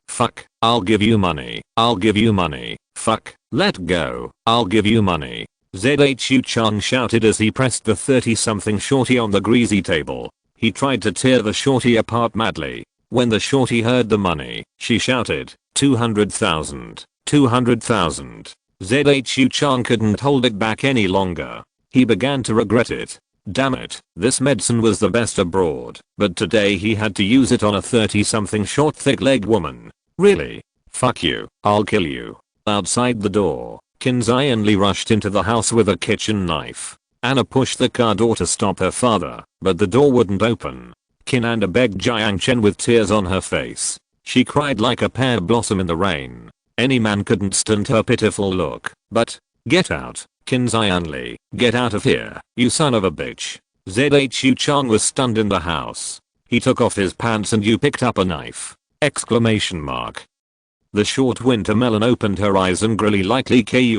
Fuck, I'll give you money. I'll give you money. Fuck, let go. I'll give you money. Zhu Chang shouted as he pressed the 30-something shorty on the greasy table. He tried to tear the shorty apart madly. When the shorty heard the money, she shouted, 200,000, 200,000. Zhu Chang couldn't hold it back any longer. He began to regret it. Damn it, this medicine was the best abroad, but today he had to use it on a 30-something short thick-legged woman. Really? Fuck you, I'll kill you. Outside the door, Qin Xianli rushed into the house with a kitchen knife. Anna pushed the car door to stop her father, but the door wouldn't open. Qin begged Jiang Chen with tears on her face. She cried like a pear blossom in the rain. Any man couldn't stand her pitiful look, but, get out, Qin Xianli, get out of here, you son of a bitch. Zhu Chang was stunned in the house. He took off his pants and you picked up a knife. Exclamation mark. The short winter melon opened her eyes angrily like Li Kui.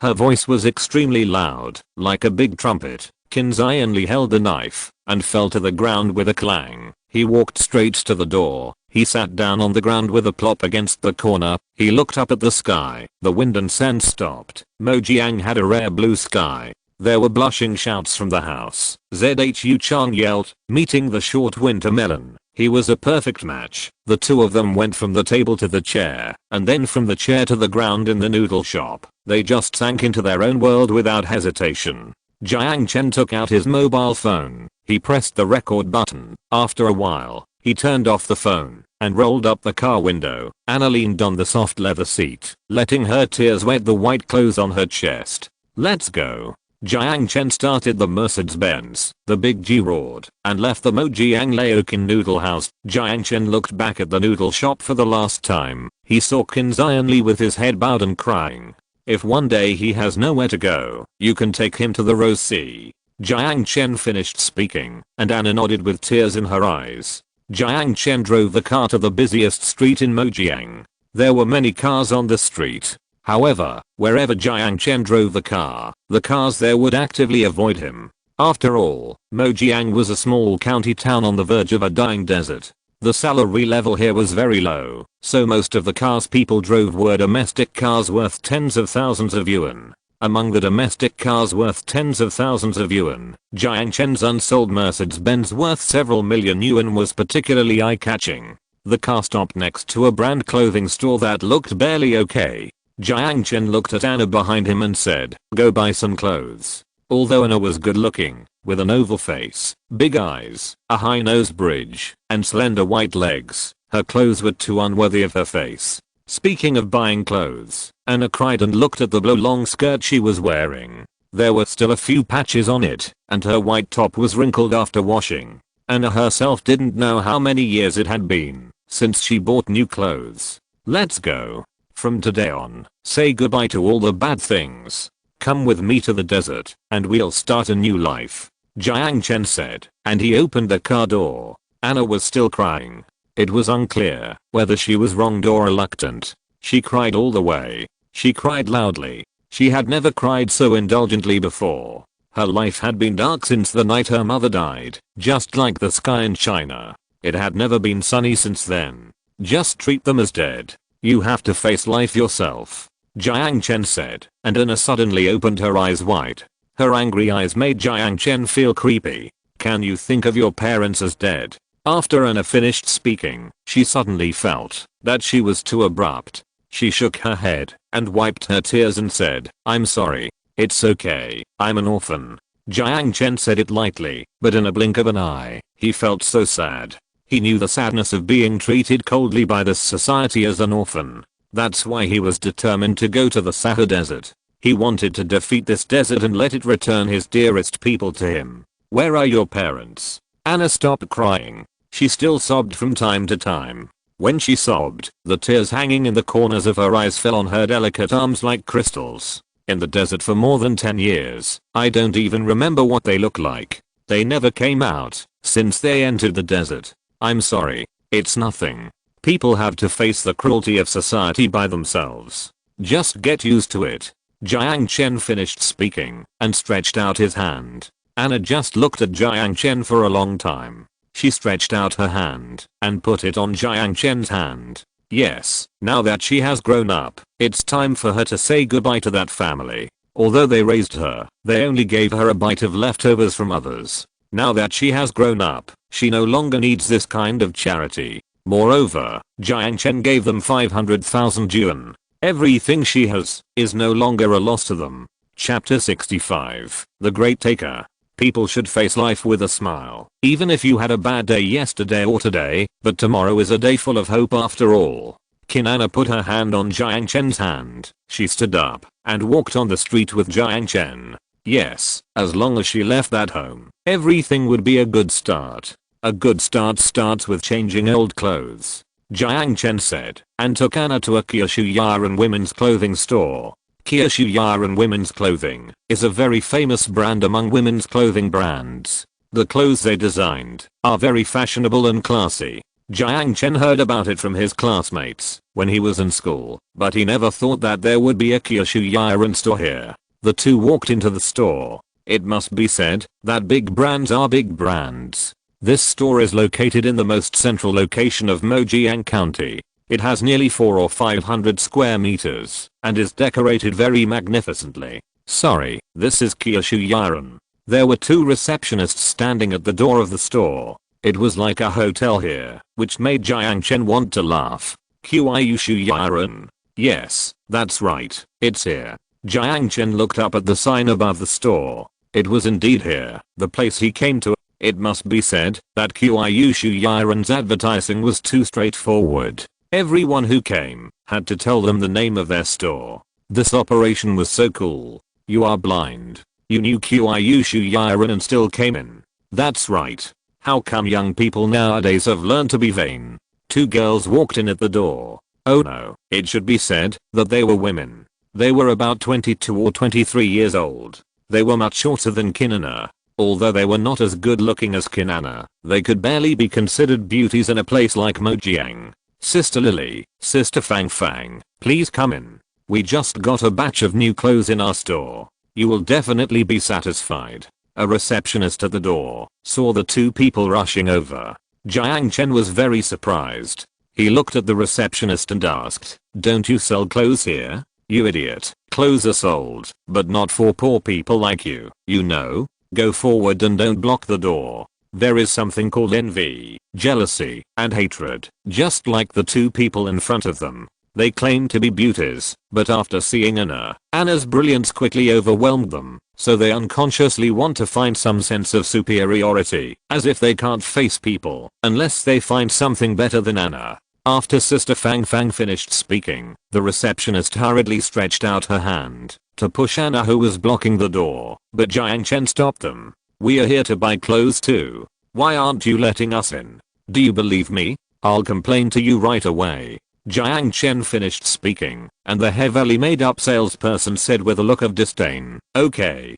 Her voice was extremely loud, like a big trumpet. Qin Xianli held the knife and fell to the ground with a clang. He walked straight to the door. He sat down on the ground with a plop against the corner. He looked up at the sky. The wind and sand stopped. Mojiang had a rare blue sky. There were blushing shouts from the house. Zhu Chang yelled, meeting the short winter melon. He was a perfect match. The two of them went from the table to the chair, and then from the chair to the ground in the noodle shop. They just sank into their own world without hesitation. Jiang Chen took out his mobile phone. He pressed the record button. After a while, he turned off the phone and rolled up the car window. Anna leaned on the soft leather seat, letting her tears wet the white clothes on her chest. Let's go. Jiang Chen started the Mercedes-Benz. The big G roared and left the Mojiang Laokin noodle house. Jiang Chen looked back at the noodle shop for the last time. He saw Qin Xianli with his head bowed and crying. If one day he has nowhere to go, you can take him to the Rose Sea. Jiang Chen finished speaking, and Anna nodded with tears in her eyes. Jiang Chen drove the car to the busiest street in Mojiang. There were many cars on the street. However, wherever Jiang Chen drove the cars there would actively avoid him. After all, Mojiang was a small county town on the verge of a dying desert. The salary level here was very low, so most of the cars people drove were domestic cars worth tens of thousands of yuan. Among the domestic cars worth tens of thousands of yuan, Jiang Chen's unsold Mercedes-Benz worth several million yuan was particularly eye-catching. The car stopped next to a brand clothing store that looked barely okay. Jiang Chen looked at Anna behind him and said, "Go buy some clothes." Although Anna was good looking, with an oval face, big eyes, a high nose bridge, and slender white legs, Her clothes were too unworthy of her face. Speaking of buying clothes, Anna cried and looked at the long skirt she was wearing. There were still a few patches on it, and her white top was wrinkled after washing. Anna herself didn't know how many years it had been since she bought new clothes. Let's go. From today on, say goodbye to all the bad things. Come with me to the desert, and we'll start a new life, Jiang Chen said, and he opened the car door. Anna was still crying. It was unclear whether she was wronged or reluctant. She cried all the way. She cried loudly. She had never cried so indulgently before. Her life had been dark since the night her mother died, just like the sky in China. It had never been sunny since then. Just treat them as dead. You have to face life yourself, Jiang Chen said, and Anna suddenly opened her eyes wide. Her angry eyes made Jiang Chen feel creepy. Can you think of your parents as dead? After Anna finished speaking, she suddenly felt that she was too abrupt. She shook her head and wiped her tears and said, I'm sorry. It's okay. I'm an orphan. Jiang Chen said it lightly, but in a blink of an eye, he felt so sad. He knew the sadness of being treated coldly by this society as an orphan. That's why he was determined to go to the Sahara desert. He wanted to defeat this desert and let it return his dearest people to him. Where are your parents? Anna stopped crying. She still sobbed from time to time. When she sobbed, the tears hanging in the corners of her eyes fell on her delicate arms like crystals. In the desert for more than 10 years, I don't even remember what they look like. They never came out since they entered the desert. I'm sorry. It's nothing. People have to face the cruelty of society by themselves. Just get used to it. Jiang Chen finished speaking and stretched out his hand. Anna just looked at Jiang Chen for a long time. She stretched out her hand and put it on Jiang Chen's hand. Yes, now that she has grown up, it's time for her to say goodbye to that family. Although they raised her, they only gave her a bite of leftovers from others. Now that she has grown up, she no longer needs this kind of charity. Moreover, Jiang Chen gave them 500,000 yuan. Everything she has is no longer a loss to them. Chapter 65. The Great Taker. People should face life with a smile. Even if you had a bad day yesterday or today, but tomorrow is a day full of hope after all. Anna put her hand on Jiang Chen's hand. She stood up and walked on the street with Jiang Chen. Yes, as long as she left that home, everything would be a good start. A good start starts with changing old clothes, Jiang Chen said, and took Anna to a Kyushu women's clothing store. Kyushu women's clothing is a very famous brand among women's clothing brands. The clothes they designed are very fashionable and classy. Jiang Chen heard about it from his classmates when he was in school, but he never thought that there would be a Kyushu store here. The two walked into the store. It must be said that big brands are big brands. This store is located in the most central location of Mojiang County. It has nearly 400 or 500 square meters and is decorated very magnificently. Sorry, this is Kyushu. There were two receptionists standing at the door of the store. It was like a hotel here, which made Jiang Chen want to laugh. Kyushu. Yes, that's right, it's here. Jiang Chen looked up at the sign above the store. It was indeed here, the place he came to. It must be said that Kyushu's advertising was too straightforward. Everyone who came had to tell them the name of their store. This operation was so cool. You are blind. You knew Kyushu and still came in. That's right. How come young people nowadays have learned to be vain? Two girls walked in at the door. Oh no, it should be said that they were women. They were about 22 or 23 years old. They were much shorter than Anna. Although they were not as good looking as Anna, they could barely be considered beauties in a place like Mojiang. Sister Lily, Sister Fang Fang, please come in. We just got a batch of new clothes in our store. You will definitely be satisfied. A receptionist at the door saw the two people rushing over. Jiang Chen was very surprised. He looked at the receptionist and asked, "Don't you sell clothes here? You idiot. Clothes are sold, but not for poor people like you, you know. Go forward and don't block the door." There is something called envy, jealousy, and hatred, just like the two people in front of them. They claim to be beauties, but after seeing Anna's brilliance quickly overwhelmed them, so they unconsciously want to find some sense of superiority, as if they can't face people unless they find something better than Anna. After Sister Fang Fang finished speaking, the receptionist hurriedly stretched out her hand to push Anna, who was blocking the door, but Jiang Chen stopped them. "We are here to buy clothes too. Why aren't you letting us in? Do you believe me? I'll complain to you right away." Jiang Chen finished speaking, and the heavily made up salesperson said with a look of disdain, okay,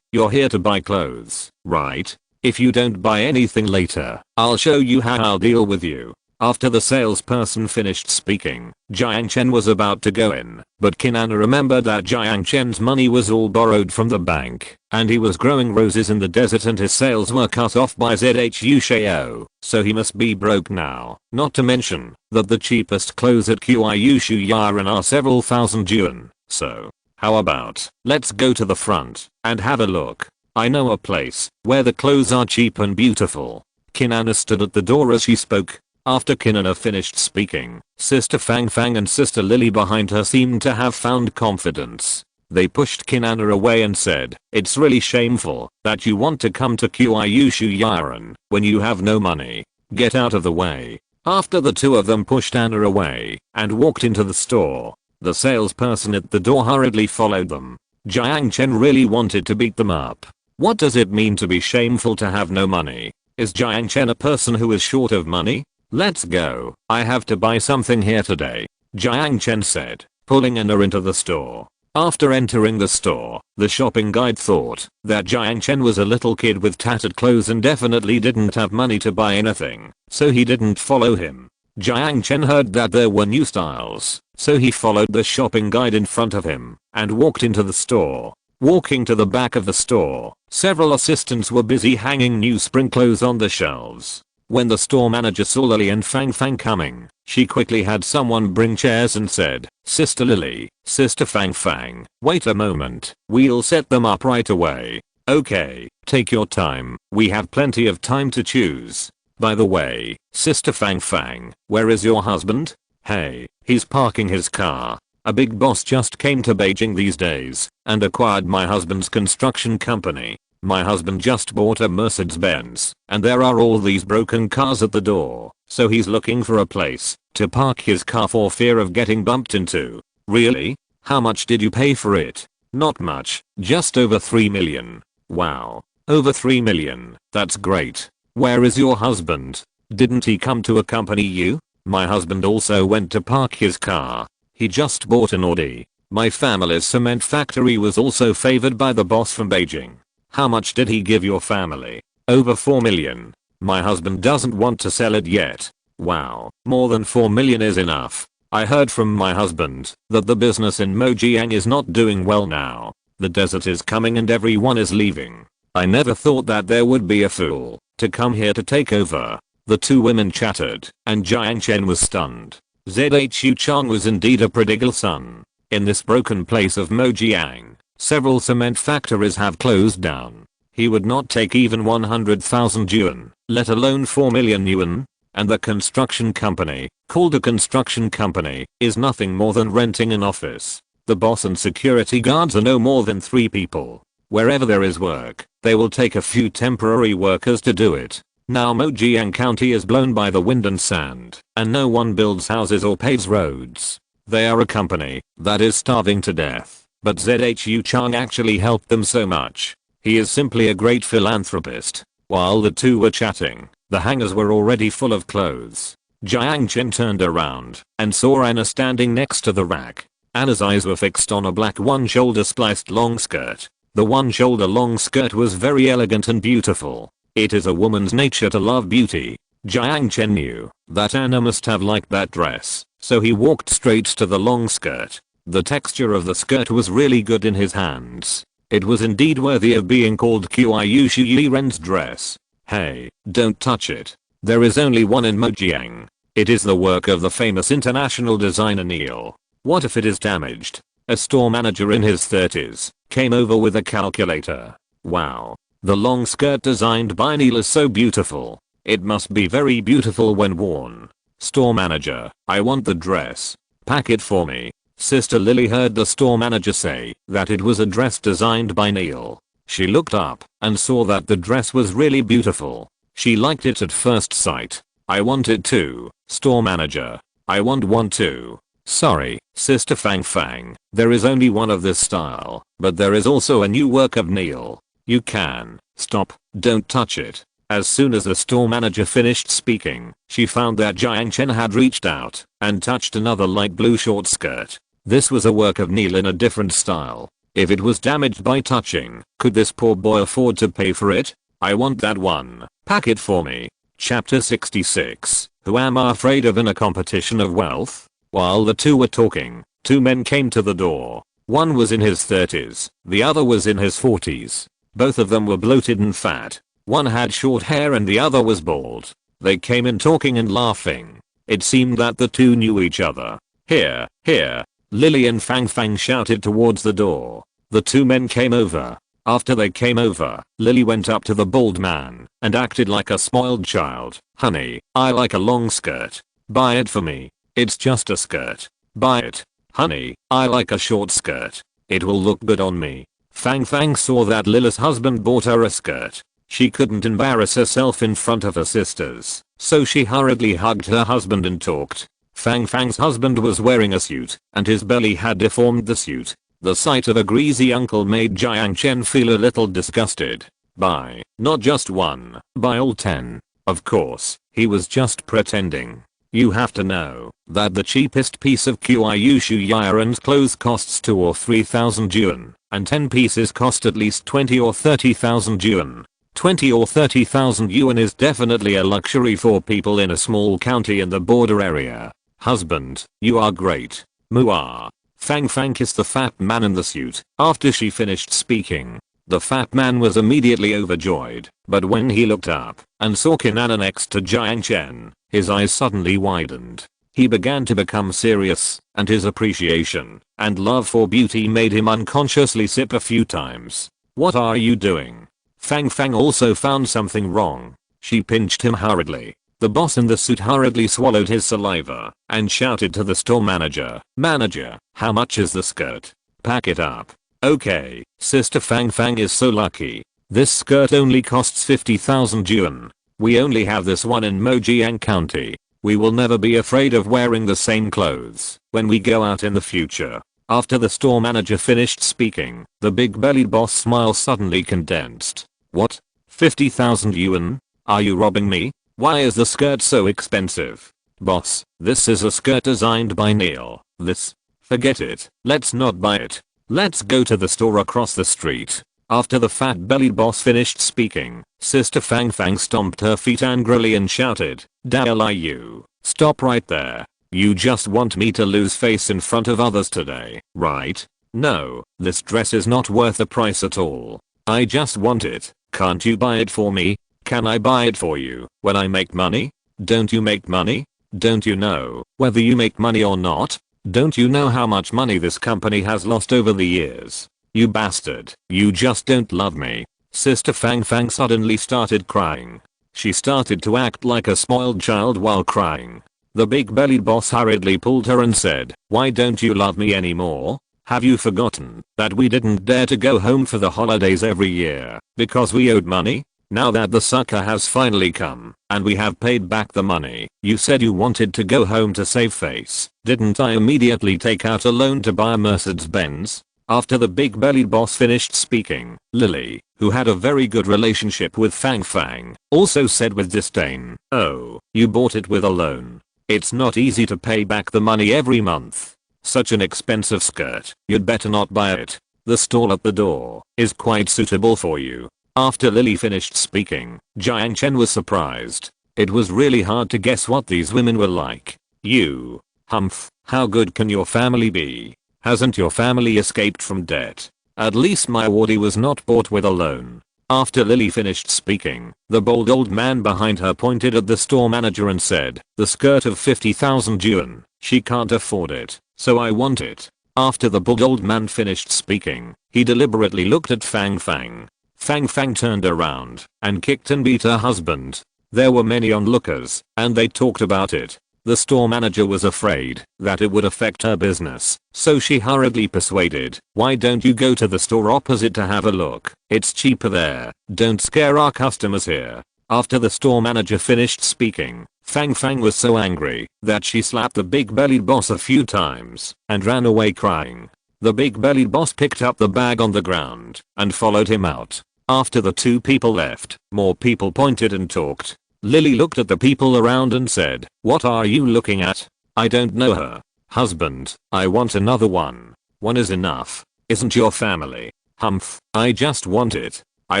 you're here to buy clothes, right? If you don't buy anything later, I'll show you how I'll deal with you." After the salesperson finished speaking, Jiang Chen was about to go in, but Kinana remembered that Jiang Chen's money was all borrowed from the bank, and he was growing roses in the desert and his sales were cut off by Zhu Xiao, so he must be broke now. Not to mention that the cheapest clothes at Qiu Shuyaran are several thousand yuan, so how about let's go to the front and have a look. I know a place where the clothes are cheap and beautiful. Kinana stood at the door as she spoke. After Kinana finished speaking, Sister Fang Fang and Sister Lily behind her seemed to have found confidence. They pushed Kinana away and said, "It's really shameful that you want to come to Qiu Shuyaran when you have no money. Get out of the way." After the two of them pushed Anna away and walked into the store, the salesperson at the door hurriedly followed them. Jiang Chen really wanted to beat them up. What does it mean to be shameful to have no money? Is Jiang Chen a person who is short of money? "Let's go. I have to buy something here today," Jiang Chen said, pulling Anna into the store. After entering the store, the shopping guide thought that Jiang Chen was a little kid with tattered clothes and definitely didn't have money to buy anything, so he didn't follow him. Jiang Chen heard that there were new styles, so he followed the shopping guide in front of him and walked into the store. Walking to the back of the store, several assistants were busy hanging new spring clothes on the shelves. When the store manager saw Lily and Fang Fang coming, she quickly had someone bring chairs and said, "Sister Lily, Sister Fang Fang, wait a moment, we'll set them up right away." "Okay, take your time, we have plenty of time to choose. By the way, Sister Fang Fang, where is your husband?" "Hey, he's parking his car. A big boss just came to Beijing these days and acquired my husband's construction company. My husband just bought a Mercedes-Benz, and there are all these broken cars at the door, so he's looking for a place to park his car for fear of getting bumped into." "Really? How much did you pay for it?" "Not much, just over 3 million. "Wow, over 3 million, that's great. Where is your husband? Didn't he come to accompany you?" "My husband also went to park his car. He just bought an Audi. My family's cement factory was also favored by the boss from Beijing." "How much did he give your family?" "Over 4 million. My husband doesn't want to sell it yet." "Wow, more than 4 million is enough. I heard from my husband that the business in Mojiang is not doing well now. The desert is coming and everyone is leaving. I never thought that there would be a fool to come here to take over." The two women chattered, and Jiang Chen was stunned. Zhu Chang was indeed a prodigal son. In this broken place of Mojiang, several cement factories have closed down. He would not take even 100,000 yuan, let alone 4 million yuan. And the construction company, called a construction company, is nothing more than renting an office. The boss and security guards are no more than 3 people. Wherever there is work, they will take a few temporary workers to do it. Now Mojiang County is blown by the wind and sand, and no one builds houses or paves roads. They are a company that is starving to death. But Zhu Chang actually helped them so much. He is simply a great philanthropist. While the two were chatting, the hangars were already full of clothes. Jiang Chen turned around and saw Anna standing next to the rack. Anna's eyes were fixed on a black one-shoulder spliced long skirt. The one-shoulder long skirt was very elegant and beautiful. It is a woman's nature to love beauty. Jiang Chen knew that Anna must have liked that dress, so he walked straight to the long skirt. The texture of the skirt was really good in his hands. It was indeed worthy of being called Qiu Shuyiren's dress. "Hey, don't touch it. There is only one in Mojiang. It is the work of the famous international designer Neil. What if it is damaged?" A store manager in his 30s came over with a calculator. "Wow, the long skirt designed by Neil is so beautiful. It must be very beautiful when worn." "Store manager, I want the dress. Pack it for me." Sister Lily heard the store manager say that it was a dress designed by Neil. She looked up and saw that the dress was really beautiful. She liked it at first sight. I want it too. Store manager. I want one too. Sorry, Sister Fang Fang, there is only one of this style, but there is also a new work of Neil. You can. Stop, don't touch it. As soon as the store manager finished speaking, she found that Jiang Chen had reached out and touched another light blue short skirt. This was a work of Neil in a different style. If it was damaged by touching, could this poor boy afford to pay for it? I want that one. Pack it for me. Chapter 66. Who am I afraid of in a competition of wealth? While the two were talking, two men came to the door. One was in his 30s, the other was in his 40s. Both of them were bloated and fat. One had short hair and the other was bald. They came in talking and laughing. It seemed that the two knew each other. Here, here. Lily and Fang Fang shouted towards the door. The two men came over. After they came over, Lily went up to the bald man and acted like a spoiled child. Honey, I like a long skirt. Buy it for me. It's just a skirt. Buy it. Honey, I like a short skirt. It will look good on me. Fang Fang saw that Lily's husband bought her a skirt. She couldn't embarrass herself in front of her sisters, so she hurriedly hugged her husband and talked. Fang Fang's husband was wearing a suit, and his belly had deformed the suit. The sight of a greasy uncle made Jiang Chen feel a little disgusted. Buy, not just one, buy all 10. Of course, he was just pretending. You have to know that the cheapest piece of Kyushu ironed clothes costs 2 or 3,000 yuan, and 10 pieces cost at least 20 or 30,000 yuan. 20 or 30,000 yuan is definitely a luxury for people in a small county in the border area. Husband, you are great. Muah. Fang Fang kissed the fat man in the suit after she finished speaking. The fat man was immediately overjoyed, but when he looked up and saw Kinana next to Jiang Chen, his eyes suddenly widened. He began to become serious, and his appreciation and love for beauty made him unconsciously sip a few times. What are you doing? Fang Fang also found something wrong. She pinched him hurriedly. The boss in the suit hurriedly swallowed his saliva and shouted to the store manager, "Manager, how much is the skirt? Pack it up." Okay, Sister Fang Fang is so lucky. This skirt only costs 50,000 yuan. We only have this one in Mojiang County. We will never be afraid of wearing the same clothes when we go out in the future. After the store manager finished speaking, the big-bellied boss smile suddenly condensed. What? 50,000 yuan? Are you robbing me? Why is the skirt so expensive? Boss, this is a skirt designed by Neil. This? Forget it. Let's not buy it. Let's go to the store across the street. After the fat-bellied boss finished speaking, Sister Fang Fang stomped her feet angrily and shouted, "Dai you, stop right there. You just want me to lose face in front of others today, right? No, this dress is not worth the price at all. I just want it. Can't you buy it for me? Can I buy it for you when I make money? Don't you make money? Don't you know whether you make money or not? Don't you know how much money this company has lost over the years? You bastard, you just don't love me." Sister Fang Fang suddenly started crying. She started to act like a spoiled child while crying. The big-bellied boss hurriedly pulled her and said, "Why don't you love me anymore? Have you forgotten that we didn't dare to go home for the holidays every year because we owed money? Now that the sucker has finally come and we have paid back the money, you said you wanted to go home to save face. Didn't I immediately take out a loan to buy a Mercedes-Benz?" After the big-bellied boss finished speaking, Lily, who had a very good relationship with Fang Fang, also said with disdain, "Oh, you bought it with a loan. It's not easy to pay back the money every month. Such an expensive skirt, you'd better not buy it. The stall at the door is quite suitable for you." After Lily finished speaking, Jiang Chen was surprised. It was really hard to guess what these women were like. "You, humph, how good can your family be? Hasn't your family escaped from debt? At least my wardy was not bought with a loan." After Lily finished speaking, the bold old man behind her pointed at the store manager and said, "The skirt of 50,000 yuan, she can't afford it, so I want it." After the bold old man finished speaking, he deliberately looked at Fang Fang. Fang Fang turned around and kicked and beat her husband. There were many onlookers, and they talked about it. The store manager was afraid that it would affect her business, so she hurriedly persuaded, "Why don't you go to the store opposite to have a look? It's cheaper there. Don't scare our customers here." After the store manager finished speaking, Fang Fang was so angry that she slapped the big bellied boss a few times and ran away crying. The big bellied boss picked up the bag on the ground and followed him out. After the two people left, more people pointed and talked. Lily looked at the people around and said, "What are you looking at? I don't know her." Husband, I want another one. One is enough. Isn't your family? Humph, I just want it. I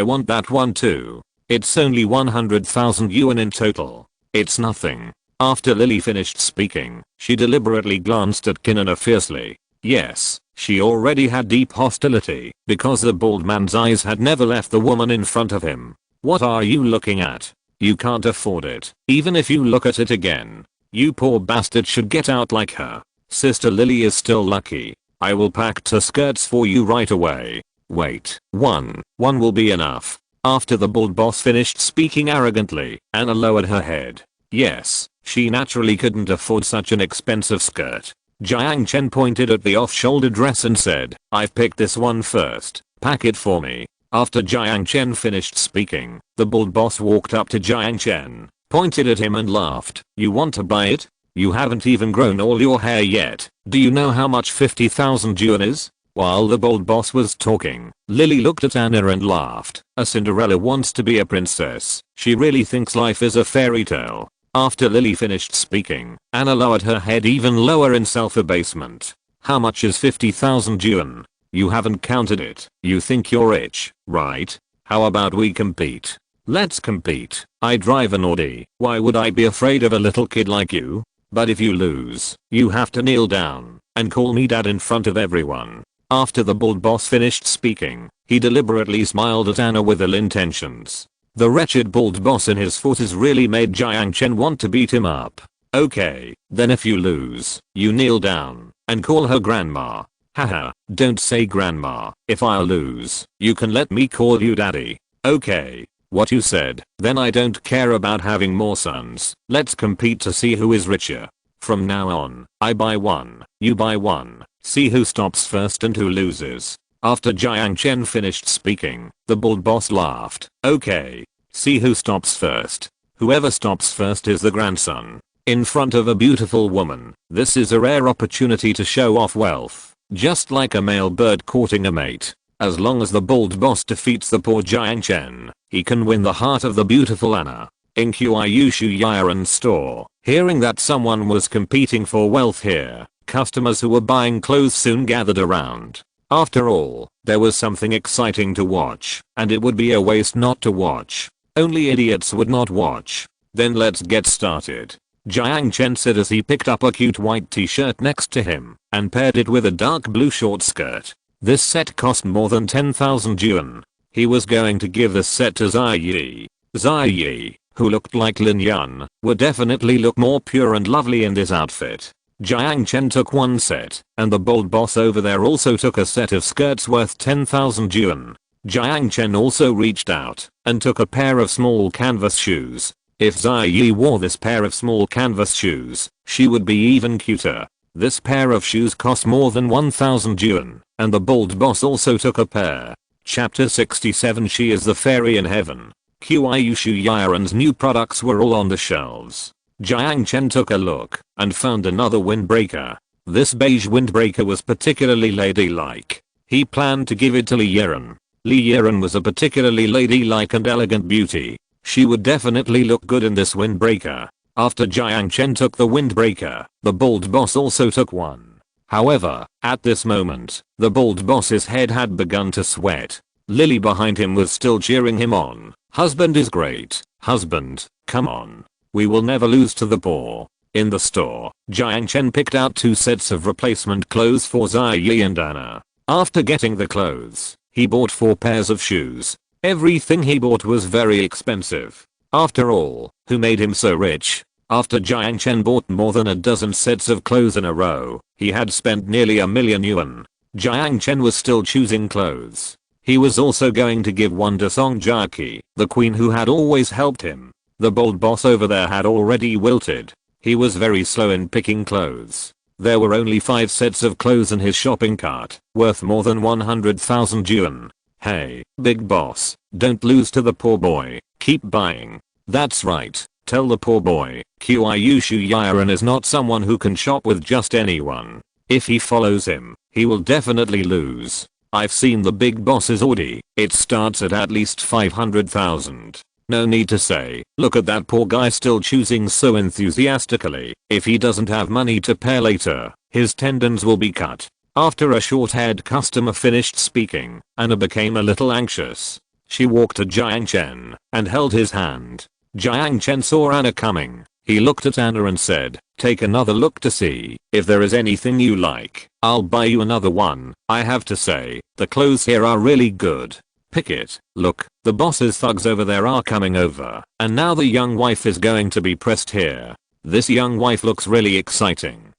want that one too. It's only 100,000 yuan in total. It's nothing. After Lily finished speaking, she deliberately glanced at Kinana fiercely. Yes, she already had deep hostility because the bald man's eyes had never left the woman in front of him. What are you looking at? You can't afford it. Even if you look at it again, you poor bastard should get out like her. Sister Lily is still lucky. I will pack her skirts for you right away. Wait, one will be enough. After the bald boss finished speaking arrogantly, Anna lowered her head. Yes, she naturally couldn't afford such an expensive skirt. Jiang Chen pointed at the off-shoulder dress and said, I've picked this one first. Pack it for me. After Jiang Chen finished speaking, the bald boss walked up to Jiang Chen, pointed at him and laughed. You want to buy it? You haven't even grown all your hair yet. Do you know how much 50,000 yuan is? While the bald boss was talking, Lily looked at Anna and laughed. A Cinderella wants to be a princess. She really thinks life is a fairy tale. After Lily finished speaking, Anna lowered her head even lower in self-abasement. How much is 50,000 yuan? You haven't counted it. You think you're rich, right? How about we compete? Let's compete. I drive an Audi. Why would I be afraid of a little kid like you? But if you lose, you have to kneel down and call me dad in front of everyone. After the bald boss finished speaking, he deliberately smiled at Anna with ill intentions. The wretched bald boss in his 40s really made Jiang Chen want to beat him up. Okay, then if you lose, you kneel down and call her grandma. Haha, don't say grandma. If I lose, you can let me call you daddy. Okay, what you said. Then I don't care about having more sons. Let's compete to see who is richer. From now on, I buy one, you buy one. See who stops first and who loses. After Jiang Chen finished speaking, the bald boss laughed. Okay, see who stops first. Whoever stops first is the grandson. In front of a beautiful woman, this is a rare opportunity to show off wealth. Just like a male bird courting a mate. As long as the bald boss defeats the poor Jiang Chen, he can win the heart of the beautiful Anna. In Qiuyushu Yaren's store, hearing that someone was competing for wealth here, customers who were buying clothes soon gathered around. After all, there was something exciting to watch, and it would be a waste not to watch. Only idiots would not watch. Then let's get started. Jiang Chen said as he picked up a cute white t-shirt next to him and paired it with a dark blue short skirt. This set cost more than 10,000 yuan. He was going to give this set to Ziyi. Ziyi, who looked like Lin Yun, would definitely look more pure and lovely in this outfit. Jiang Chen took one set, and the bold boss over there also took a set of skirts worth 10,000 yuan. Jiang Chen also reached out and took a pair of small canvas shoes. If Ziyi wore this pair of small canvas shoes, she would be even cuter. This pair of shoes cost more than 1,000 yuan, and the bald boss also took a pair. Chapter 67. She is the fairy in heaven. Qiuyushu Yaren's new products were all on the shelves. Jiang Chen took a look and found another windbreaker. This beige windbreaker was particularly ladylike. He planned to give it to Li Yiren. Li Yiren was a particularly ladylike and elegant beauty. She would definitely look good in this windbreaker. After Jiang Chen took the windbreaker, the bald boss also took one. However, at this moment, the bald boss's head had begun to sweat. Lily behind him was still cheering him on. Husband is great. Husband, come on. We will never lose to the poor. In the store, Jiang Chen picked out 2 sets of replacement clothes for Ziyi and Anna. After getting the clothes, he bought 4 pairs of shoes. Everything he bought was very expensive. After all, who made him so rich? After Jiang Chen bought more than a dozen sets of clothes in a row, he had spent nearly 1,000,000 yuan. Jiang Chen was still choosing clothes. He was also going to give one to Song Jiaqi, the queen who had always helped him. The bold boss over there had already wilted. He was very slow in picking clothes. There were only 5 sets of clothes in his shopping cart, worth more than 100,000 yuan. Hey, big boss, don't lose to the poor boy. Keep buying. That's right. Tell the poor boy, Qiushu Yiren is not someone who can shop with just anyone. If he follows him, he will definitely lose. I've seen the big boss's Audi, it starts at least 500,000. No need to say, look at that poor guy still choosing so enthusiastically. If he doesn't have money to pay later, his tendons will be cut. After a short-haired customer finished speaking, Anna became a little anxious. She walked to Jiang Chen and held his hand. Jiang Chen saw Anna coming. He looked at Anna and said, take another look to see if there is anything you like. I'll buy you another one. I have to say, the clothes here are really good. Pick it. Look, the boss's thugs over there are coming over. And now the young wife is going to be pressed here. This young wife looks really exciting.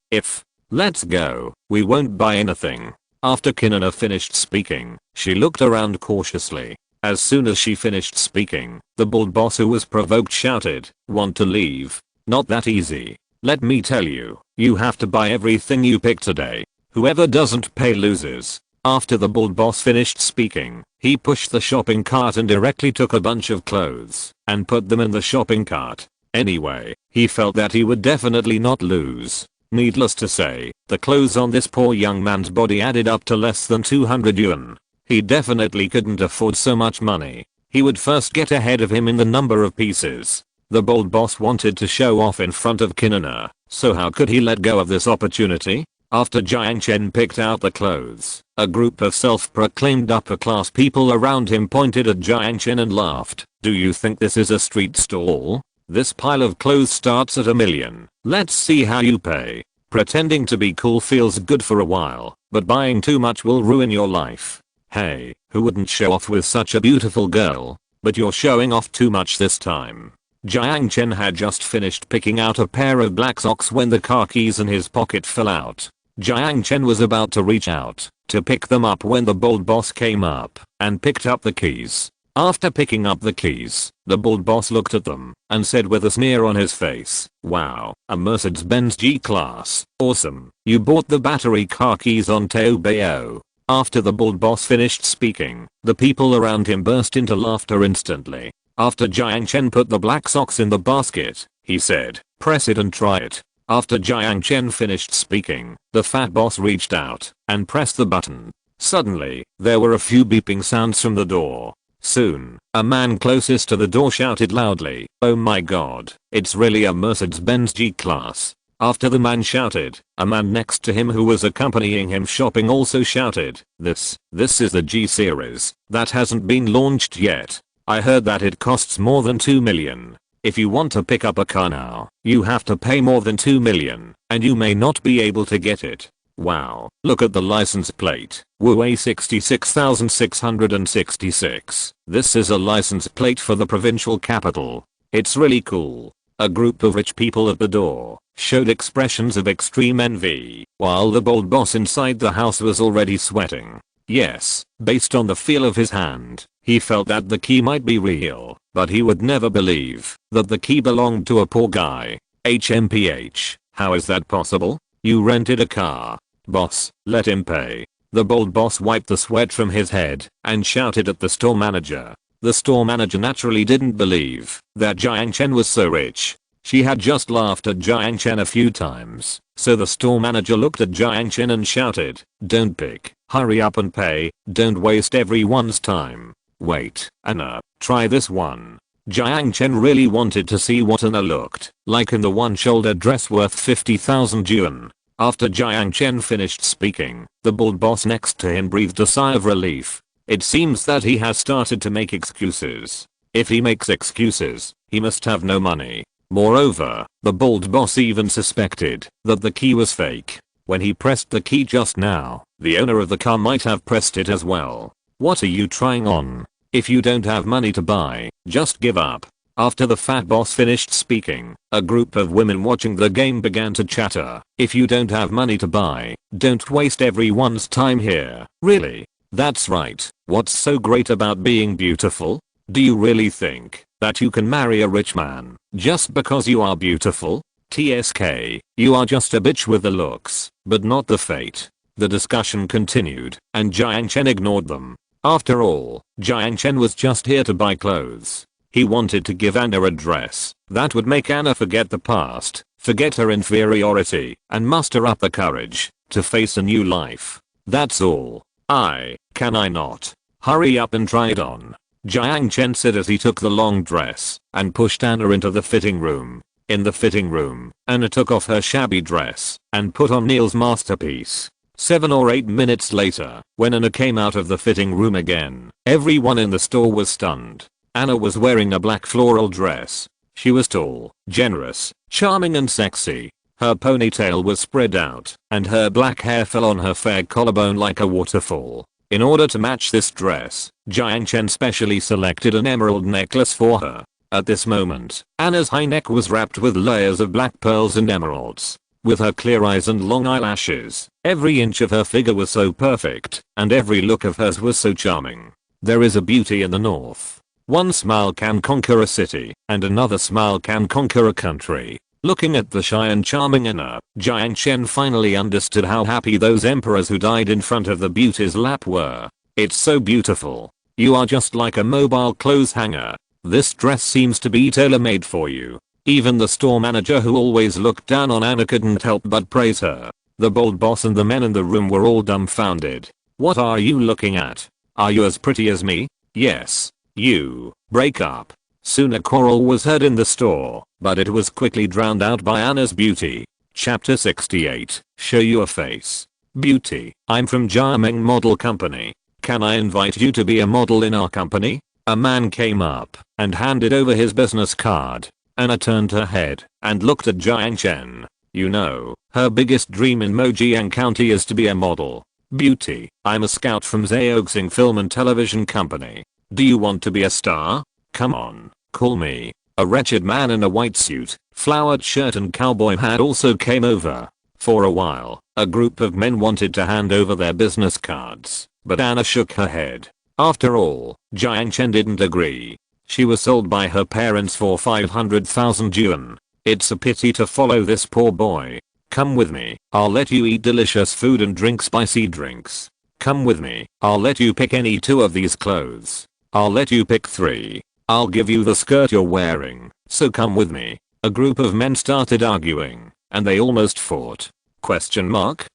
Let's go. We won't buy anything. After Kinana finished speaking, she looked around cautiously. As soon as she finished speaking, the bald boss who was provoked shouted, want to leave? Not that easy. Let me tell you, you have to buy everything you pick today. Whoever doesn't pay loses. After the bald boss finished speaking, he pushed the shopping cart and directly took a bunch of clothes and put them in the shopping cart. Anyway, he felt that he would definitely not lose. Needless to say, the clothes on this poor young man's body added up to less than 200 yuan. He definitely couldn't afford so much money. He would first get ahead of him in the number of pieces. The bold boss wanted to show off in front of Kinana, so how could he let go of this opportunity? After Jiang Chen picked out the clothes, a group of self-proclaimed upper-class people around him pointed at Jiang Chen and laughed. Do you think this is a street stall? This pile of clothes starts at $1 million. Let's see how you pay. Pretending to be cool feels good for a while, but buying too much will ruin your life. Hey, who wouldn't show off with such a beautiful girl? But you're showing off too much this time. Jiang Chen had just finished picking out a pair of black socks when the car keys in his pocket fell out. Jiang Chen was about to reach out to pick them up when the bald boss came up and picked up the keys. After picking up the keys, the bald boss looked at them and said with a sneer on his face, wow, a Mercedes-Benz G-Class, awesome, you bought the battery car keys on Taobao. After the bald boss finished speaking, the people around him burst into laughter instantly. After Jiang Chen put the black socks in the basket, he said, press it and try it. After Jiang Chen finished speaking, the fat boss reached out and pressed the button. Suddenly, there were a few beeping sounds from the door. Soon, a man closest to the door shouted loudly, oh my god, it's really a Mercedes-Benz G-Class. After the man shouted, a man next to him who was accompanying him shopping also shouted, this is the G series, that hasn't been launched yet. I heard that it costs more than 2 million. If you want to pick up a car now, you have to pay more than 2 million, and you may not be able to get it. Wow, look at the license plate, WA 66666. This is a license plate for the provincial capital. It's really cool. A group of rich people at the door showed expressions of extreme envy, while the bold boss inside the house was already sweating. Yes, based on the feel of his hand, he felt that the key might be real, but he would never believe that the key belonged to a poor guy. HMPH, how is that possible? You rented a car. Boss, let him pay. The bold boss wiped the sweat from his head and shouted at the store manager. The store manager naturally didn't believe that Jiang Chen was so rich. She had just laughed at Jiang Chen a few times, so the store manager looked at Jiang Chen and shouted, don't pick, hurry up and pay, don't waste everyone's time. Wait, Anna, try this one. Jiang Chen really wanted to see what Anna looked like in the one-shoulder dress worth 50,000 yuan. After Jiang Chen finished speaking, the bald boss next to him breathed a sigh of relief. It seems that he has started to make excuses. If he makes excuses, he must have no money. Moreover, the bald boss even suspected that the key was fake. When he pressed the key just now, the owner of the car might have pressed it as well. What are you trying on? If you don't have money to buy, just give up. After the fat boss finished speaking, a group of women watching the game began to chatter. If you don't have money to buy, don't waste everyone's time here. Really? That's right. What's so great about being beautiful? Do you really think that you can marry a rich man just because you are beautiful? TSK, you are just a bitch with the looks, but not the fate. The discussion continued, and Jiang Chen ignored them. After all, Jiang Chen was just here to buy clothes. He wanted to give Anna a dress that would make Anna forget the past, forget her inferiority, and muster up the courage to face a new life. That's all. Can I not? Hurry up and try it on. Jiang Chen said as he took the long dress and pushed Anna into the fitting room. In the fitting room, Anna took off her shabby dress and put on Neil's masterpiece. 7 or 8 minutes later, when Anna came out of the fitting room again, everyone in the store was stunned. Anna was wearing a black floral dress. She was tall, generous, charming and sexy. Her ponytail was spread out, and her black hair fell on her fair collarbone like a waterfall. In order to match this dress, Jiang Chen specially selected an emerald necklace for her. At this moment, Anna's high neck was wrapped with layers of black pearls and emeralds. With her clear eyes and long eyelashes, every inch of her figure was so perfect, and every look of hers was so charming. There is a beauty in the north. One smile can conquer a city, and another smile can conquer a country. Looking at the shy and charming Anna, Jiang Chen finally understood how happy those emperors who died in front of the beauty's lap were. It's so beautiful. You are just like a mobile clothes hanger. This dress seems to be tailor-made for you. Even the store manager who always looked down on Anna couldn't help but praise her. The bold boss and the men in the room were all dumbfounded. What are you looking at? Are you as pretty as me? Yes. You. Break up. Soon a quarrel was heard in the store, but it was quickly drowned out by Anna's beauty. Chapter 68. Show your face. Beauty. I'm from Jiameng Model Company. Can I invite you to be a model in our company? A man came up and handed over his business card. Anna turned her head and looked at Jiang Chen. You know, her biggest dream in Mojiang County is to be a model. Beauty. I'm a scout from Zhaoxing Film and Television Company. Do you want to be a star? Come on, call me. A wretched man in a white suit, flowered shirt and cowboy hat also came over. For a while, a group of men wanted to hand over their business cards, but Anna shook her head. After all, Jiang Chen didn't agree. She was sold by her parents for 500,000 yuan. It's a pity to follow this poor boy. Come with me, I'll let you eat delicious food and drink spicy drinks. Come with me, I'll let you pick any 2 of these clothes. I'll let you pick 3. I'll give you the skirt you're wearing, so come with me. A group of men started arguing, and they almost fought. Question mark?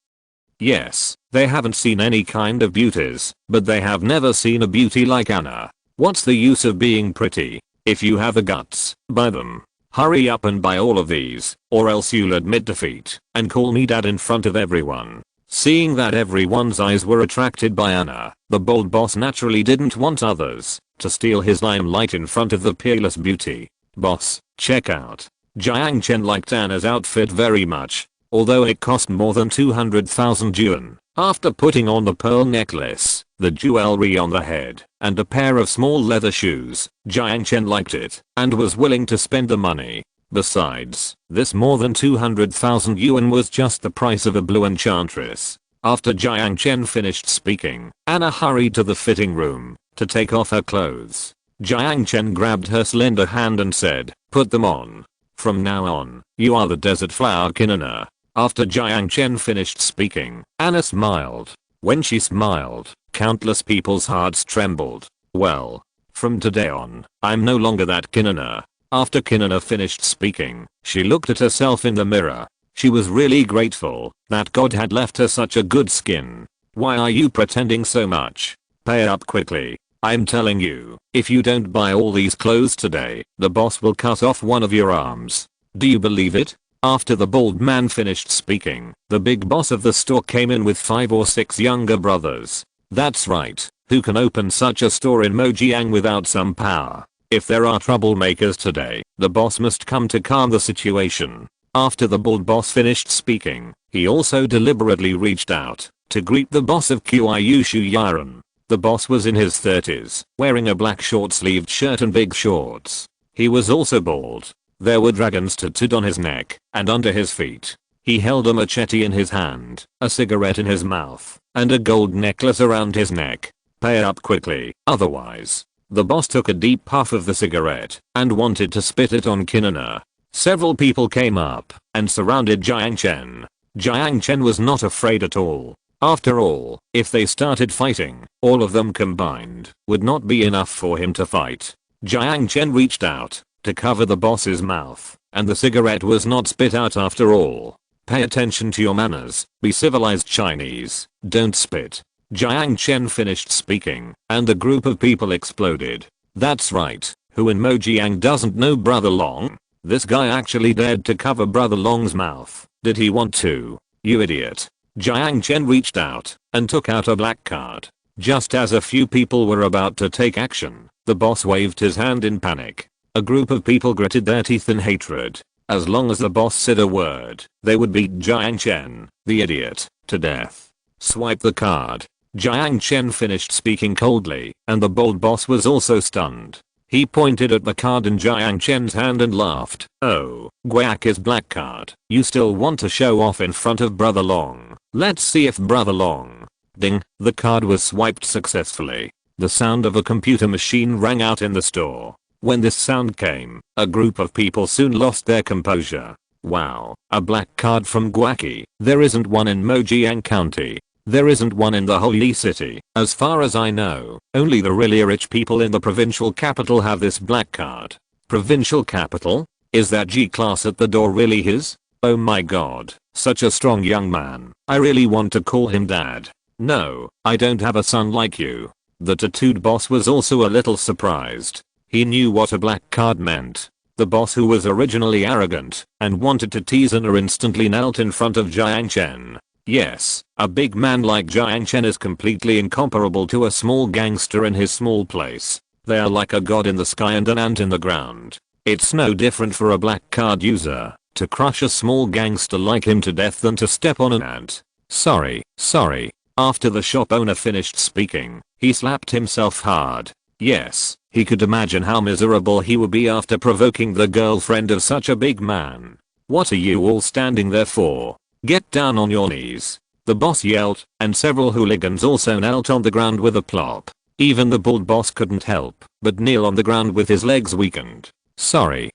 Yes, they haven't seen any kind of beauties, but they have never seen a beauty like Anna. What's the use of being pretty? If you have the guts, buy them. Hurry up and buy all of these, or else you'll admit defeat and call me dad in front of everyone. Seeing that everyone's eyes were attracted by Anna, the bold boss naturally didn't want others to steal his limelight in front of the peerless beauty. Boss, check out. Jiang Chen liked Anna's outfit very much, although it cost more than 200,000 yuan. After putting on the pearl necklace, the jewelry on the head, and a pair of small leather shoes, Jiang Chen liked it and was willing to spend the money. Besides, this more than 200,000 yuan was just the price of a blue enchantress. After Jiang Chen finished speaking, Anna hurried to the fitting room to take off her clothes. Jiang Chen grabbed her slender hand and said, "Put them on. From now on, you are the desert flower Kinana." After Jiang Chen finished speaking, Anna smiled. When she smiled, countless people's hearts trembled. Well, from today on, I'm no longer that Kinana. After Kinana finished speaking, she looked at herself in the mirror. She was really grateful that God had left her such a good skin. Why are you pretending so much? Pay up quickly. I'm telling you, if you don't buy all these clothes today, the boss will cut off one of your arms. Do you believe it? After the bald man finished speaking, the big boss of the store came in with 5 or 6 younger brothers. That's right, who can open such a store in Mojiang without some power? If there are troublemakers today, the boss must come to calm the situation. After the bald boss finished speaking, he also deliberately reached out to greet the boss of Qiu Yaran. The boss was in his 30s, wearing a black short-sleeved shirt and big shorts. He was also bald. There were dragons tattooed on his neck and under his feet. He held a machete in his hand, a cigarette in his mouth, and a gold necklace around his neck. Pay up quickly, otherwise. The boss took a deep puff of the cigarette and wanted to spit it on Kinana. Several people came up and surrounded Jiang Chen. Jiang Chen was not afraid at all. After all, if they started fighting, all of them combined would not be enough for him to fight. Jiang Chen reached out to cover the boss's mouth, and the cigarette was not spit out after all. Pay attention to your manners, be civilized Chinese, don't spit. Jiang Chen finished speaking, and the group of people exploded. That's right, who in Mojiang doesn't know Brother Long? This guy actually dared to cover Brother Long's mouth. Did he want to? You idiot. Jiang Chen reached out and took out a black card. Just as a few people were about to take action, the boss waved his hand in panic. A group of people gritted their teeth in hatred. As long as the boss said a word, they would beat Jiang Chen, the idiot, to death. Swipe the card. Jiang Chen finished speaking coldly, and the bold boss was also stunned. He pointed at the card in Jiang Chen's hand and laughed. Oh, guac is black card. You still want to show off in front of Brother Long. Let's see if Brother Long. Ding, the card was swiped successfully. The sound of a computer machine rang out in the store. When this sound came, a group of people soon lost their composure. Wow, a black card from Guaki. There isn't one in Mojiang County. There isn't one in the whole city. As far as I know, only the really rich people in the provincial capital have this black card. Provincial capital? Is that G-class at the door really his? Oh my god, such a strong young man. I really want to call him dad. No, I don't have a son like you. The tattooed boss was also a little surprised. He knew what a black card meant. The boss, who was originally arrogant and wanted to tease Anna, instantly knelt in front of Jiang Chen. Yes, a big man like Jiang Chen is completely incomparable to a small gangster in his small place. They are like a god in the sky and an ant in the ground. It's no different for a black card user to crush a small gangster like him to death than to step on an ant. Sorry. After the shop owner finished speaking, he slapped himself hard. Yes, he could imagine how miserable he would be after provoking the girlfriend of such a big man. What are you all standing there for? Get down on your knees. The boss yelled, and several hooligans also knelt on the ground with a plop. Even the bald boss couldn't help but kneel on the ground with his legs weakened. Sorry.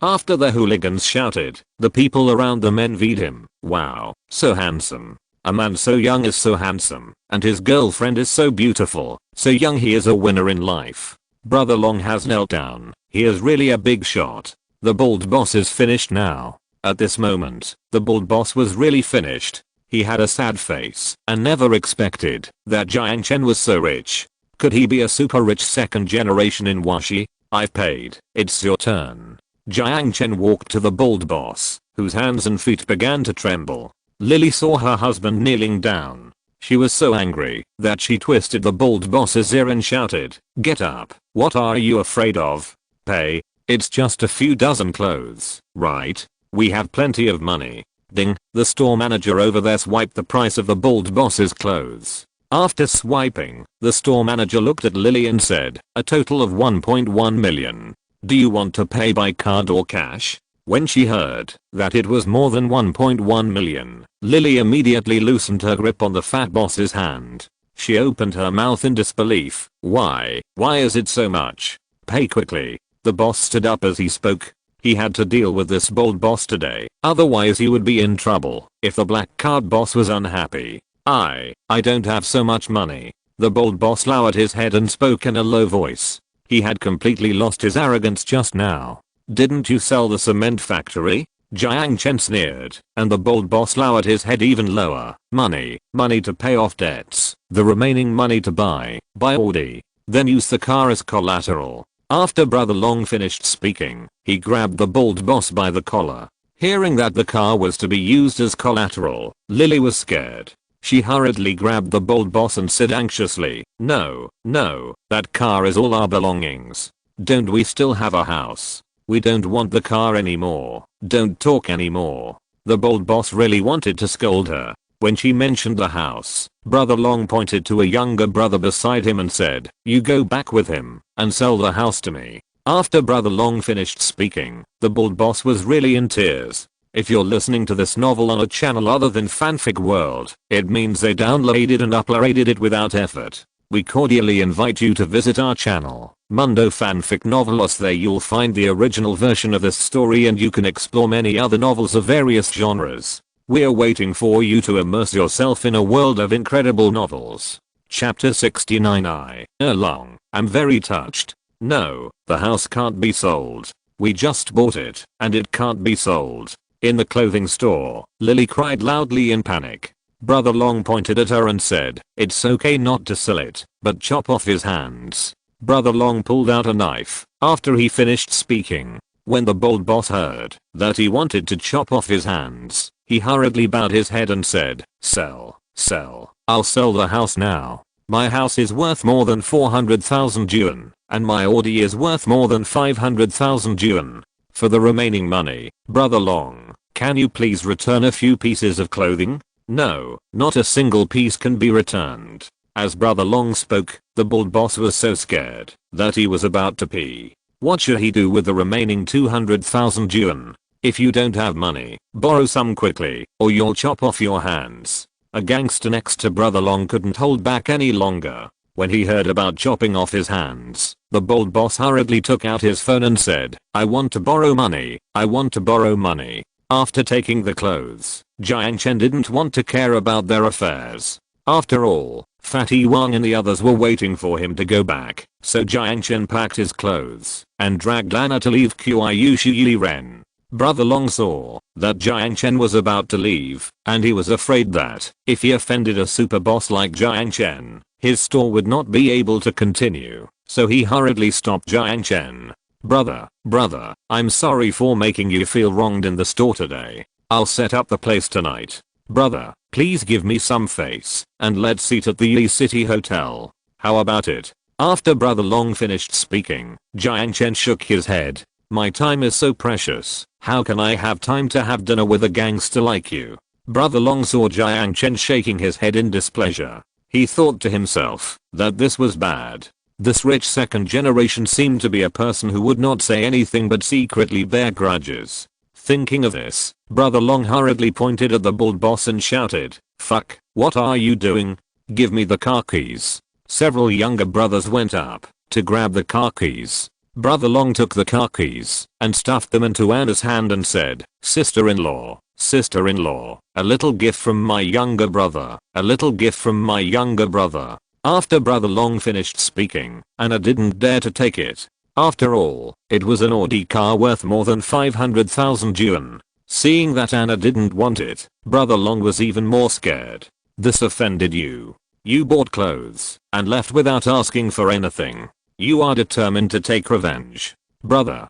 After the hooligans shouted, the people around them envied him. Wow, so handsome. A man so young is so handsome, and his girlfriend is so beautiful. So young, he is a winner in life. Brother Long has knelt down. He is really a big shot. The bald boss is finished now. At this moment, the bald boss was really finished. He had a sad face and never expected that Jiang Chen was so rich. Could he be a super rich second generation in Washi? I've paid. It's your turn. Jiang Chen walked to the bald boss, whose hands and feet began to tremble. Lily saw her husband kneeling down. She was so angry that she twisted the bald boss's ear and shouted, "Get up. What are you afraid of? Pay. It's just a few dozen clothes, right? We have plenty of money." Ding, the store manager over there swiped the price of the bald boss's clothes. After swiping, the store manager looked at Lily and said, "A total of 1.1 million. Do you want to pay by card or cash?" When she heard that it was more than 1.1 million, Lily immediately loosened her grip on the fat boss's hand. She opened her mouth in disbelief. Why is it so much? Pay quickly. The boss stood up as he spoke. He had to deal with this bold boss today, otherwise he would be in trouble. If the black card boss was unhappy. I don't have so much money. The bold boss lowered his head and spoke in a low voice. He had completely lost his arrogance just now. Didn't you sell the cement factory? Jiang Chen sneered, and the bold boss lowered his head even lower. Money to pay off debts. The remaining money to buy Audi. Then use the car as collateral. After Brother Long finished speaking, he grabbed the bald boss by the collar. Hearing that the car was to be used as collateral, Lily was scared. She hurriedly grabbed the bald boss and said anxiously, No, that car is all our belongings. Don't we still have a house? We don't want the car anymore. Don't talk anymore. The bald boss really wanted to scold her. When she mentioned the house, Brother Long pointed to a younger brother beside him and said, "You go back with him and sell the house to me." After Brother Long finished speaking, the bald boss was really in tears. If you're listening to this novel on a channel other than Fanfic World, it means they downloaded and uploaded it without effort. We cordially invite you to visit our channel, Mundo Fanfic Novelos. There you'll find the original version of this story and you can explore many other novels of various genres. We're waiting for you to immerse yourself in a world of incredible novels. Chapter 69. Long. I'm very touched. No, the house can't be sold. We just bought it, and it can't be sold. In the clothing store, Lily cried loudly in panic. Brother Long pointed at her and said, "It's okay not to sell it, but chop off his hands." Brother Long pulled out a knife after he finished speaking. When the bold boss heard that he wanted to chop off his hands, he hurriedly bowed his head and said, "Sell, sell. I'll sell the house now. My house is worth more than 400,000 yuan, and my Audi is worth more than 500,000 yuan. For the remaining money, Brother Long, can you please return a few pieces of clothing?" No, not a single piece can be returned. As Brother Long spoke, the bald boss was so scared that he was about to pee. What should he do with the remaining 200,000 yuan? If you don't have money, borrow some quickly, or you'll chop off your hands. A gangster next to Brother Long couldn't hold back any longer. When he heard about chopping off his hands, the bold boss hurriedly took out his phone and said, "I want to borrow money. I want to borrow money." After taking the clothes, Jiang Chen didn't want to care about their affairs. After all, Fatty Wang and the others were waiting for him to go back, so Jiang Chen packed his clothes and dragged Anna to leave Qiu Ren. Brother Long saw that Jiang Chen was about to leave, and he was afraid that if he offended a super boss like Jiang Chen, his store would not be able to continue, so he hurriedly stopped Jiang Chen. Brother, I'm sorry for making you feel wronged in the store today. I'll set up the place tonight. Brother, please give me some face, and let's eat at the Yi City Hotel. How about it?" After Brother Long finished speaking, Jiang Chen shook his head. "My time is so precious. How can I have time to have dinner with a gangster like you?" Brother Long saw Jiang Chen shaking his head in displeasure. He thought to himself that this was bad. This rich second generation seemed to be a person who would not say anything but secretly bear grudges. Thinking of this, Brother Long hurriedly pointed at the bald boss and shouted, "Fuck, what are you doing? Give me the car keys." Several younger brothers went up to grab the car keys. Brother Long took the car keys and stuffed them into Anna's hand and said, Sister-in-law, a little gift from my younger brother, a little gift from my younger brother." After Brother Long finished speaking, Anna didn't dare to take it. After all, it was an Audi car worth more than 500,000 yuan. Seeing that Anna didn't want it, Brother Long was even more scared. "This offended you. You bought clothes and left without asking for anything. You are determined to take revenge. Brother,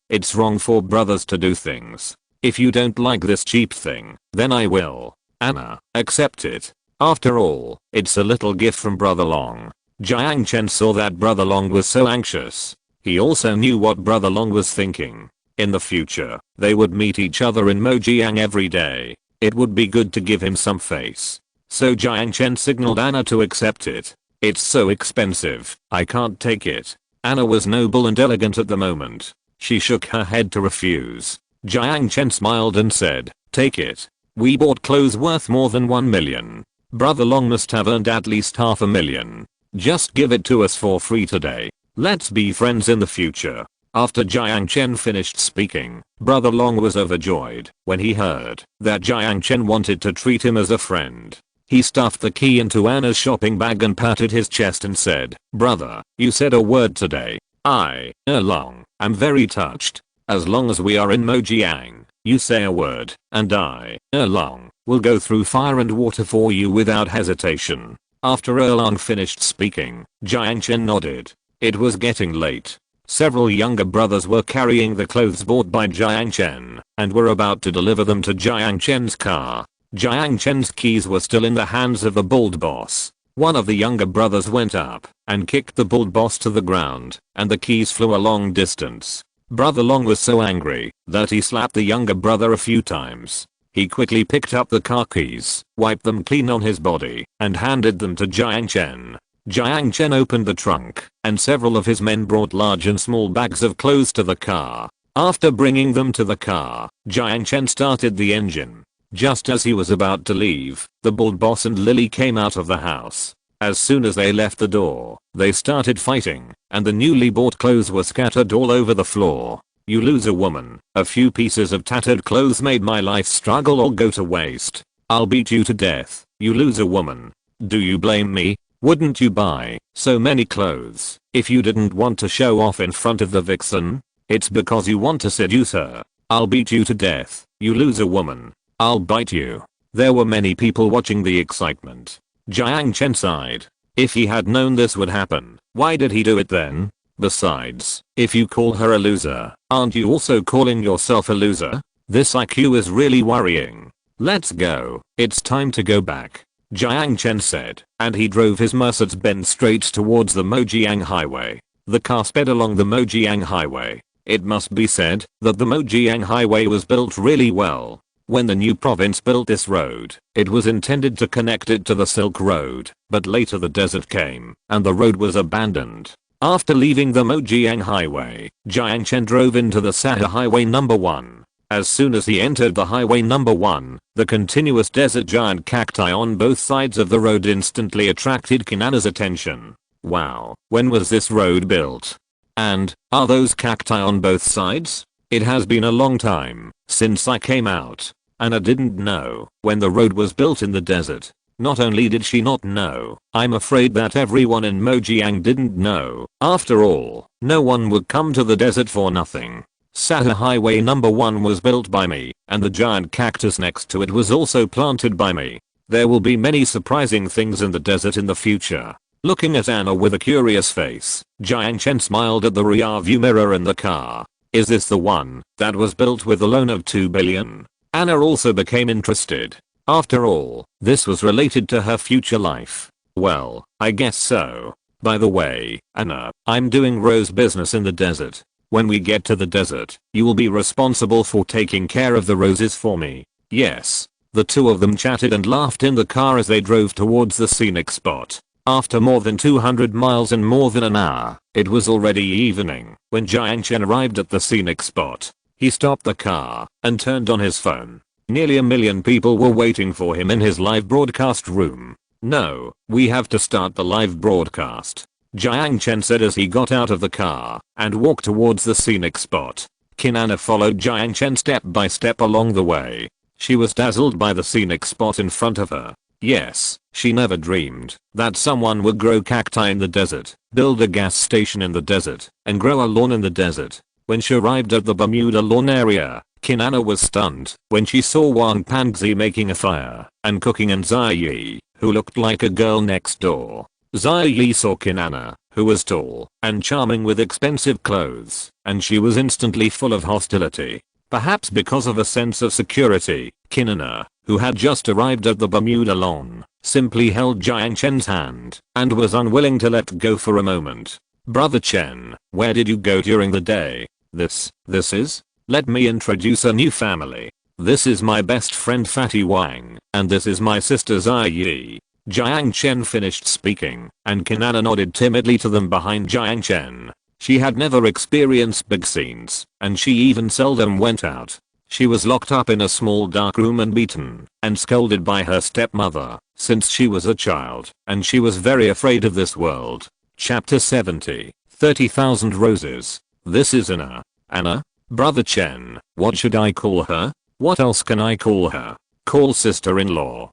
it's wrong for brothers to do things. If you don't like this cheap thing, then I will. Anna, accept it. After all, it's a little gift from Brother Long." Jiang Chen saw that Brother Long was so anxious. He also knew what Brother Long was thinking. In the future, they would meet each other in Mojiang every day. It would be good to give him some face. So Jiang Chen signaled Anna to accept it. "It's so expensive, I can't take it." Anna was noble and elegant at the moment. She shook her head to refuse. Jiang Chen smiled and said, "Take it. We bought clothes worth more than 1 million. Brother Long must have earned at least half a million. Just give it to us for free today. Let's be friends in the future." After Jiang Chen finished speaking, Brother Long was overjoyed when he heard that Jiang Chen wanted to treat him as a friend. He stuffed the key into Anna's shopping bag and patted his chest and said, "Brother, you said a word today. Long, I'm very touched. As long as we are in Mojiang, you say a word, and I, Long, will go through fire and water for you without hesitation." After Erlang finished speaking, Jiang Chen nodded. It was getting late. Several younger brothers were carrying the clothes bought by Jiang Chen and were about to deliver them to Jiang Chen's car. Jiang Chen's keys were still in the hands of the bald boss. One of the younger brothers went up and kicked the bald boss to the ground, and the keys flew a long distance. Brother Long was so angry that he slapped the younger brother a few times. He quickly picked up the car keys, wiped them clean on his body, and handed them to Jiang Chen. Jiang Chen opened the trunk, and several of his men brought large and small bags of clothes to the car. After bringing them to the car, Jiang Chen started the engine. Just as he was about to leave, the bald boss and Lily came out of the house. As soon as they left the door, they started fighting, and the newly bought clothes were scattered all over the floor. "You loser woman, a few pieces of tattered clothes made my life struggle or go to waste. I'll beat you to death, you loser woman. Do you blame me?" Wouldn't you buy so many clothes if you didn't want to show off in front of the vixen? It's because you want to seduce her. I'll beat you to death, you loser woman. I'll bite you. There were many people watching the excitement. Jiang Chen sighed. If he had known this would happen, why did he do it then? Besides, if you call her a loser, aren't you also calling yourself a loser? This IQ is really worrying. Let's go. It's time to go back, Jiang Chen said, and he drove his Mercedes-Benz straight towards the Mojiang Highway. The car sped along the Mojiang Highway. It must be said that the Mojiang Highway was built really well. When the new province built this road, it was intended to connect it to the Silk Road, but later the desert came, and the road was abandoned. After leaving the Mojiang Highway, Jiang Chen drove into the Sahara Highway number 1. As soon as he entered the highway number 1, the continuous desert giant cacti on both sides of the road instantly attracted Kinana's attention. Wow, when was this road built? And, are those cacti on both sides? It has been a long time since I came out, and I didn't know when the road was built in the desert. Not only did she not know, I'm afraid that everyone in Mojiang didn't know. After all, no one would come to the desert for nothing. Sahara Highway number 1 was built by me, and the giant cactus next to it was also planted by me. There will be many surprising things in the desert in the future. Looking at Anna with a curious face, Jiang Chen smiled at the rear view mirror in the car. Is this the one that was built with a loan of 2 billion? Anna also became interested. After all, this was related to her future life. Well, I guess so. By the way, Anna, I'm doing rose business in the desert. When we get to the desert, you will be responsible for taking care of the roses for me. Yes. The two of them chatted and laughed in the car as they drove towards the scenic spot. After more than 200 miles and more than an hour, it was already evening when Jiang Chen arrived at the scenic spot. He stopped the car and turned on his phone. Nearly a million people were waiting for him in his live broadcast room. No, we have to start the live broadcast, Jiang Chen said as he got out of the car and walked towards the scenic spot. Kinana followed Jiang Chen step by step along the way. She was dazzled by the scenic spot in front of her. Yes, she never dreamed that someone would grow cacti in the desert, build a gas station in the desert, and grow a lawn in the desert. When she arrived at the Bermuda lawn area, Kinana was stunned when she saw Wang Panzi making a fire and cooking and Zai Yi, who looked like a girl next door. Zai Yi saw Kinana, who was tall and charming with expensive clothes, and she was instantly full of hostility. Perhaps because of a sense of security, Kinana, who had just arrived at the Bermuda lawn, simply held Jiang Chen's hand and was unwilling to let go for a moment. Brother Chen, where did you go during the day? This is? Let me introduce a new family. This is my best friend Fatty Wang, and this is my sister Zai Yi. Jiang Chen finished speaking, and Kinana nodded timidly to them behind Jiang Chen. She had never experienced big scenes, and she even seldom went out. She was locked up in a small dark room and beaten and scolded by her stepmother since she was a child, and she was very afraid of this world. Chapter 70, 30,000 Roses. This is Anna. Anna? Brother Chen, what should I call her? What else can I call her? Call sister-in-law,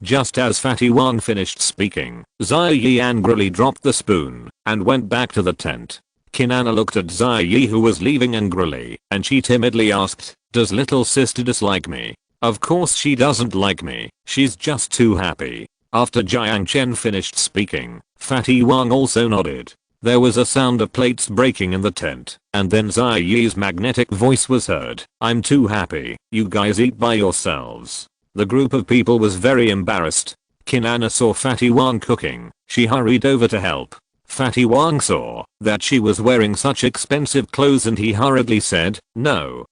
Just as Fatty Wang finished speaking, Zai Yi angrily dropped the spoon and went back to the tent. Kinana looked at Zai Yi who was leaving angrily, and she timidly asked, does little sister dislike me? Of course she doesn't like me, she's just too happy. After Jiang Chen finished speaking, Fatty Wang also nodded. There was a sound of plates breaking in the tent, and then Zai Yi's magnetic voice was heard. I'm too happy, you guys eat by yourselves. The group of people was very embarrassed. Kinana saw Fatty Wang cooking. She hurried over to help. Fatty Wang saw that she was wearing such expensive clothes and he hurriedly said, no,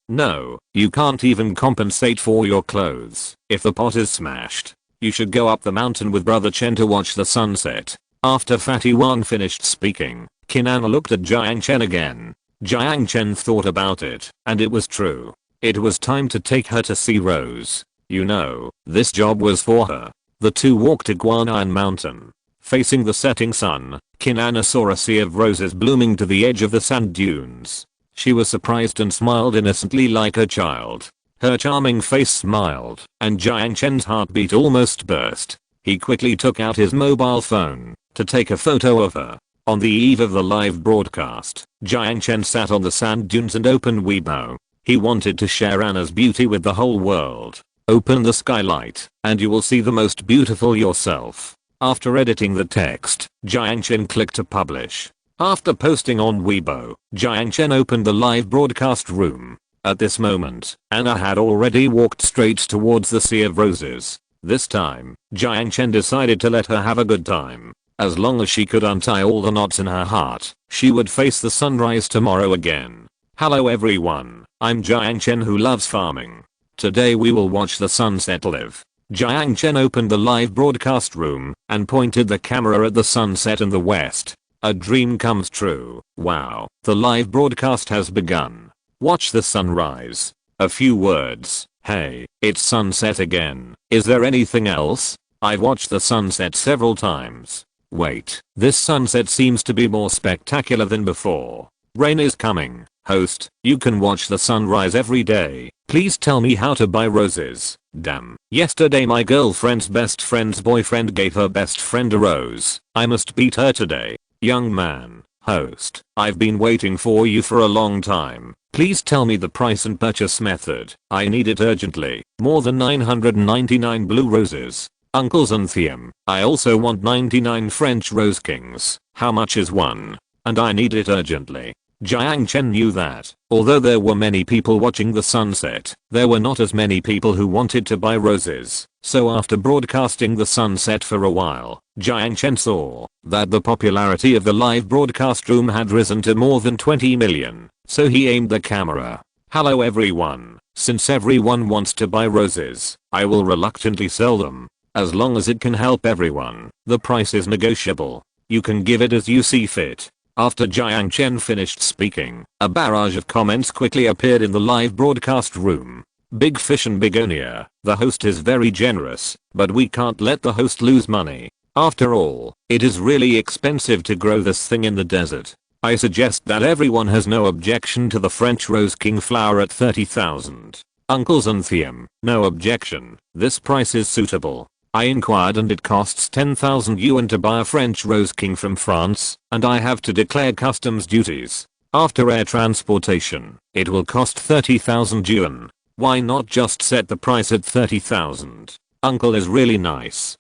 you can't even compensate for your clothes. If the pot is smashed, you should go up the mountain with Brother Chen to watch the sunset. After Fatty Wang finished speaking, Kinana looked at Jiang Chen again. Jiang Chen thought about it, and it was true. It was time to take her to see Rose. You know, this job was for her. The two walked to Guanyin Mountain. Facing the setting sun, Kinana saw a sea of roses blooming to the edge of the sand dunes. She was surprised and smiled innocently like a child. Her charming face smiled, and Jiang Chen's heartbeat almost burst. He quickly took out his mobile phone to take a photo of her. On the eve of the live broadcast, Jiang Chen sat on the sand dunes and opened Weibo. He wanted to share Anna's beauty with the whole world. Open the skylight, and you will see the most beautiful yourself. After editing the text, Jiang Chen clicked to publish. After posting on Weibo, Jiang Chen opened the live broadcast room. At this moment, Anna had already walked straight towards the sea of roses. This time, Jiang Chen decided to let her have a good time. As long as she could untie all the knots in her heart, she would face the sunrise tomorrow again. Hello everyone, I'm Jiang Chen who loves farming. Today we will watch the sunset live. Jiang Chen opened the live broadcast room and pointed the camera at the sunset in the west. A dream comes true. Wow, the live broadcast has begun. Watch the sunrise. A few words. Hey, it's sunset again. Is there anything else? I've watched the sunset several times. Wait, this sunset seems to be more spectacular than before. Rain is coming. Host, you can watch the sunrise every day. Please tell me how to buy roses. Damn. Yesterday my girlfriend's best friend's boyfriend gave her best friend a rose. I must beat her today. Young man. Host, I've been waiting for you for a long time. Please tell me the price and purchase method. I need it urgently. More than 999 blue roses. Uncles and Thiem. I also want 99 French Rose Kings. How much is one? And I need it urgently. Jiang Chen knew that, although there were many people watching the sunset, there were not as many people who wanted to buy roses. So after broadcasting the sunset for a while, Jiang Chen saw that the popularity of the live broadcast room had risen to more than 20 million. So he aimed the camera. Hello everyone. Since everyone wants to buy roses, I will reluctantly sell them. As long as it can help everyone, the price is negotiable. You can give it as you see fit. After Jiang Chen finished speaking, a barrage of comments quickly appeared in the live broadcast room. Big fish and begonia, the host is very generous, but we can't let the host lose money. After all, it is really expensive to grow this thing in the desert. I suggest that everyone has no objection to the French Rose King flower at 30,000. Uncles and Thiem, no objection, this price is suitable. I inquired and it costs 10,000 yuan to buy a French Rose King from France, and I have to declare customs duties. After air transportation, it will cost 30,000 yuan. Why not just set the price at 30,000? Uncle is really nice.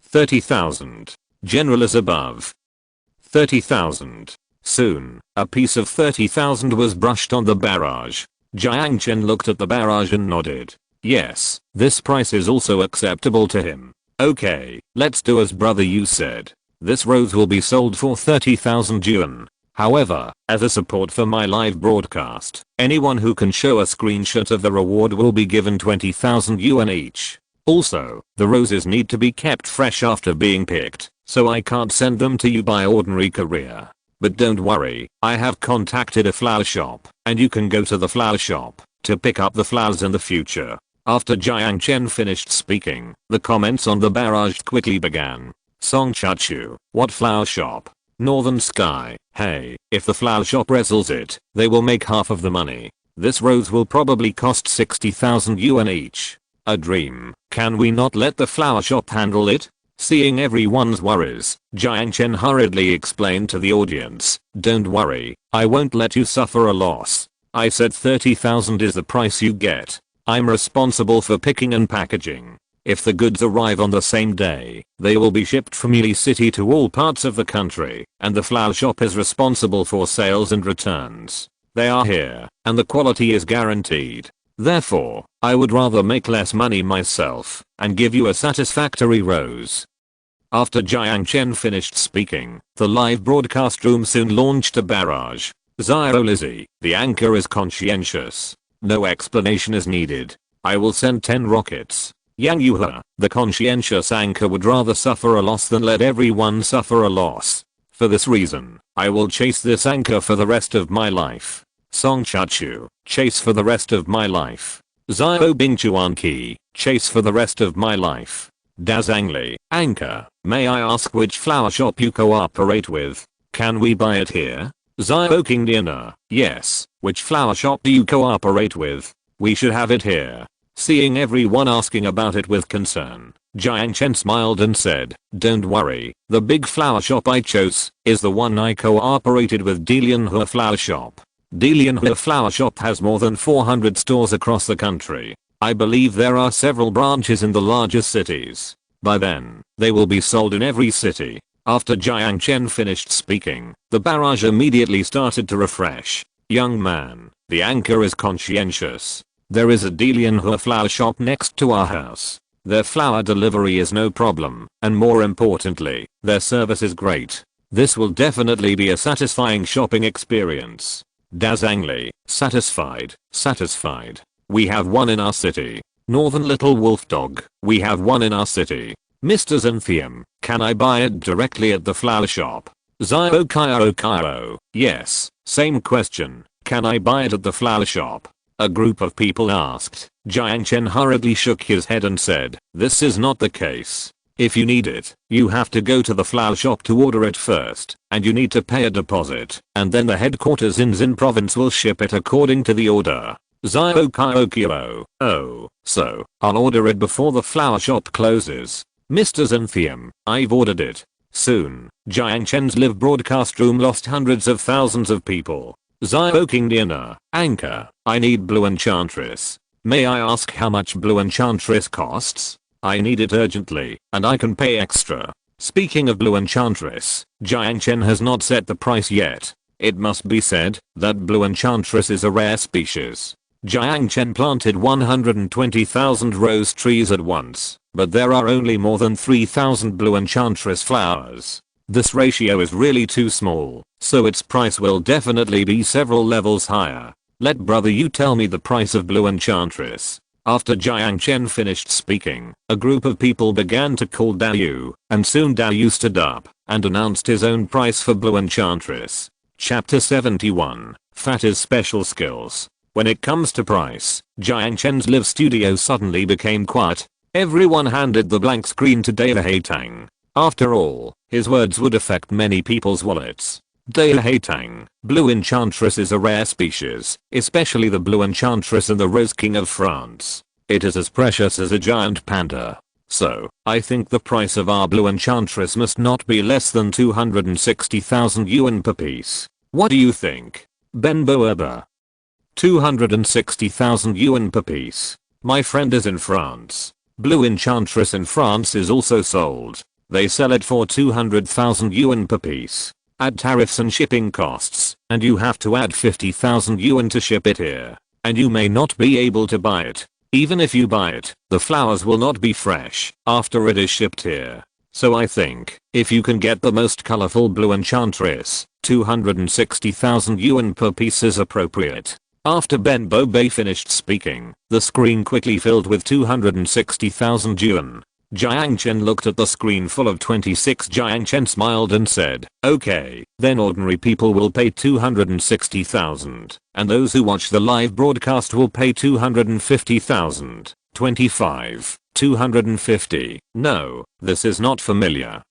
30,000. General is above. 30,000. Soon, a piece of 30,000 was brushed on the barrage. Jiang Chen looked at the barrage and nodded. Yes, this price is also acceptable to him. Okay, let's do as brother you said. This rose will be sold for 30,000 yuan. However, as a support for my live broadcast, anyone who can show a screenshot of the reward will be given 20,000 yuan each. Also, the roses need to be kept fresh after being picked, so I can't send them to you by ordinary courier. But don't worry, I have contacted a flower shop, and you can go to the flower shop to pick up the flowers in the future. After Jiang Chen finished speaking, the comments on the barrage quickly began. Song Chachu, what flower shop? Northern Sky, hey, if the flower shop wrestles it, they will make half of the money. This rose will probably cost 60,000 yuan each. A dream, can we not let the flower shop handle it? Seeing everyone's worries, Jiang Chen hurriedly explained to the audience, don't worry, I won't let you suffer a loss. I said 30,000 is the price you get. I'm responsible for picking and packaging. If the goods arrive on the same day, they will be shipped from Yi City to all parts of the country, and the flower shop is responsible for sales and returns. They are here, and the quality is guaranteed. Therefore, I would rather make less money myself, and give you a satisfactory rose. After Jiang Chen finished speaking, the live broadcast room soon launched a barrage. Zio Lizzie, the anchor is conscientious. No explanation is needed. I will send 10 rockets. Yang Yuhe, the conscientious anchor would rather suffer a loss than let everyone suffer a loss. For this reason, I will chase this anchor for the rest of my life. Song Chachu, chase for the rest of my life. Zio Bingchuan Qi, chase for the rest of my life. Dazangli, anchor, may I ask which flower shop you cooperate with? Can we buy it here? Zio King Diana, yes, which flower shop do you cooperate with? We should have it here. Seeing everyone asking about it with concern, Jiang Chen smiled and said, don't worry, the big flower shop I chose is the one I cooperated with Dalianhua Flower Shop. Dalianhua Flower Shop has more than 400 stores across the country. I believe there are several branches in the largest cities. By then, they will be sold in every city. After Jiang Chen finished speaking, the barrage immediately started to refresh. Young man, the anchor is conscientious. There is a Dalianhua Flower Shop next to our house. Their flower delivery is no problem, and more importantly, their service is great. This will definitely be a satisfying shopping experience. Dazzangly, satisfied. We have one in our city. Northern Little Wolf Dog, we have one in our city. Mr. Xanthium, can I buy it directly at the flower shop? Zio Cairo, yes, same question, can I buy it at the flower shop? A group of people asked. Jiang Chen hurriedly shook his head and said, this is not the case. If you need it, you have to go to the flower shop to order it first, and you need to pay a deposit, and then the headquarters in Xin province will ship it according to the order. Zio Kyo. Oh, so, I'll order it before the flower shop closes. Mr. Xanthium, I've ordered it. Soon, Jiang Chen's live broadcast room lost hundreds of thousands of people. Zio King Diana, Anchor, I need Blue Enchantress. May I ask how much Blue Enchantress costs? I need it urgently, and I can pay extra. Speaking of Blue Enchantress, Jiang Chen has not set the price yet. It must be said that Blue Enchantress is a rare species. Jiang Chen planted 120,000 rose trees at once, but there are only more than 3,000 Blue Enchantress flowers. This ratio is really too small, so its price will definitely be several levels higher. Let brother you tell me the price of Blue Enchantress. After Jiang Chen finished speaking, a group of people began to call Dayu, and soon Dayu stood up and announced his own price for Blue Enchantress. Chapter 71, Fatty's Special Skills. When it comes to price, Jiang Chen's live studio suddenly became quiet. Everyone handed the blank screen to Dale Haitang. After all, his words would affect many people's wallets. Dale Haitang, Blue Enchantress is a rare species, especially the Blue Enchantress and the Rose King of France. It is as precious as a giant panda. So, I think the price of our Blue Enchantress must not be less than 260,000 yuan per piece. What do you think? Benbo Erba. 260,000 yuan per piece. My friend is in France. Blue Enchantress in France is also sold. They sell it for 200,000 yuan per piece. Add tariffs and shipping costs, and you have to add 50,000 yuan to ship it here. And you may not be able to buy it. Even if you buy it, the flowers will not be fresh after it is shipped here. So I think, if you can get the most colorful Blue Enchantress, 260,000 yuan per piece is appropriate. After Benbo Bei finished speaking, the screen quickly filled with 260,000 yuan. Jiang Chen looked at the screen full of 26. Jiang Chen smiled and said, okay, then ordinary people will pay 260,000, and those who watch the live broadcast will pay 250,000. 25, 250, no, this is not familiar.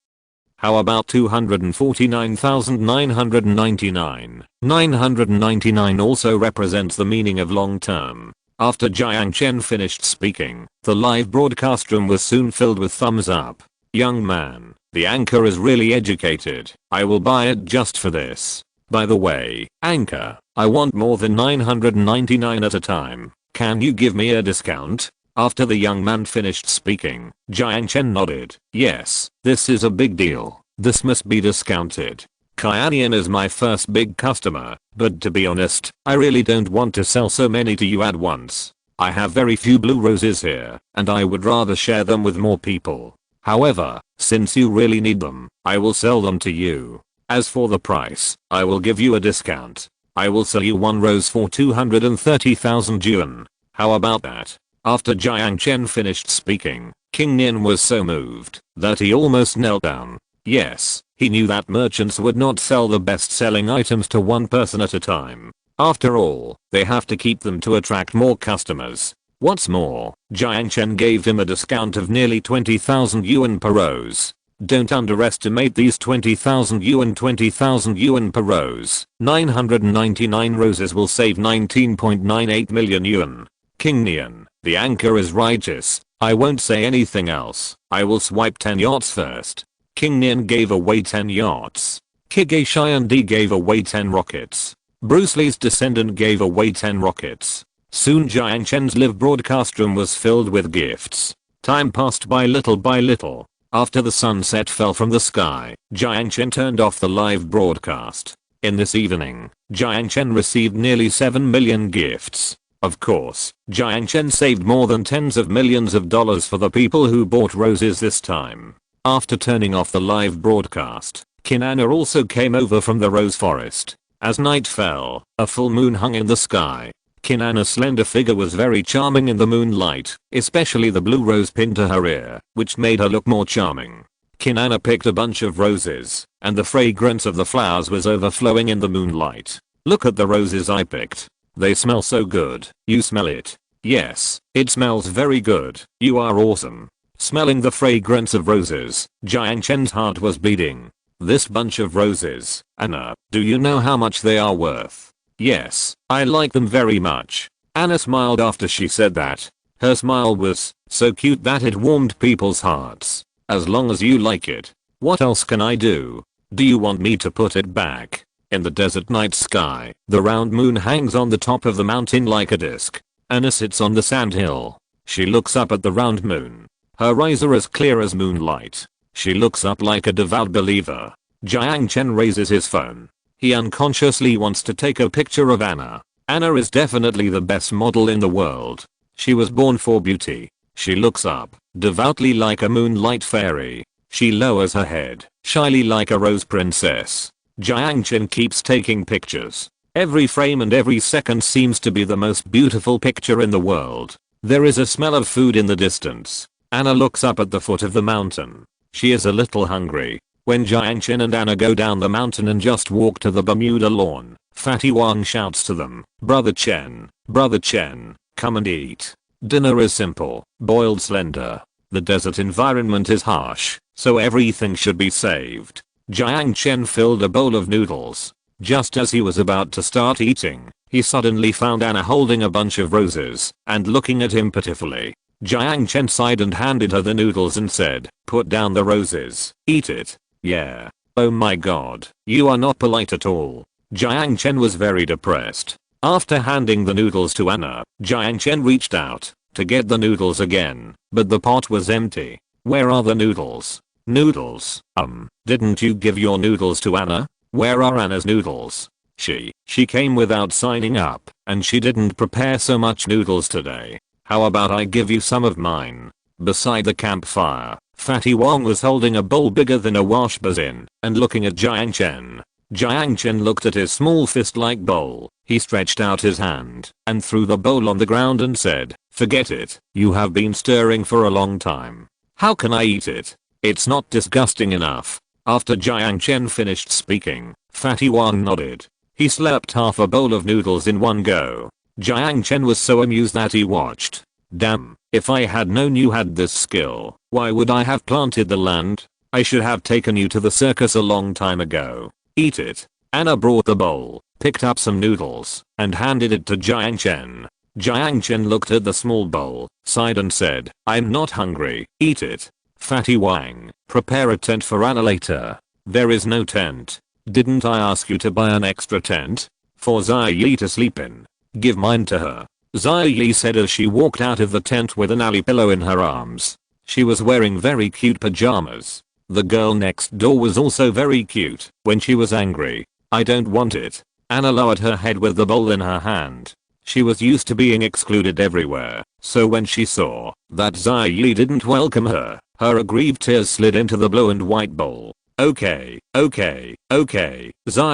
How about 249,999? 999 also represents the meaning of long term. After Jiang Chen finished speaking, the live broadcast room was soon filled with thumbs up. Young man, the anchor is really educated. I will buy it just for this. By the way, anchor, I want more than 999 at a time. Can you give me a discount? After the young man finished speaking, Jiang Chen nodded. Yes, this is a big deal. This must be discounted. Kyanian is my first big customer, but to be honest, I really don't want to sell so many to you at once. I have very few blue roses here, and I would rather share them with more people. However, since you really need them, I will sell them to you. As for the price, I will give you a discount. I will sell you one rose for 230,000 yuan. How about that? After Jiang Chen finished speaking, King Nian was so moved that he almost knelt down. Yes, he knew that merchants would not sell the best-selling items to one person at a time. After all, they have to keep them to attract more customers. What's more, Jiang Chen gave him a discount of nearly 20,000 yuan per rose. Don't underestimate these 20,000 yuan. 20,000 yuan per rose. 999 roses will save 19.98 million yuan. King Nian, the anchor is righteous. I won't say anything else. I will swipe 10 yachts first. King Nian gave away 10 yachts. Kige Xiandi gave away 10 rockets. Bruce Lee's descendant gave away 10 rockets. Soon Jiang Chen's live broadcast room was filled with gifts. Time passed by little by little. After the sunset fell from the sky, Jiang Chen turned off the live broadcast. In this evening, Jiang Chen received nearly 7 million gifts. Of course, Jiang Chen saved more than tens of millions of dollars for the people who bought roses this time. After turning off the live broadcast, Kinana also came over from the rose forest. As night fell, a full moon hung in the sky. Kinana's slender figure was very charming in the moonlight, especially the blue rose pinned to her ear, which made her look more charming. Kinana picked a bunch of roses, and the fragrance of the flowers was overflowing in the moonlight. Look at the roses I picked. They smell so good. You smell it? Yes, it smells very good. You are awesome. Smelling the fragrance of roses, Jiang Chen's heart was beating. This bunch of roses, Anna, do you know how much they are worth? Yes, I like them very much. Anna smiled after she said that. Her smile was so cute that it warmed people's hearts. As long as you like it. What else can I do? Do you want me to put it back? In the desert night sky, the round moon hangs on the top of the mountain like a disc. Anna sits on the sand hill. She looks up at the round moon. Her eyes are as clear as moonlight. She looks up like a devout believer. Jiang Chen raises his phone. He unconsciously wants to take a picture of Anna. Anna is definitely the best model in the world. She was born for beauty. She looks up, devoutly like a moonlight fairy. She lowers her head, shyly like a rose princess. Jiang Chen keeps taking pictures. Every frame and every second seems to be the most beautiful picture in the world. There is a smell of food in the distance. Anna looks up at the foot of the mountain. She is a little hungry. When Jiang Chen and Anna go down the mountain and just walk to the Bermuda lawn, Fatty Wang shouts to them, Brother Chen, come and eat. Dinner is simple, boiled slender. The desert environment is harsh, so everything should be saved. Jiang Chen filled a bowl of noodles. Just as he was about to start eating, he suddenly found Anna holding a bunch of roses and looking at him pitifully. Jiang Chen sighed and handed her the noodles and said, put down the roses, eat it. Yeah. Oh my god, you are not polite at all. Jiang Chen was very depressed. After handing the noodles to Anna, Jiang Chen reached out to get the noodles again, but the pot was empty. Where are the noodles? Noodles? Didn't you give your noodles to Anna? Where are Anna's noodles? She came without signing up, and she didn't prepare so much noodles today. How about I give you some of mine? Beside the campfire, Fatty Wang was holding a bowl bigger than a wash basin and looking at Jiang Chen. Jiang Chen looked at his small fist-like bowl. He stretched out his hand and threw the bowl on the ground and said, forget it. You have been stirring for a long time. How can I eat it? It's not disgusting enough. After Jiang Chen finished speaking, Fatty Wang nodded. He slurped half a bowl of noodles in one go. Jiang Chen was so amused that he watched. Damn, if I had known you had this skill, why would I have planted the land? I should have taken you to the circus a long time ago. Eat it. Anna brought the bowl, picked up some noodles, and handed it to Jiang Chen. Jiang Chen looked at the small bowl, sighed and said, I'm not hungry, eat it. Fatty Wang, prepare a tent for Anna later. There is no tent. Didn't I ask you to buy an extra tent? For Xia Yi to sleep in. Give mine to her. Xia Yi said as she walked out of the tent with an alley pillow in her arms. She was wearing very cute pajamas. The girl next door was also very cute when she was angry. I don't want it. Anna lowered her head with the bowl in her hand. She was used to being excluded everywhere, so when she saw that Xia Yi didn't welcome her, her aggrieved tears slid into the blue and white bowl. Okay. Xia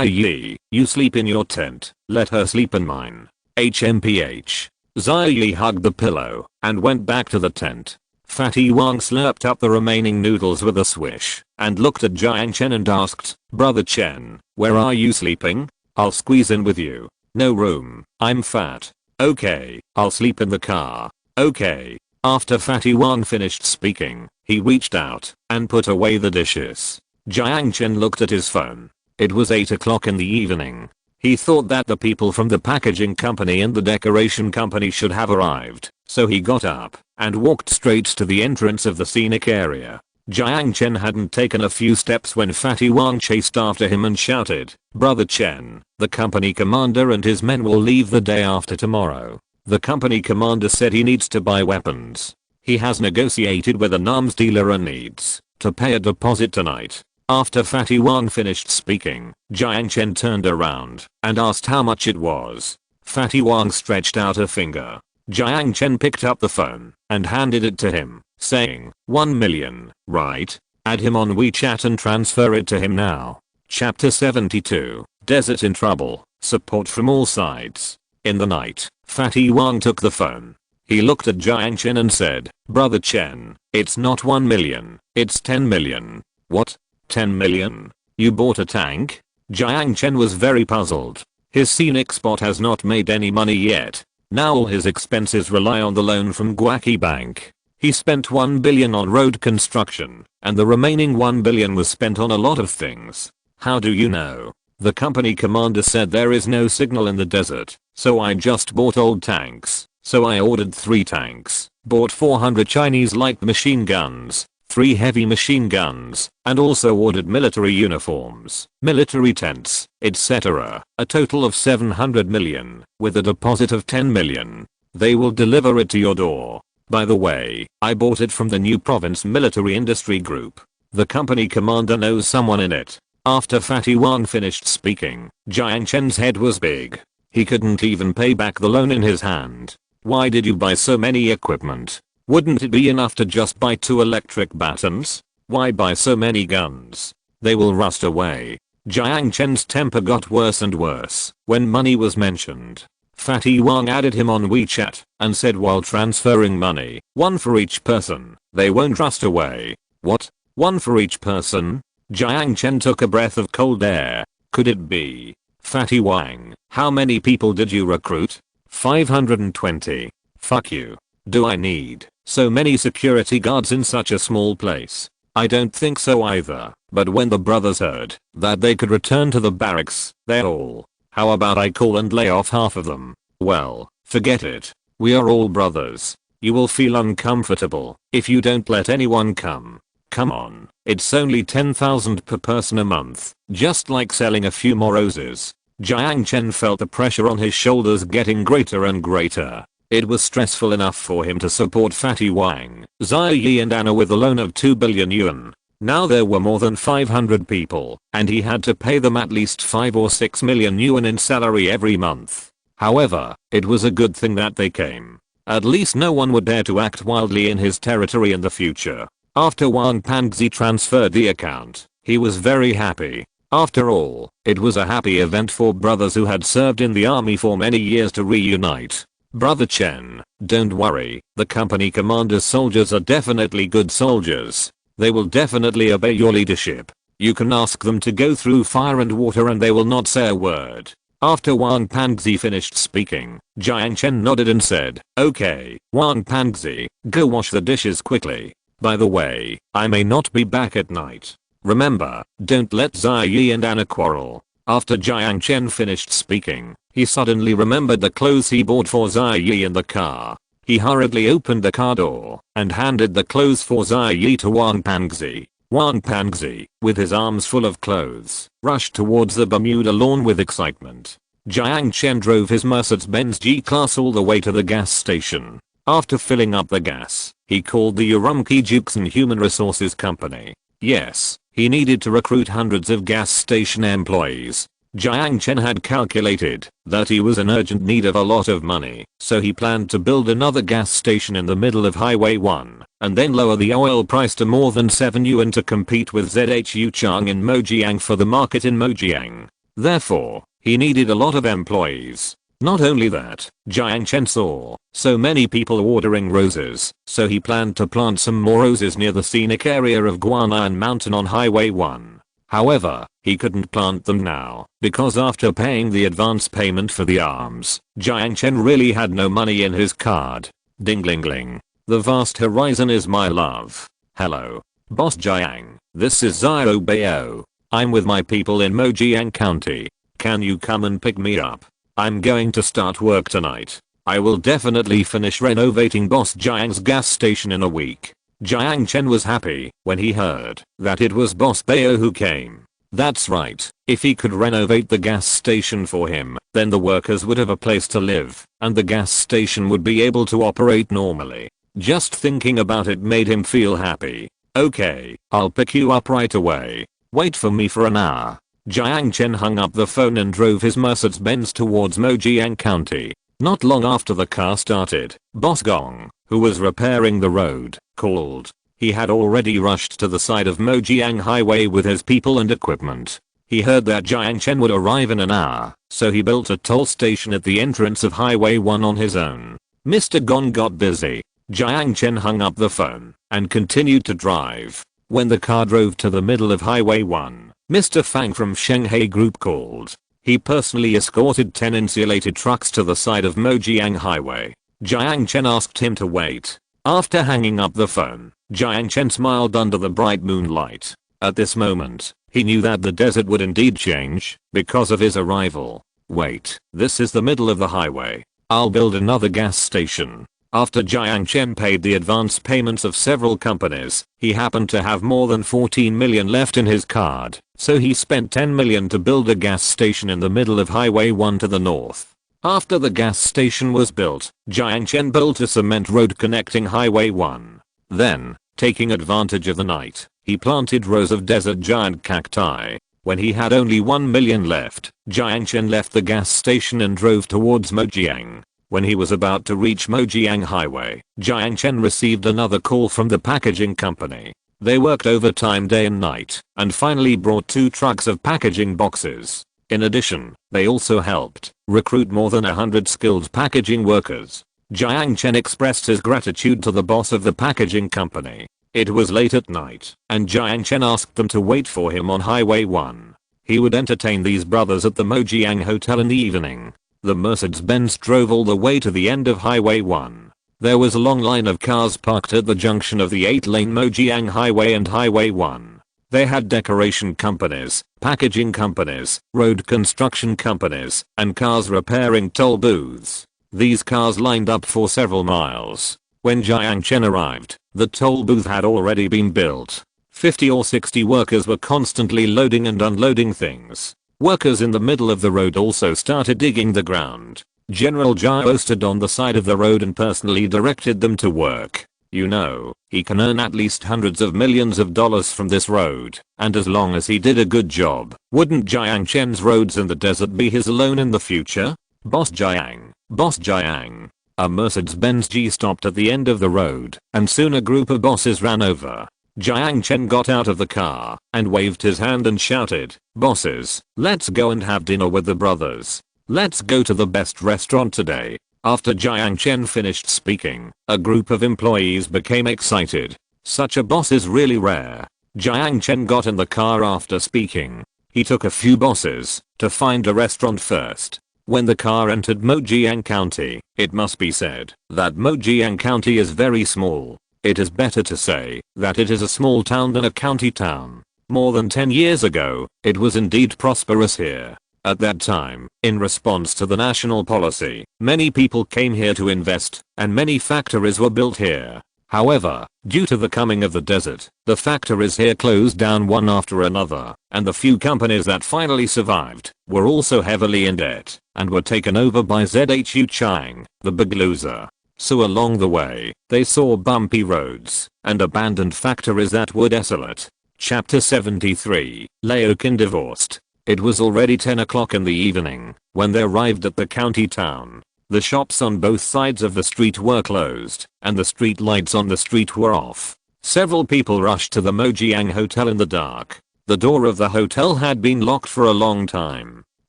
Yi, you sleep in your tent, let her sleep in mine. HMPH. Xia Yi hugged the pillow and went back to the tent. Fatty Wang slurped up the remaining noodles with a swish and looked at Jiang Chen and asked, Brother Chen, where are you sleeping? I'll squeeze in with you. No room, I'm fat. Okay, I'll sleep in the car. Okay. After Fatty Wang finished speaking, he reached out and put away the dishes. Jiang Chen looked at his phone. It was 8 o'clock in the evening. He thought that the people from the packaging company and the decoration company should have arrived, So he got up and walked straight to the entrance of the scenic area. Jiang Chen hadn't taken a few steps when Fatty Wang chased after him and shouted, "Brother Chen, the company commander and his men will leave the day after tomorrow. The company commander said he needs to buy weapons. He has negotiated with an arms dealer and needs to pay a deposit tonight." After Fatty Wang finished speaking, Jiang Chen turned around and asked how much it was. Fatty Wang stretched out a finger. Jiang Chen picked up the phone and handed it to him, saying, 1 million, right? Add him on WeChat and transfer it to him now. Chapter 72, Desert in Trouble, Support from All Sides. In the night, Fatty Wang took the phone. He looked at Jiang Chen and said, "Brother Chen, it's not 1 million, it's 10 million. What? 10 million? You bought a tank?" Jiang Chen was very puzzled. His scenic spot has not made any money yet. Now all his expenses rely on the loan from Guaki Bank. He spent 1 billion on road construction, and the remaining 1 billion was spent on a lot of things. How do you know? The company commander said there is no signal in the desert, so I just bought old tanks. So I ordered 3 tanks, bought 400 Chinese light machine guns, 3 heavy machine guns, and also ordered military uniforms, military tents, etc. A total of 700 million, with a deposit of 10 million. They will deliver it to your door. By the way, I bought it from the New Province Military Industry Group. The company commander knows someone in it. After Fatty Wang finished speaking, Jiang Chen's head was big. He couldn't even pay back the loan in his hand. Why did you buy so many equipment? Wouldn't it be enough to just buy 2 electric batons? Why buy so many guns? They will rust away. Jiang Chen's temper got worse and worse when money was mentioned. Fatty Wang added him on WeChat and said while transferring money, 1 for each person, they won't rust away. What? 1 for each person? Jiang Chen took a breath of cold air. Could it be? Fatty Wang, how many people did you recruit? 520. Fuck you. Do I need so many security guards in such a small place? I don't think so either. But when the brothers heard that they could return to the barracks, they're all, "How about I call and lay off half of them?" Well, forget it. We are all brothers. You will feel uncomfortable if you don't let anyone come. Come on, it's only 10,000 per person a month, just like selling a few more roses. Jiang Chen felt the pressure on his shoulders getting greater and greater. It was stressful enough for him to support Fatty Wang, Xia Yi and Anna with a loan of 2 billion yuan. Now there were more than 500 people, and he had to pay them at least 5 or 6 million yuan in salary every month. However, it was a good thing that they came. At least no one would dare to act wildly in his territory in the future. After Wang Pangzi transferred the account, he was very happy. After all, it was a happy event for brothers who had served in the army for many years to reunite. Brother Chen, don't worry, the company commander's soldiers are definitely good soldiers. They will definitely obey your leadership. You can ask them to go through fire and water and they will not say a word. After Wang Pangzi finished speaking, Jiang Chen nodded and said, "Okay, Wang Pangzi, go wash the dishes quickly. By the way, I may not be back at night. Remember, don't let Xia Yi and Anna quarrel." After Jiang Chen finished speaking, he suddenly remembered the clothes he bought for Xia Yi in the car. He hurriedly opened the car door and handed the clothes for Xia Yi to Wang Pangzi. Wang Pangzi, with his arms full of clothes, rushed towards the Bermuda lawn with excitement. Jiang Chen drove his Mercedes-Benz G-Class all the way to the gas station. After filling up the gas, he called the Urumqi Juksan Human Resources Company. Yes, he needed to recruit hundreds of gas station employees. Jiang Chen had calculated that he was in urgent need of a lot of money, so he planned to build another gas station in the middle of Highway 1, and then lower the oil price to more than 7 yuan to compete with ZHU Chang in Mojiang for the market in Mojiang. Therefore, he needed a lot of employees. Not only that, Jiang Chen saw so many people ordering roses, so he planned to plant some more roses near the scenic area of Guan'an Mountain on Highway 1. However, he couldn't plant them now, because after paying the advance payment for the arms, Jiang Chen really had no money in his card. Ding-ling-ling. The vast horizon is my love. Hello. Boss Jiang, this is Zio Bao. I'm with my people in Mojiang County. Can you come and pick me up? I'm going to start work tonight. I will definitely finish renovating Boss Jiang's gas station in a week. Jiang Chen was happy when he heard that it was Boss Bayo who came. That's right, if he could renovate the gas station for him, then the workers would have a place to live, and the gas station would be able to operate normally. Just thinking about it made him feel happy. Okay, I'll pick you up right away. Wait for me for an hour. Jiang Chen hung up the phone and drove his Mercedes-Benz towards Mojiang County. Not long after the car started, Boss Gong, who was repairing the road, called. He had already rushed to the side of Mojiang Highway with his people and equipment. He heard that Jiang Chen would arrive in an hour, so he built a toll station at the entrance of Highway 1 on his own. Mr. Gong got busy. Jiang Chen hung up the phone and continued to drive. When the car drove to the middle of Highway 1, Mr. Fang from Shanghai Group called. He personally escorted 10 insulated trucks to the side of Mojiang Highway. Jiang Chen asked him to wait. After hanging up the phone, Jiang Chen smiled under the bright moonlight. At this moment, he knew that the desert would indeed change because of his arrival. Wait, this is the middle of the highway. I'll build another gas station. After Jiang Chen paid the advance payments of several companies, he happened to have more than 14 million left in his card, so he spent 10 million to build a gas station in the middle of Highway 1 to the north. After the gas station was built, Jiang Chen built a cement road connecting Highway 1. Then, taking advantage of the night, he planted rows of desert giant cacti. When he had only 1 million left, Jiang Chen left the gas station and drove towards Mojiang. When he was about to reach Mojiang Highway, Jiang Chen received another call from the packaging company. They worked overtime day and night, and finally brought 2 trucks of packaging boxes. In addition, they also helped recruit more than 100 skilled packaging workers. Jiang Chen expressed his gratitude to the boss of the packaging company. It was late at night, and Jiang Chen asked them to wait for him on Highway 1. He would entertain these brothers at the Mojiang Hotel in the evening. The Mercedes-Benz drove all the way to the end of Highway 1. There was a long line of cars parked at the junction of the 8-lane Mojiang Highway and Highway 1. They had decoration companies, packaging companies, road construction companies, and cars repairing toll booths. These cars lined up for several miles. When Jiang Chen arrived, the toll booth had already been built. 50 or 60 workers were constantly loading and unloading things. Workers in the middle of the road also started digging the ground. General Zhao stood on the side of the road and personally directed them to work. You know, he can earn at least hundreds of millions of dollars from this road, and as long as he did a good job, wouldn't Jiang Chen's roads in the desert be his alone in the future? Boss Jiang, Boss Jiang. A Mercedes-Benz G stopped at the end of the road, and soon a group of bosses ran over. Jiang Chen got out of the car and waved his hand and shouted, "Bosses, let's go and have dinner with the brothers. Let's go to the best restaurant today." After Jiang Chen finished speaking, a group of employees became excited. Such a boss is really rare. Jiang Chen got in the car after speaking. He took a few bosses to find a restaurant first. When the car entered Mojiang County, it must be said that Mojiang County is very small. It is better to say that it is a small town than a county town. More than 10 years ago, it was indeed prosperous here. At that time, in response to the national policy, many people came here to invest, and many factories were built here. However, due to the coming of the desert, the factories here closed down one after another, and the few companies that finally survived were also heavily in debt, and were taken over by Zhu Chang, the big loser. So along the way, they saw bumpy roads and abandoned factories that were desolate. Chapter 73, Laokin divorced. It was already 10 o'clock in the evening when they arrived at the county town. The shops on both sides of the street were closed, and the street lights on the street were off. Several people rushed to the Mojiang Hotel in the dark. The door of the hotel had been locked for a long time.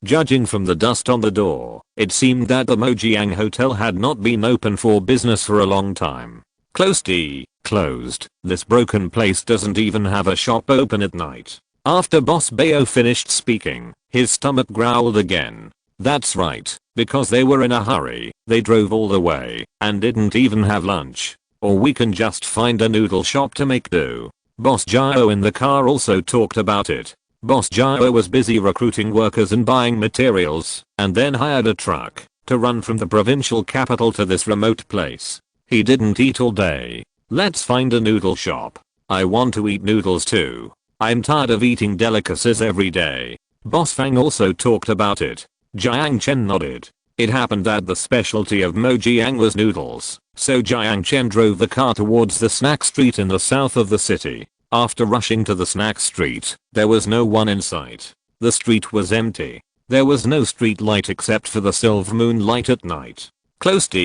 Judging from the dust on the door, it seemed that the Mojiang Hotel had not been open for business for a long time. Closed. This broken place doesn't even have a shop open at night. After Boss Bayo finished speaking, his stomach growled again. That's right, because they were in a hurry, they drove all the way, and didn't even have lunch. Or we can just find a noodle shop to make do. Boss Zhao in the car also talked about it. Boss Zhao was busy recruiting workers and buying materials, and then hired a truck to run from the provincial capital to this remote place. He didn't eat all day. Let's find a noodle shop. I want to eat noodles too. I'm tired of eating delicacies every day. Boss Fang also talked about it. Jiang Chen nodded. It happened that the specialty of Mojiang was noodles, so Jiang Chen drove the car towards the snack street in the south of the city. After rushing to the snack street, there was no one in sight. The street was empty. There was no street light except for the silver moonlight at night. Closed.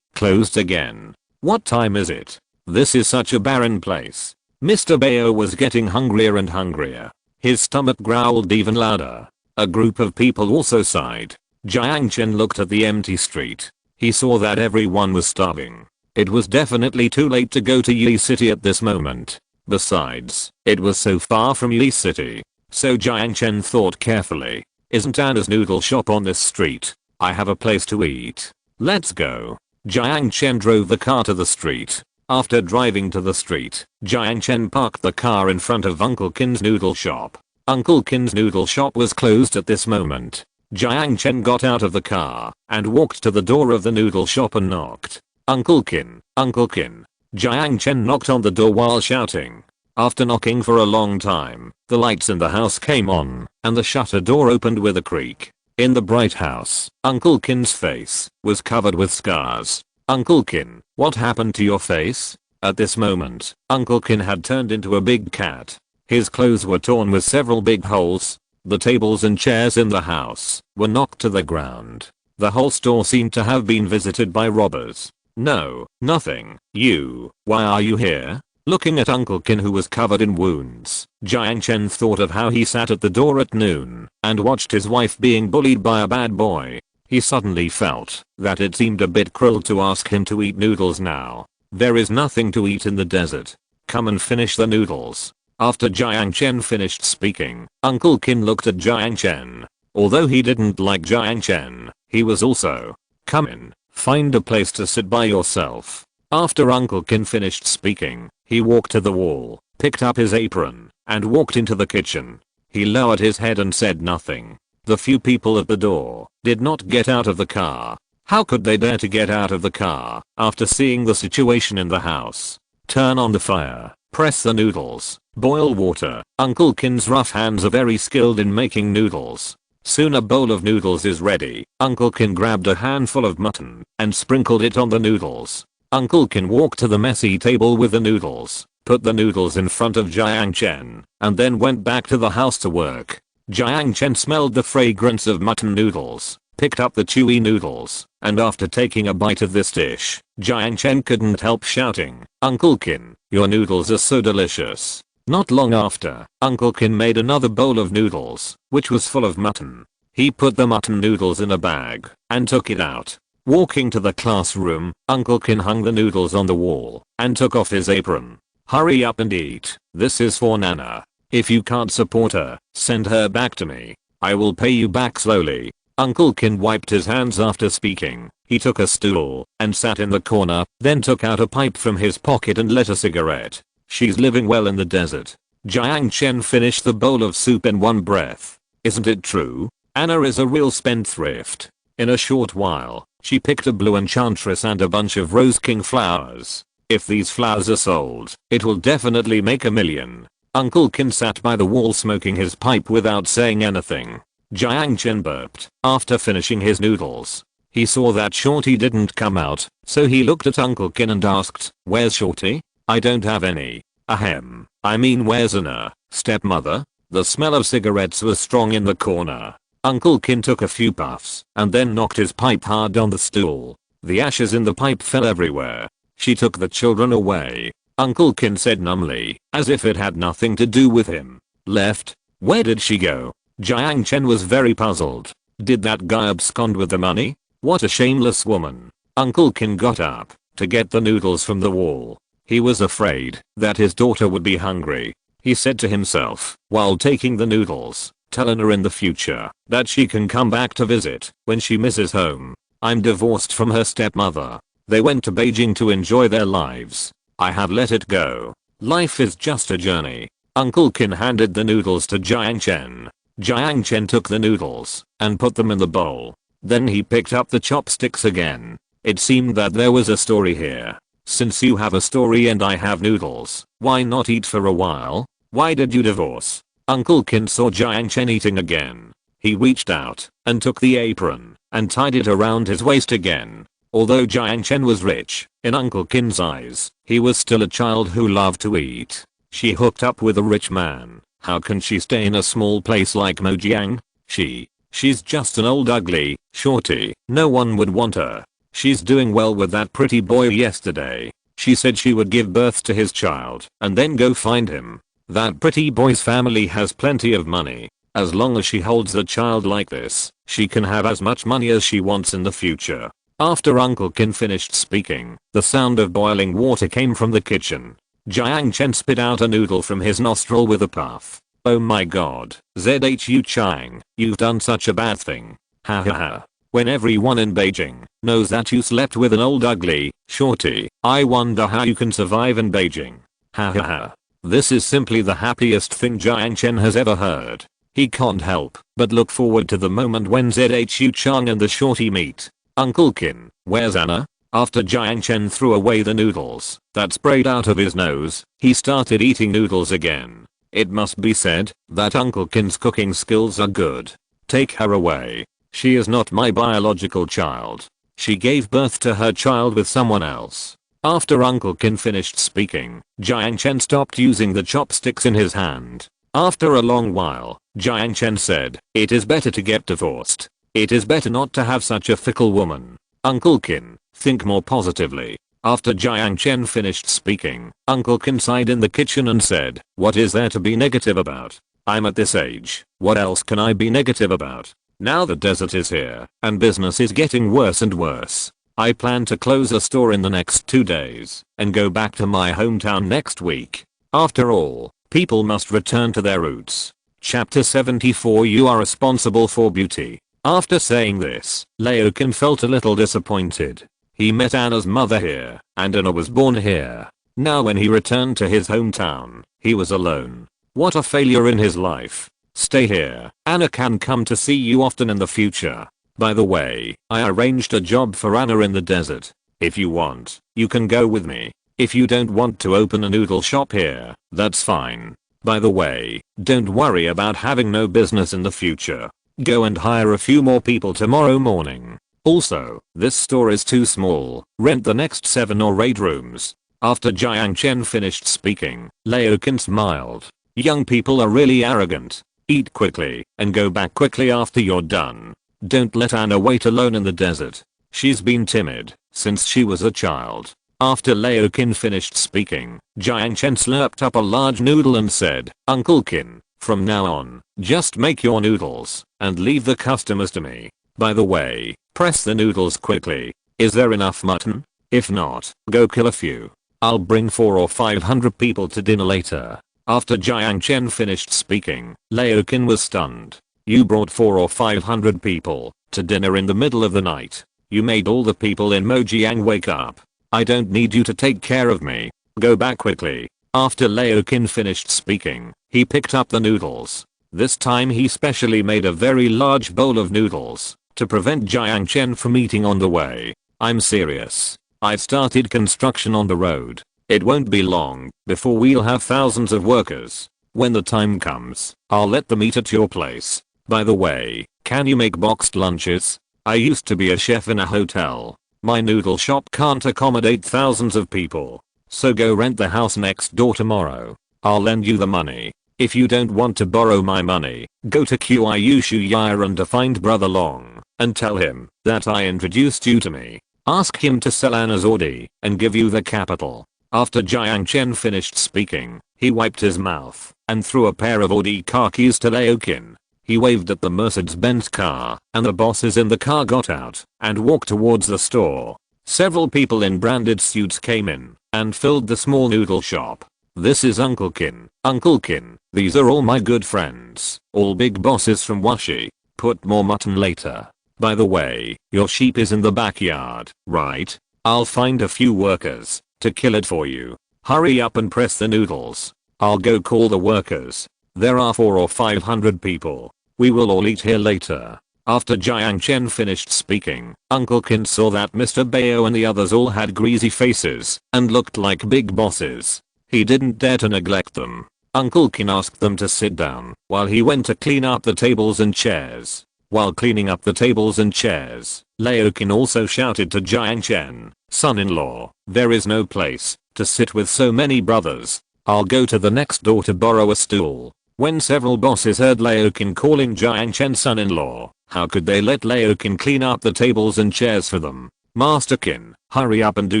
Closed again. What time is it? This is such a barren place. Mr. Bayo was getting hungrier and hungrier. His stomach growled even louder. A group of people also sighed. Jiang Chen looked at the empty street. He saw that everyone was starving. It was definitely too late to go to Yi City at this moment. Besides, it was so far from Yi City. So Jiang Chen thought carefully. Isn't Anna's noodle shop on this street? I have a place to eat. Let's go. Jiang Chen drove the car to the street. After driving to the street, Jiang Chen parked the car in front of Uncle Kin's noodle shop. Uncle Kin's noodle shop was closed at this moment. Jiang Chen got out of the car and walked to the door of the noodle shop and knocked. Uncle Kin, Uncle Kin. Jiang Chen knocked on the door while shouting. After knocking for a long time, the lights in the house came on and the shutter door opened with a creak. In the bright house, Uncle Kin's face was covered with scars. Uncle Kin, what happened to your face? At this moment, Uncle Kin had turned into a big cat. His clothes were torn with several big holes. The tables and chairs in the house were knocked to the ground. The whole store seemed to have been visited by robbers. No, nothing. Why are you here? Looking at Uncle Kin who was covered in wounds, Jiang Chen thought of how he sat at the door at noon and watched his wife being bullied by a bad boy. He suddenly felt that it seemed a bit cruel to ask him to eat noodles now. There is nothing to eat in the desert. Come and finish the noodles. After Jiang Chen finished speaking, Uncle Kin looked at Jiang Chen. Although he didn't like Jiang Chen, he was also, come in, find a place to sit by yourself. After Uncle Kin finished speaking, he walked to the wall, picked up his apron, and walked into the kitchen. He lowered his head and said nothing. The few people at the door did not get out of the car. How could they dare to get out of the car after seeing the situation in the house? Turn on the fire, press the noodles, boil water. Uncle Kin's rough hands are very skilled in making noodles. Soon a bowl of noodles is ready. Uncle Kin grabbed a handful of mutton and sprinkled it on the noodles. Uncle Kin walked to the messy table with the noodles, put the noodles in front of Jiang Chen, and then went back to the house to work. Jiang Chen smelled the fragrance of mutton noodles, picked up the chewy noodles, and after taking a bite of this dish, Jiang Chen couldn't help shouting, Uncle Kin, your noodles are so delicious. Not long after, Uncle Kin made another bowl of noodles, which was full of mutton. He put the mutton noodles in a bag and took it out. Walking to the classroom, Uncle Kin hung the noodles on the wall and took off his apron. Hurry up and eat. This is for Nana. If you can't support her, send her back to me. I will pay you back slowly. Uncle Kin wiped his hands after speaking. He took a stool and sat in the corner, then took out a pipe from his pocket and lit a cigarette. She's living well in the desert. Jiang Chen finished the bowl of soup in one breath. Isn't it true? Anna is a real spendthrift. In a short while, she picked a blue enchantress and a bunch of rose king flowers. If these flowers are sold, it will definitely make $1 million. Uncle Kin sat by the wall smoking his pipe without saying anything. Jiang Chen burped after finishing his noodles. He saw that Shorty didn't come out, so he looked at Uncle Kin and asked, where's Shorty? I don't have any. Ahem. I mean where's Anna, stepmother? The smell of cigarettes was strong in the corner. Uncle Kin took a few puffs and then knocked his pipe hard on the stool. The ashes in the pipe fell everywhere. She took the children away. Uncle Kin said numbly, as if it had nothing to do with him. Left? Where did she go? Jiang Chen was very puzzled. Did that guy abscond with the money? What a shameless woman. Uncle Kin got up to get the noodles from the wall. He was afraid that his daughter would be hungry. He said to himself while taking the noodles, tell her in the future that she can come back to visit when she misses home. I'm divorced from her stepmother. They went to Beijing to enjoy their lives. I have let it go. Life is just a journey. Uncle Kin handed the noodles to Jiang Chen. Jiang Chen took the noodles and put them in the bowl. Then he picked up the chopsticks again. It seemed that there was a story here. Since you have a story and I have noodles, why not eat for a while? Why did you divorce? Uncle Kin saw Jiang Chen eating again. He reached out and took the apron and tied it around his waist again. Although Jiang Chen was rich, in Uncle Kin's eyes, he was still a child who loved to eat. She hooked up with a rich man. How can she stay in a small place like Mojiang? She's just an old ugly shorty. No one would want her. She's doing well with that pretty boy yesterday. She said she would give birth to his child and then go find him. That pretty boy's family has plenty of money. As long as she holds the child like this, she can have as much money as she wants in the future. After Uncle Kin finished speaking, the sound of boiling water came from the kitchen. Jiang Chen spit out a noodle from his nostril with a puff. Oh my god, ZHU Chang, you've done such a bad thing. Ha ha ha. When everyone in Beijing knows that you slept with an old ugly shorty, I wonder how you can survive in Beijing. Ha ha ha. This is simply the happiest thing Jiang Chen has ever heard. He can't help but look forward to the moment when ZHU Chang and the shorty meet. Uncle Kin, where's Anna? After Jiang Chen threw away the noodles that sprayed out of his nose, he started eating noodles again. It must be said that Uncle Kin's cooking skills are good. Take her away. She is not my biological child. She gave birth to her child with someone else. After Uncle Kin finished speaking, Jiang Chen stopped using the chopsticks in his hand. After a long while, Jiang Chen said, "It is better to get divorced. It is better not to have such a fickle woman. Uncle Kin, think more positively." After Jiang Chen finished speaking, Uncle Kin sighed in the kitchen and said, "What is there to be negative about? I'm at this age. What else can I be negative about? Now the desert is here, and business is getting worse and worse. I plan to close a store in the next 2 days and go back to my hometown next week. After all, people must return to their roots." Chapter 74. You are responsible for beauty. After saying this, Leo Kin felt a little disappointed. He met Anna's mother here, and Anna was born here. Now when he returned to his hometown, he was alone. What a failure in his life. Stay here. Anna can come to see you often in the future. By the way, I arranged a job for Anna in the desert. If you want, you can go with me. If you don't want to open a noodle shop here, that's fine. By the way, don't worry about having no business in the future. Go and hire a few more people tomorrow morning. Also, this store is too small. Rent the next 7 or 8 rooms. After Jiang Chen finished speaking, Leo Kin smiled. Young people are really arrogant. Eat quickly and go back quickly after you're done. Don't let Anna wait alone in the desert. She's been timid since she was a child. After Leo Kin finished speaking, Jiang Chen slurped up a large noodle and said, "Uncle Kin, from now on, just make your noodles and leave the customers to me. By the way, press the noodles quickly. Is there enough mutton? If not, go kill a few. I'll bring 400 or 500 people to dinner later." After Jiang Chen finished speaking, Leo Kin was stunned. "You brought 400 or 500 people to dinner in the middle of the night. You made all the people in Mojiang wake up. I don't need you to take care of me. Go back quickly." After Leo Kin finished speaking, he picked up the noodles. This time he specially made a very large bowl of noodles to prevent Jiang Chen from eating on the way. "I'm serious. I've started construction on the road. It won't be long before we'll have thousands of workers. When the time comes, I'll let them eat at your place. By the way, can you make boxed lunches? I used to be a chef in a hotel. My noodle shop can't accommodate thousands of people. So go rent the house next door tomorrow. I'll lend you the money. If you don't want to borrow my money, go to Qiu Shuyaran to find Brother Long and tell him that I introduced you to me. Ask him to sell Anna's Audi and give you the capital." After Jiang Chen finished speaking, he wiped his mouth and threw a pair of Audi car keys to Leo Kin. He waved at the Mercedes-Benz car, and the bosses in the car got out and walked towards the store. Several people in branded suits came in and filled the small noodle shop. "This is Uncle Kin. Uncle Kin, these are all my good friends, all big bosses from Washi. Put more mutton later. By the way, your sheep is in the backyard, right? I'll find a few workers to kill it for you. Hurry up and press the noodles. I'll go call the workers. There are 400 or 500 people. We will all eat here later." After Jiang Chen finished speaking, Uncle Kin saw that Mr. Bao and the others all had greasy faces and looked like big bosses. He didn't dare to neglect them. Uncle Kin asked them to sit down while he went to clean up the tables and chairs. While cleaning up the tables and chairs, Laokin also shouted to Jiang Chen, "Son-in-law, there is no place to sit with so many brothers. I'll go to the next door to borrow a stool." When several bosses heard Laokin calling Jiang Chen son-in-law, how could they let Laokin clean up the tables and chairs for them? "Master Kin, hurry up and do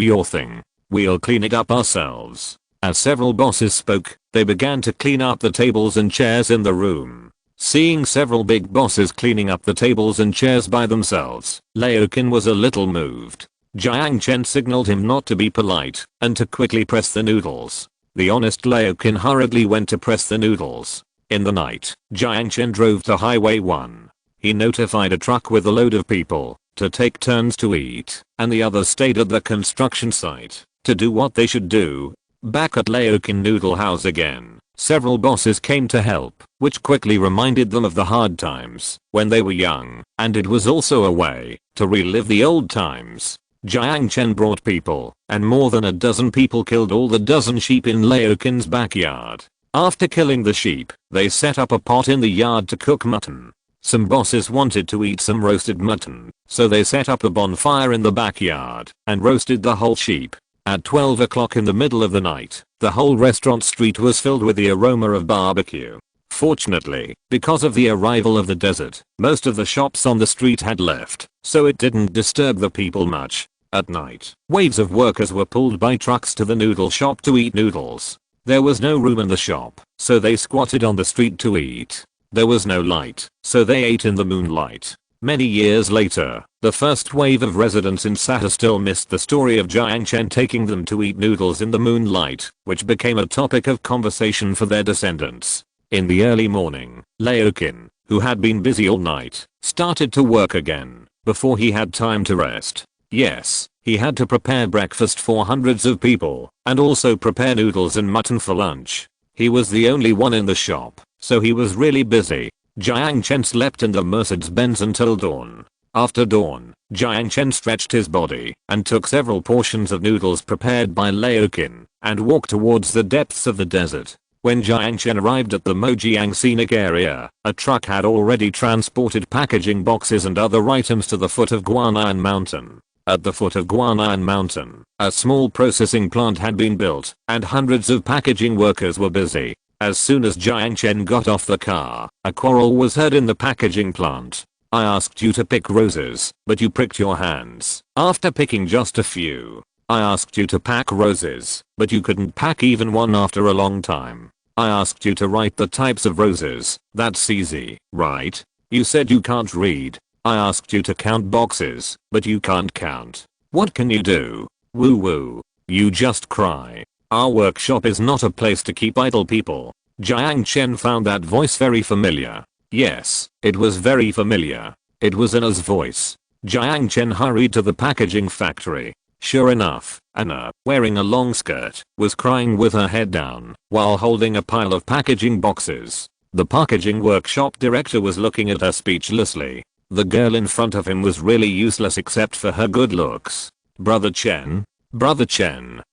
your thing. We'll clean it up ourselves." As several bosses spoke, they began to clean up the tables and chairs in the room. Seeing several big bosses cleaning up the tables and chairs by themselves, Laokin was a little moved. Jiang Chen signaled him not to be polite and to quickly press the noodles. The honest Laokin hurriedly went to press the noodles. In the night, Jiang Chen drove to Highway 1. He notified a truck with a load of people to take turns to eat, and the others stayed at the construction site to do what they should do. Back at Laokin Noodle House again, several bosses came to help, which quickly reminded them of the hard times when they were young, and it was also a way to relive the old times. Jiang Chen brought people, and more than a dozen people killed all the dozen sheep in Laokin's backyard. After killing the sheep, they set up a pot in the yard to cook mutton. Some bosses wanted to eat some roasted mutton, so they set up a bonfire in the backyard and roasted the whole sheep. At 12 o'clock in the middle of the night, the whole restaurant street was filled with the aroma of barbecue. Fortunately, because of the arrival of the desert, most of the shops on the street had left, so it didn't disturb the people much. At night, waves of workers were pulled by trucks to the noodle shop to eat noodles. There was no room in the shop, so they squatted on the street to eat. There was no light, so they ate in the moonlight. Many years later, the first wave of residents in Sahara still missed the story of Jiang Chen taking them to eat noodles in the moonlight, which became a topic of conversation for their descendants. In the early morning, Laokin, who had been busy all night, started to work again, before he had time to rest. Yes, he had to prepare breakfast for hundreds of people, and also prepare noodles and mutton for lunch. He was the only one in the shop, so he was really busy. Jiang Chen slept in the Mercedes-Benz until dawn. After dawn, Jiang Chen stretched his body and took several portions of noodles prepared by Laokin and walked towards the depths of the desert. When Jiang Chen arrived at the Mojiang scenic area, a truck had already transported packaging boxes and other items to the foot of Guanyin Mountain. At the foot of Guanyin Mountain, a small processing plant had been built, and hundreds of packaging workers were busy. As soon as Jiang Chen got off the car, a quarrel was heard in the packaging plant. "I asked you to pick roses, but you pricked your hands after picking just a few. I asked you to pack roses, but you couldn't pack even one after a long time. I asked you to write the types of roses, that's easy, right? You said you can't read. I asked you to count boxes, but you can't count. What can you do? Woo woo. You just cry. Our workshop is not a place to keep idle people." Jiang Chen found that voice very familiar. Yes, it was very familiar. It was Anna's voice. Jiang Chen hurried to the packaging factory. Sure enough, Anna, wearing a long skirt, was crying with her head down while holding a pile of packaging boxes. The packaging workshop director was looking at her speechlessly. The girl in front of him was really useless except for her good looks. Brother Chen,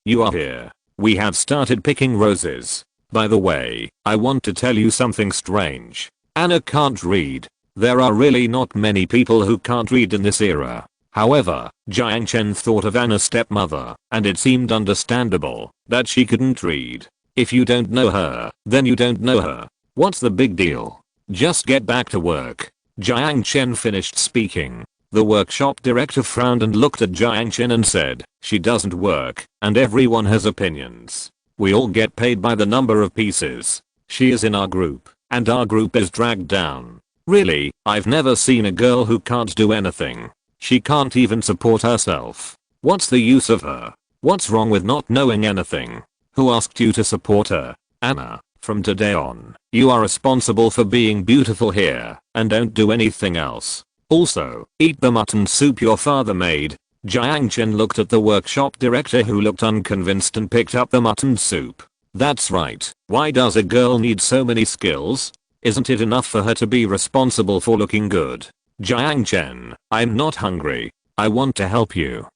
you are here. We have started picking roses. By the way, I want to tell you something strange. Anna can't read. There are really not many people who can't read in this era. However, Jiang Chen thought of Anna's stepmother, and it seemed understandable that she couldn't read. If you don't know her, then you don't know her. What's the big deal? Just get back to work. Jiang Chen finished speaking. The workshop director frowned and looked at Jiang Chen and said, "She doesn't work, and everyone has opinions. We all get paid by the number of pieces. She is in our group, and our group is dragged down. Really, I've never seen a girl who can't do anything. She can't even support herself. What's the use of her? What's wrong with not knowing anything? Who asked you to support her? Anna, from today on, you are responsible for being beautiful here, and don't do anything else. Also, eat the mutton soup your father made." Jiang Chen looked at the workshop director who looked unconvinced and picked up the mutton soup. "That's right. Why does a girl need so many skills? Isn't it enough for her to be responsible for looking good? Jiang Chen, I'm not hungry. I want to help you.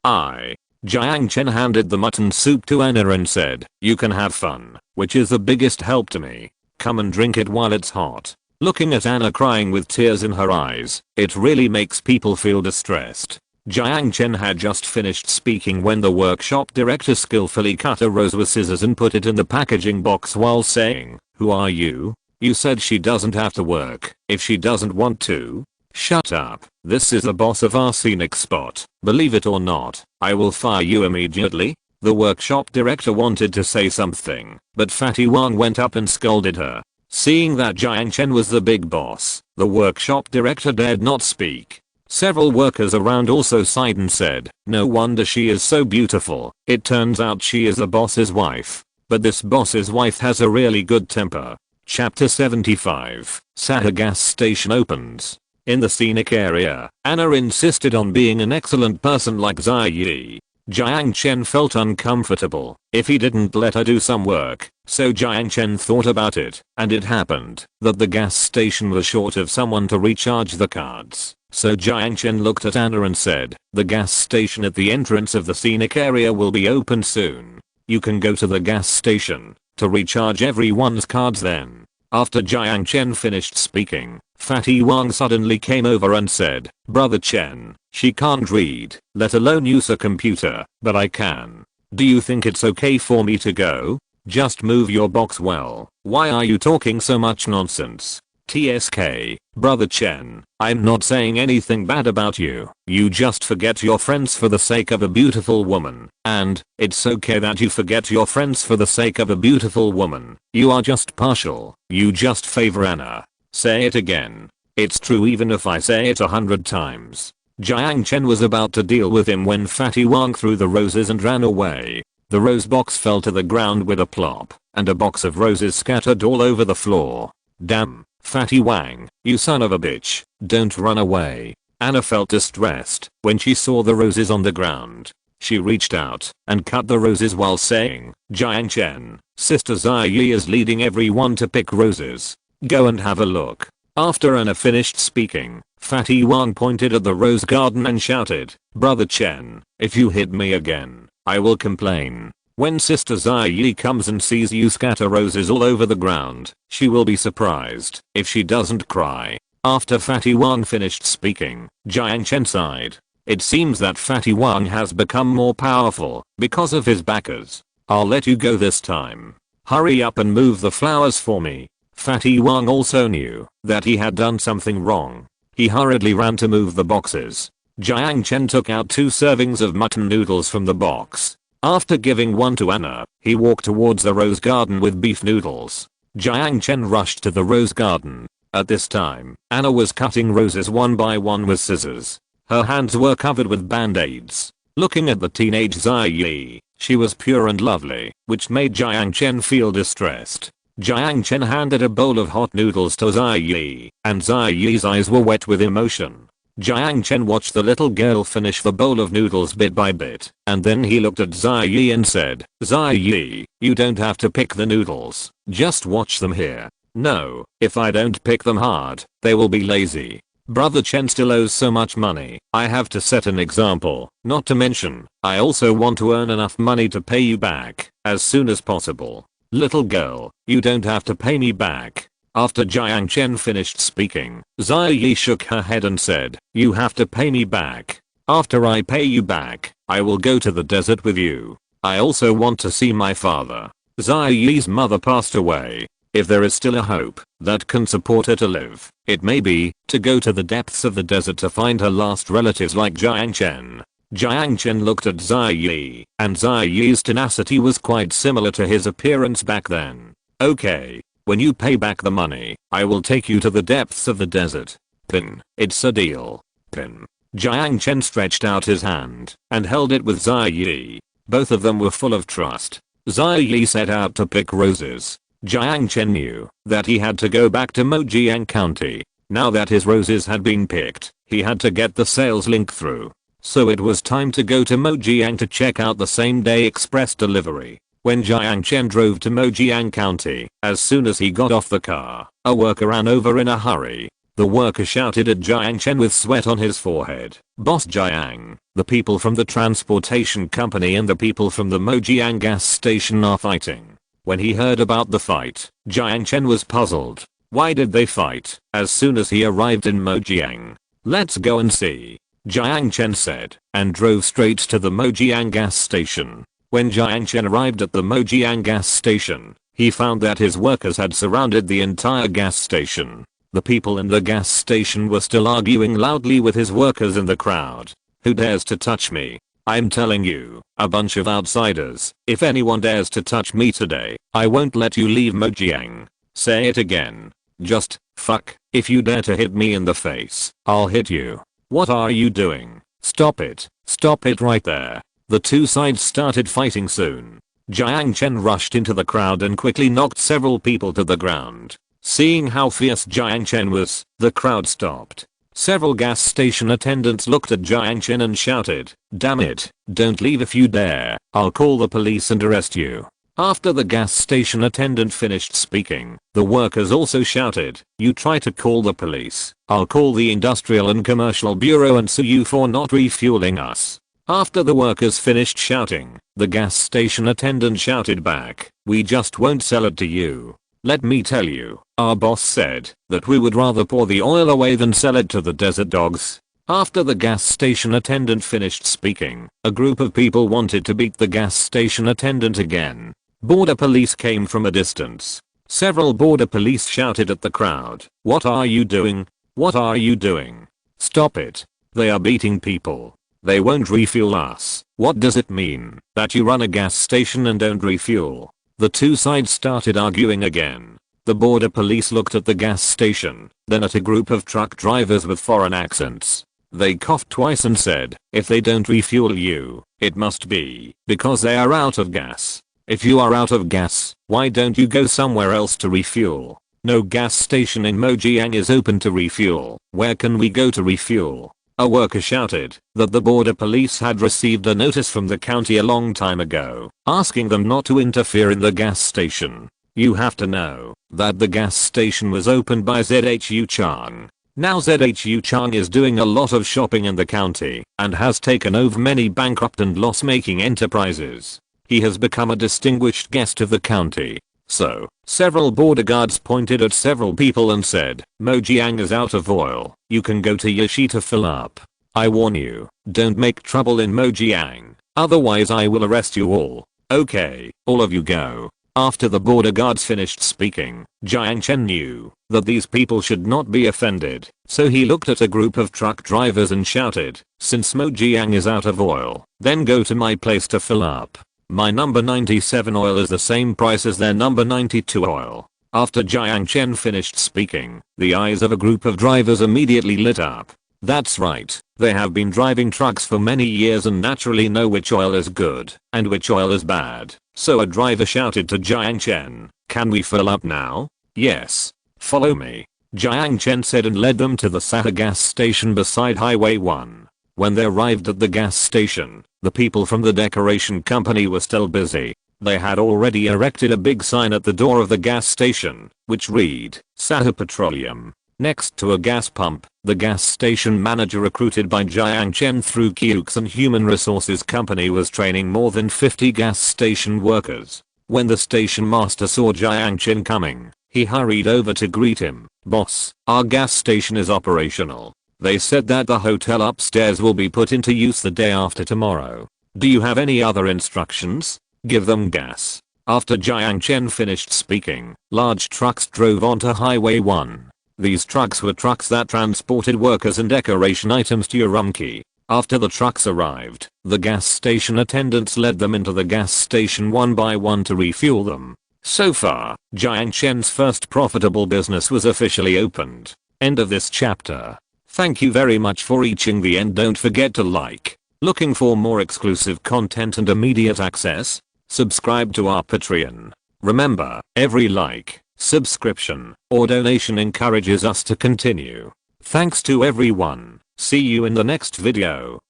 Jiang Chen handed the mutton soup to Anna and said, you can have fun, which is the biggest help to me. Come and drink it while it's hot. Looking at Anna crying with tears in her eyes, it really makes people feel distressed. Jiang Chen had just finished speaking when the workshop director skillfully cut a rose with scissors and put it in the packaging box while saying, who are you? You said she doesn't have to work if she doesn't want to. Shut up. This is the boss of our scenic spot. Believe it or not, I will fire you immediately. The workshop director wanted to say something, but Fatty Wang went up and scolded her. Seeing that Jiang Chen was the big boss, the workshop director dared not speak. Several workers around also sighed and said, no wonder she is so beautiful. It turns out she is the boss's wife. But this boss's wife has a really good temper. Chapter 75. Sahara gas station opens. In the scenic area, Anna insisted on being an excellent person like Zai Yi. Jiang Chen felt uncomfortable if he didn't let her do some work, so Jiang Chen thought about it, and it happened that the gas station was short of someone to recharge the cards. So Jiang Chen looked at Anna and said, the gas station at the entrance of the scenic area will be open soon. You can go to the gas station to recharge everyone's cards then. After Jiang Chen finished speaking, Fatty Wang suddenly came over and said, Brother Chen, she can't read, let alone use a computer, but I can. Do you think it's okay for me to go? Just move your box well. Why are you talking so much nonsense? TSK, Brother Chen, I'm not saying anything bad about you. You just forget your friends for the sake of a beautiful woman. And, it's okay that you forget your friends for the sake of a beautiful woman. You are just partial. You just favor Anna. Say it again. It's true even if I say it 100 times. Jiang Chen was about to deal with him when Fatty Wang threw the roses and ran away. The rose box fell to the ground with a plop, and a box of roses scattered all over the floor. Damn. Fatty Wang, you son of a bitch, don't run away. Anna felt distressed when she saw the roses on the ground. She reached out and cut the roses while saying, Jiang Chen, Sister Zai Yi is leading everyone to pick roses. Go and have a look. After Anna finished speaking, Fatty Wang pointed at the rose garden and shouted, Brother Chen, if you hit me again, I will complain. When Sister Zai Yi comes and sees you scatter roses all over the ground, she will be surprised if she doesn't cry. After Fatty Wang finished speaking, Jiang Chen sighed. It seems that Fatty Wang has become more powerful because of his backers. I'll let you go this time. Hurry up and move the flowers for me. Fatty Wang also knew that he had done something wrong. He hurriedly ran to move the boxes. Jiang Chen took out 2 servings of mutton noodles from the box. After giving one to Anna, he walked towards the rose garden with beef noodles. Jiang Chen rushed to the rose garden. At this time, Anna was cutting roses one by one with scissors. Her hands were covered with band-aids. Looking at the teenage Zai Yi, she was pure and lovely, which made Jiang Chen feel distressed. Jiang Chen handed a bowl of hot noodles to Zai Yi, and Zai Yi's eyes were wet with emotion. Jiang Chen watched the little girl finish the bowl of noodles bit by bit, and then he looked at Zai Yi and said, Zai Yi, you don't have to pick the noodles, just watch them here. No, if I don't pick them hard, they will be lazy. Brother Chen still owes so much money, I have to set an example, not to mention, I also want to earn enough money to pay you back, as soon as possible. Little girl, you don't have to pay me back. After Jiang Chen finished speaking, Zai Yi shook her head and said, you have to pay me back. After I pay you back, I will go to the desert with you. I also want to see my father. Zai Yi's mother passed away. If there is still a hope that can support her to live, it may be to go to the depths of the desert to find her last relatives like Jiang Chen. Jiang Chen looked at Zai Yi, and Zai Yi's tenacity was quite similar to his appearance back then. Okay. When you pay back the money, I will take you to the depths of the desert. Pin. It's a deal. Pin. Jiang Chen stretched out his hand and held it with Zai Yi. Both of them were full of trust. Zai Yi set out to pick roses. Jiang Chen knew that he had to go back to Mojiang County. Now that his roses had been picked, he had to get the sales link through. So it was time to go to Mojiang to check out the same-day express delivery. When Jiang Chen drove to Mojiang County, as soon as he got off the car, a worker ran over in a hurry. The worker shouted at Jiang Chen with sweat on his forehead. "Boss Jiang, the people from the transportation company and the people from the Mojiang gas station are fighting." When he heard about the fight, Jiang Chen was puzzled. Why did they fight as soon as he arrived in Mojiang? "Let's go and see," Jiang Chen said, and drove straight to the Mojiang gas station. When Jiang Chen arrived at the Mojiang gas station, he found that his workers had surrounded the entire gas station. The people in the gas station were still arguing loudly with his workers in the crowd. "Who dares to touch me? I'm telling you, a bunch of outsiders. If anyone dares to touch me today, I won't let you leave Mojiang." "Say it again." "Just, fuck, if you dare to hit me in the face, I'll hit you." "What are you doing? Stop it right there." The two sides started fighting soon. Jiang Chen rushed into the crowd and quickly knocked several people to the ground. Seeing how fierce Jiang Chen was, the crowd stopped. Several gas station attendants looked at Jiang Chen and shouted, "Damn it, don't leave if you dare, I'll call the police and arrest you." After the gas station attendant finished speaking, the workers also shouted, "You try to call the police, I'll call the Industrial and Commercial Bureau and sue you for not refueling us." After the workers finished shouting, the gas station attendant shouted back, "We just won't sell it to you. Let me tell you, our boss said that we would rather pour the oil away than sell it to the desert dogs." After the gas station attendant finished speaking, a group of people wanted to beat the gas station attendant again. Border police came from a distance. Several border police shouted at the crowd, "What are you doing? What are you doing? Stop it. They are beating people. They won't refuel us." "What does it mean that you run a gas station and don't refuel?" The two sides started arguing again. The border police looked at the gas station, then at a group of truck drivers with foreign accents. They coughed twice and said, "If they don't refuel you, it must be because they are out of gas. If you are out of gas, why don't you go somewhere else to refuel? No gas station in Mojiang is open to refuel. Where can we go to refuel?" A worker shouted that the border police had received a notice from the county a long time ago, asking them not to interfere in the gas station. You have to know that the gas station was opened by ZHU Chang. Now ZHU Chang is doing a lot of shopping in the county and has taken over many bankrupt and loss-making enterprises. He has become a distinguished guest of the county. So, several border guards pointed at several people and said, "Mojiang is out of oil. You can go to Yashi to fill up. I warn you, don't make trouble in Mojiang, otherwise I will arrest you all." "Okay, all of you go." After the border guards finished speaking, Jiang Chen knew that these people should not be offended, so he looked at a group of truck drivers and shouted, "Since Mojiang is out of oil, then go to my place to fill up. My number 97 oil is the same price as their number 92 oil." After Jiang Chen finished speaking, the eyes of a group of drivers immediately lit up. That's right, they have been driving trucks for many years and naturally know which oil is good and which oil is bad. So a driver shouted to Jiang Chen, "Can we fill up now?" "Yes. Follow me," Jiang Chen said and led them to the Sahara gas station beside Highway 1. When they arrived at the gas station, the people from the decoration company were still busy. They had already erected a big sign at the door of the gas station, which read, "Sahara Petroleum." Next to a gas pump, the gas station manager recruited by Jiang Chen through Kyuk's and Human Resources Company was training more than 50 gas station workers. When the station master saw Jiang Chen coming, he hurried over to greet him. "Boss, our gas station is operational. They said that the hotel upstairs will be put into use the day after tomorrow. Do you have any other instructions? Give them gas." After Jiang Chen finished speaking, large trucks drove onto Highway 1. These trucks were trucks that transported workers and decoration items to Urumqi. After the trucks arrived, the gas station attendants led them into the gas station one by one to refuel them. So far, Jiang Chen's first profitable business was officially opened. End of this chapter. Thank you very much for reaching the end. Don't forget to like. Looking for more exclusive content and immediate access? Subscribe to our Patreon. Remember, every like, subscription, or donation encourages us to continue. Thanks to everyone. See you in the next video.